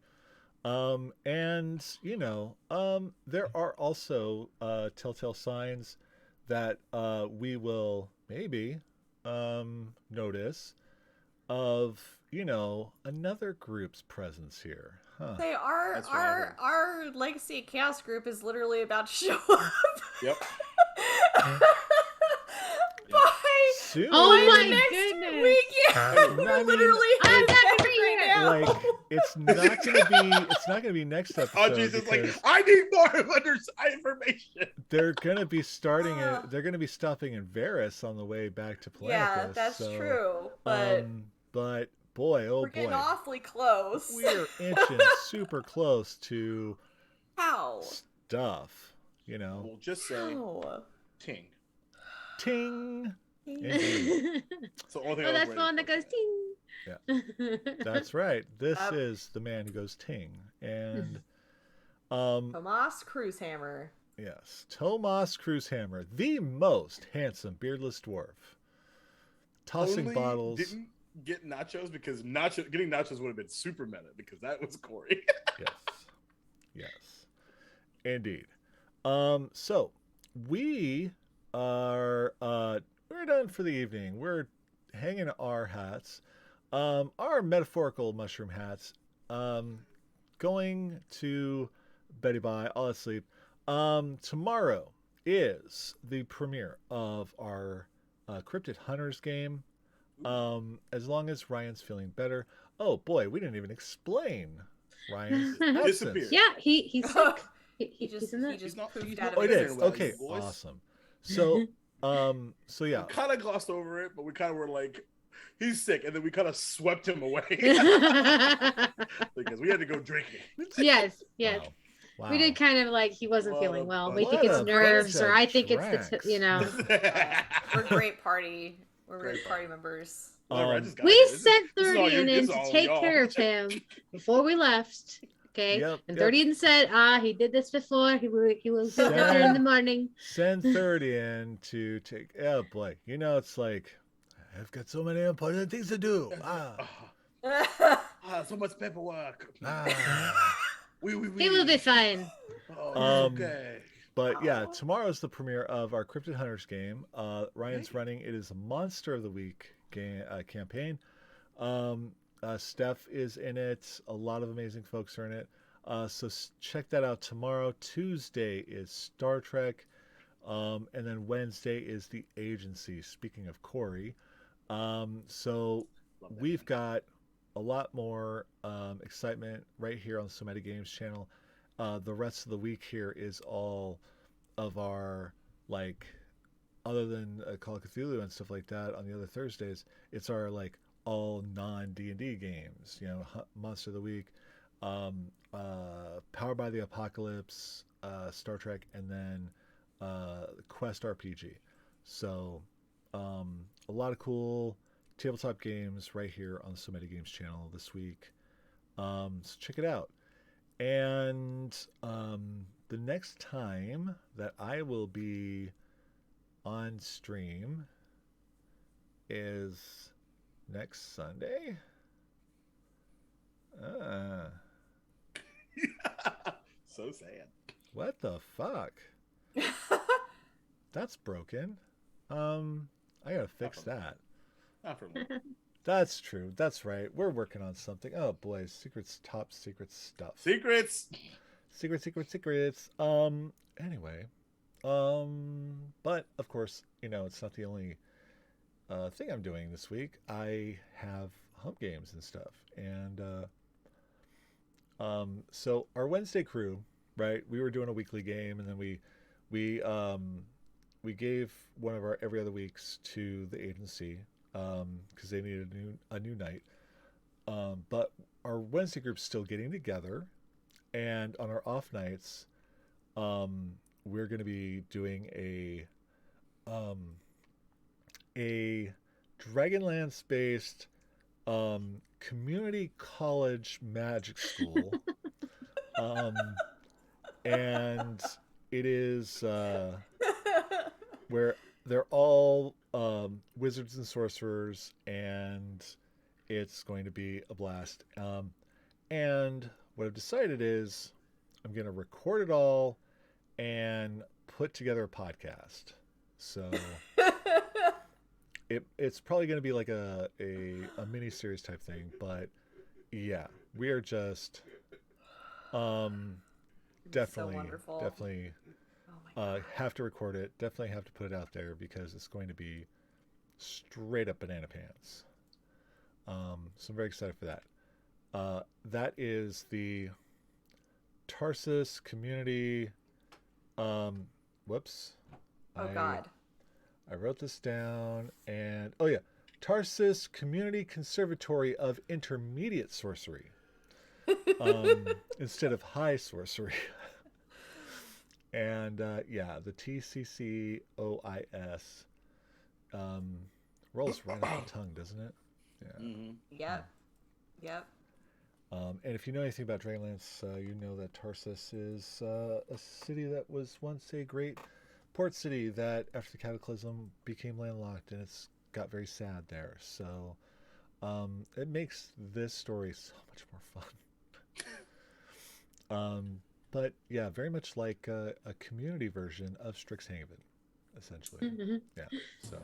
And you know, there are also telltale signs that we will maybe notice of, you know, another group's presence here. Huh. Say That's what I heard. our Legacy Chaos group is literally about to show up. Yep. By Soon. Oh by my the next goodness. week, yeah, I mean, we're literally I'm having not that gonna be right here. now. like it's not gonna be next episode. Oh Jesus! Like because I need more information. they're gonna be they're gonna be stopping in Varys on the way back to Planetis. Yeah, that's so, true. But but boy, oh we're getting boy, awfully close. we're inching super close to How? stuff. You know, We'll just say How? ting. ting. Oh, Indeed. It's the only thing I was that's waiting the one for. that goes ting. That's right. This Yep. is the man who goes ting, and Tomas Cruisehammer. yes, Tomas Cruisehammer, the most handsome beardless dwarf, tossing Only bottles. Didn't get nachos because getting nachos would have been super meta because that was Corey. Yes, indeed. So we are we're done for the evening. We're hanging our hats, our metaphorical mushroom hats, going to Betty Bye. I'll sleep. Tomorrow is the premiere of our Cryptid Hunters game. As long as Ryan's feeling better. Oh boy, we didn't even explain Ryan's absence. Disappeared. Yeah, he's sick. He's He's in the. He's not. poofed He's out not of Oh, it existence. is. well, Okay, boys. awesome. So, so yeah. We kind of glossed over it, but we kind of were like, he's sick, and then we kind of swept him away because we had to go drinking. yes. Wow. We did kind of like he wasn't What feeling a well. bunch We think of it's nerves, bunch or of I think it's tracks. you know. We're great party. We're great Great party members. Whatever, I just got We it. This is- sent this is all 30 you- in this is to all take y'all. care of him before we left. Okay, Yep, and yep. 30 said, he did this before. He will feel better in the morning. Send 30 in to take. Oh boy, you know it's like I've got so many important things to do. So much paperwork. Ah. We. He will be fine. Oh, okay. But yeah, tomorrow's the premiere of our Cryptid Hunters game. Ryan's running. It is a Monster of the Week game campaign. Steph is in it. A lot of amazing folks are in it. So check that out tomorrow. Tuesday is Star Trek. And then Wednesday is The Agency. Speaking of Corey. So we've got a lot more excitement right here on the So Many Games channel. The rest of the week here is all of our like other than Call of Cthulhu and stuff like that, on the other Thursdays, it's our like all non D&D games. You know, Monster of the Week, Powered by the Apocalypse, Star Trek, and then Quest RPG. So a lot of cool tabletop games right here on the So Many Games channel this week. So check it out. And the next time that I will be on stream is next Sunday. So sad. What the fuck? That's broken. I gotta fix that. Not for long. That's true. That's right. We're working on something. Oh boy, top secret stuff. Secrets. Secrets. Anyway. But of course, it's not the only thing I'm doing this week. I have hump games and stuff. And so our Wednesday crew, right? We were doing a weekly game, and then we gave one of our every other weeks to the agency because they needed a new night. But our Wednesday group's still getting together, and on our off nights, we're going to be doing a Dragonlance based community college magic school. And it is where they're all wizards and sorcerers, and it's going to be a blast. And what I've decided is I'm going to record it all and put together a podcast. So it's probably going to be like a mini series type thing, but yeah, we are just definitely have to record it. Definitely have to put it out there because it's going to be straight up banana pants. So I'm very excited for that. That is the Tarsus Community. Whoops. God. I wrote this down, and oh yeah, Tarsus Community Conservatory of Intermediate Sorcery. Instead of high sorcery. And yeah, the TCCOIS rolls right off the tongue, doesn't it? Yeah. Mm-hmm. Yep. And if you know anything about Dragonlance, you know that Tarsus is a city that was once a great port city that, after the Cataclysm, became landlocked, and it's got very sad there. So it makes this story so much more fun. But yeah, very much like a community version of Strixhaven, essentially. Mm-hmm. Yeah. So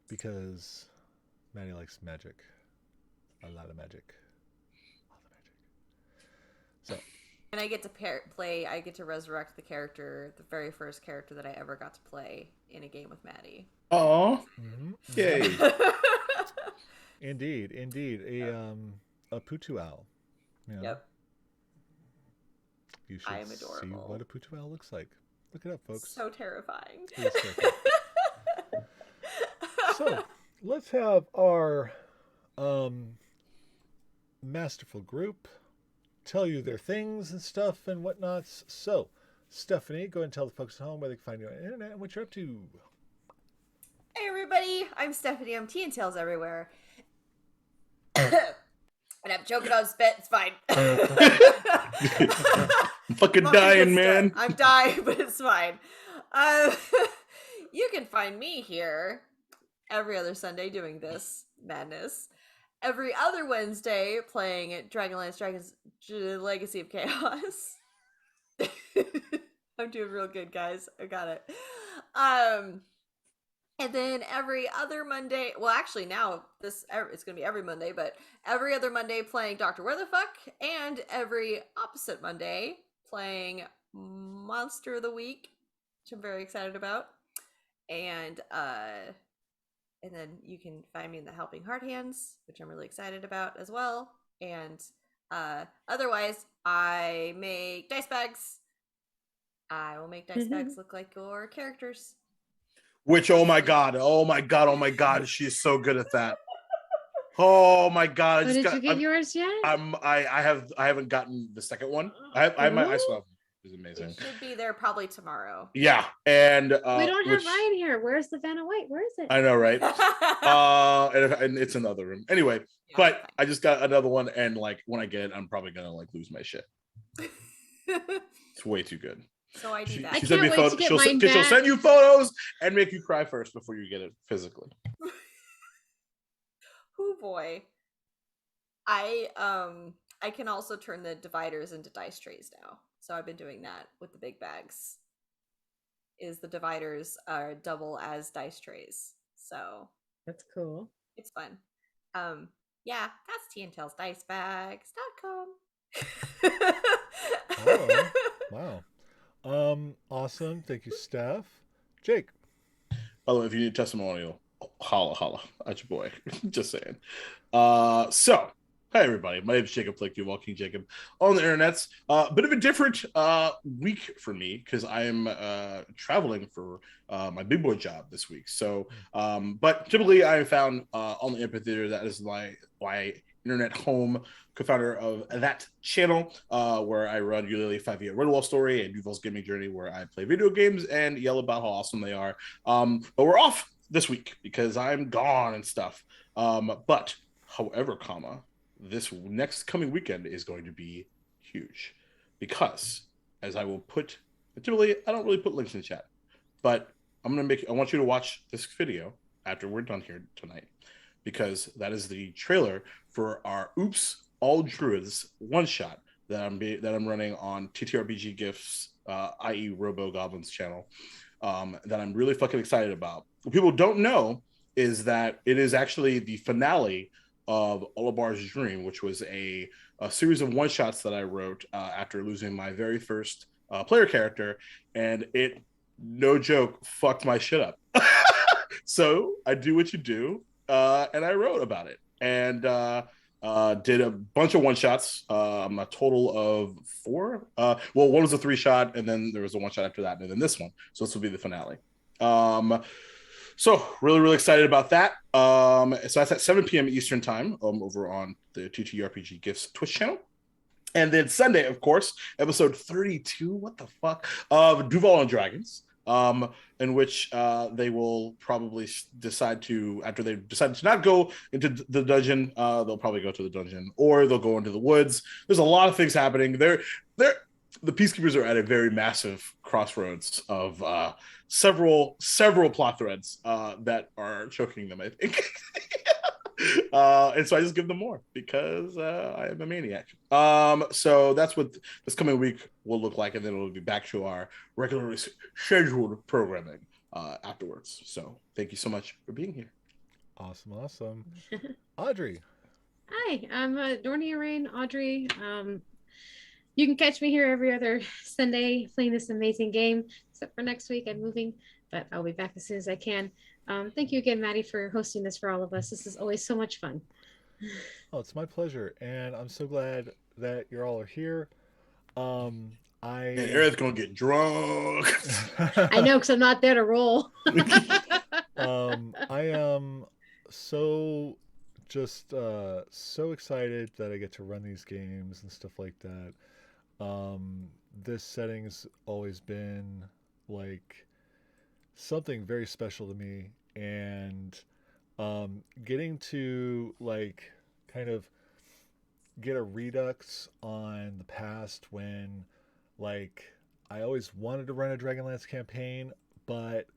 because Maddie likes magic, a lot of magic, all the magic. So. And I get to I get to resurrect the very first character that I ever got to play in a game with Maddie. Oh, yay! Indeed, a Putu Owl. Yep. You should I am adorable. see what a Putu Owl looks like. Look it up, folks. So terrifying. So let's have our masterful group tell you their things and stuff and whatnots. So, Stephanie, go ahead and tell the folks at home where they can find you on the internet and what you're up to. Hey everybody, I'm Stephanie. I'm Tea and Tales everywhere. And I'm choking on spit. It's fine. I'm fucking dying, man. I'm dying, but it's fine. You can find me here every other Sunday doing this madness. Every other Wednesday playing at Dragonlance Legacy of Chaos. I'm doing real good, guys. I got it. And then every other Monday, well, actually now it's going to be every Monday, but every other Monday playing Dr. Where the Fuck, and every opposite Monday playing Monster of the Week, which I'm very excited about. And then you can find me in the Helping Heart Hands, which I'm really excited about as well. And otherwise, I make dice bags. I will make dice bags look like your characters. Which, oh my god, oh my god, oh my god, she's so good at that. Oh my god, Oh, did you get yours yet? I haven't gotten the second one. I have my ice love is amazing. It should be there probably tomorrow. Yeah, and we don't have Ryan here. Where's the Vanna White? Where is it? I know, right? And it's in the other room. Anyway, Yeah, but I just got another one, and like when I get it, I'm probably gonna like lose my shit. It's way too good. So I do that. I can't wait to get mine she'll back. send you photos and make you cry first before you get it physically. Oh boy. I can also turn the dividers into dice trays now. So I've been doing that with the big bags. Is the dividers are double as dice trays. So That's cool. it's fun. Yeah, that's TNTailsDicebags.com. Oh, wow. Awesome. Thank you, Steph. Jake. By the way, if you need a testimonial, holla at your boy. Just saying. So, hi everybody. My name is Jacob Flick, Duval King Jacob on the internets. Bit of a different week for me because I am traveling for my big boy job this week. So, but typically I am found on the amphitheater. That is my internet home, co-founder of that channel, where I run usually 5e Redwall Story and Duval's Gaming Journey, where I play video games and yell about how awesome they are. But we're off this week because I'm gone and stuff. But however, this next coming weekend is going to be huge because, as I will put, typically I don't really put links in the chat, but I want you to watch this video after we're done here tonight, because that is the trailer for our Oops All Druids one shot that I'm running on TTRPG Gifts, i.e. Robo Goblins channel, that I'm really fucking excited about. What people don't know is that it is actually the finale of Olabar's Dream, which was a series of one shots that I wrote after losing my very first player character, and it, no joke, fucked my shit up. So I do what you do, and I wrote about it, and did a bunch of one shots, a total of 4. Well, one was a 3-shot, and then there was a one shot after that, and then this one. So this will be the finale. So really, really excited about that. So that's at 7 p.m. Eastern time over on the TTRPG Gifts Twitch channel. And then Sunday, of course, episode 32, what the fuck, of Duval and Dragons, in which they will probably decide to, after they decide to not go into the dungeon, they'll probably go to the dungeon, or they'll go into the woods. There's a lot of things happening. The Peacekeepers are at a very massive crossroads of several plot threads that are choking them, I think. And so I just give them more because I am a maniac. So that's what this coming week will look like, and then we'll be back to our regularly scheduled programming afterwards. So thank you so much for being here. Awesome. Audrey. Hi, I'm Dornia Rain, Audrey. You can catch me here every other Sunday playing this amazing game, except for next week. I'm moving, but I'll be back as soon as I can. Thank you again, Maddie, for hosting this for all of us. This is always so much fun. Oh, it's my pleasure, and I'm so glad that you all are here. And Eric's gonna get drunk. I know, because I'm not there to roll. I am so excited that I get to run these games and stuff like that. This setting's always been like something very special to me, and getting to like kind of get a redux on the past when like I always wanted to run a Dragonlance campaign, but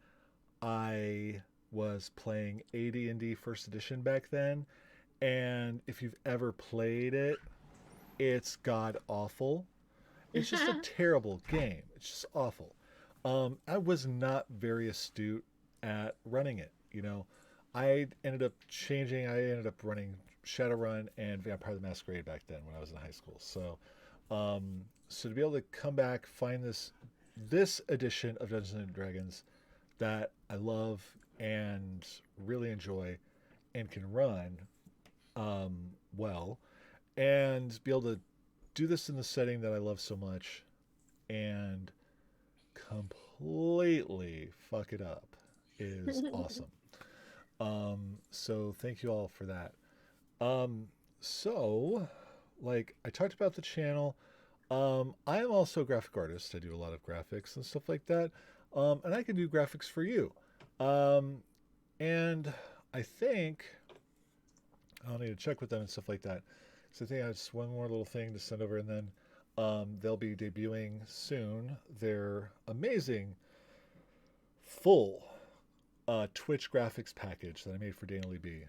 I was playing AD&D First Edition back then, and if you've ever played it, it's god awful. It's just a terrible game. It's just awful. I was not very astute at running it. I ended up running Shadowrun and Vampire the Masquerade back then when I was in high school. So, so to be able to come back, find this edition of Dungeons and Dragons that I love and really enjoy and can run well, and be able to do this in the setting that I love so much and completely fuck it up is awesome. So thank you all for that. So, like I talked about the channel, I am also a graphic artist. I do a lot of graphics and stuff like that. And I can do graphics for you. And I think I'll need to check with them and stuff like that. So I think I have just one more little thing to send over, and then they'll be debuting soon their amazing full Twitch graphics package that I made for Dana Lee B.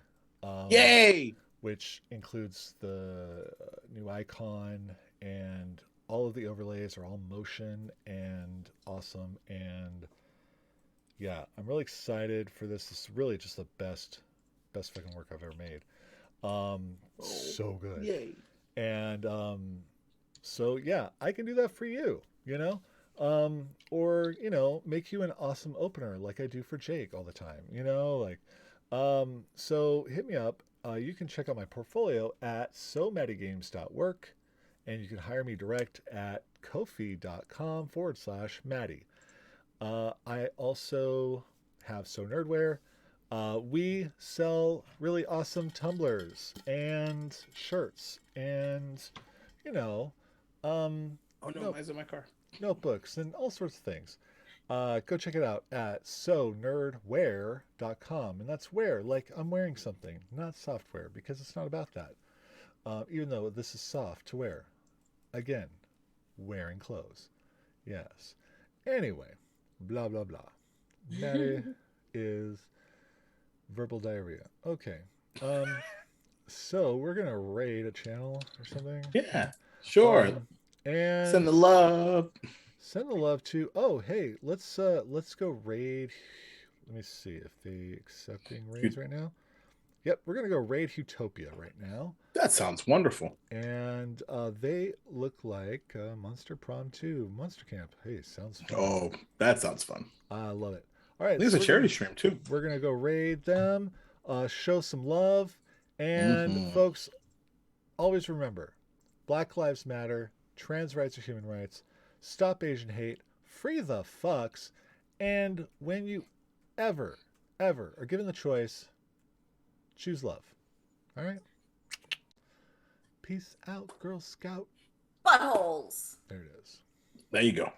Yay! Which includes the new icon, and all of the overlays are all motion and awesome. And yeah, I'm really excited for this. This is really just the best fucking work I've ever made. So good. Yay! And so yeah, I can do that for you, you know? Or, you know, make you an awesome opener like I do for Jake all the time, you know? Like, so hit me up. You can check out my portfolio at somattygames.work, and you can hire me direct at kofi.com/Matty. I also have So Nerdware. We sell really awesome tumblers and shirts and, you know, Oh no, nope, mine's in my car. notebooks and all sorts of things. Go check it out at sonerdwear.com. And that's wear, like I'm wearing something, not software, because it's not about that. Even though this is soft to wear. Again, wearing clothes. Yes. Anyway, blah, blah, blah. Maddie is verbal diarrhea. Okay. So we're going to raid a channel or something. Yeah, sure. And Send the love. Send the love to. Oh, hey, let's go raid. Let me see if they accepting raids right now. Yep, we're gonna go raid Utopia right now. That sounds wonderful. And they look like Monster Prom 2, Monster Camp. Hey, sounds fun. Oh, that sounds fun. I love it. All right, There's a charity stream too. We're gonna go raid them, show some love, and folks, always remember, Black Lives Matter, trans rights are human rights. Stop Asian hate, free the fucks, and when you ever are given the choice, choose love. All right? Peace out, Girl Scout. Buttholes. There it is. There you go.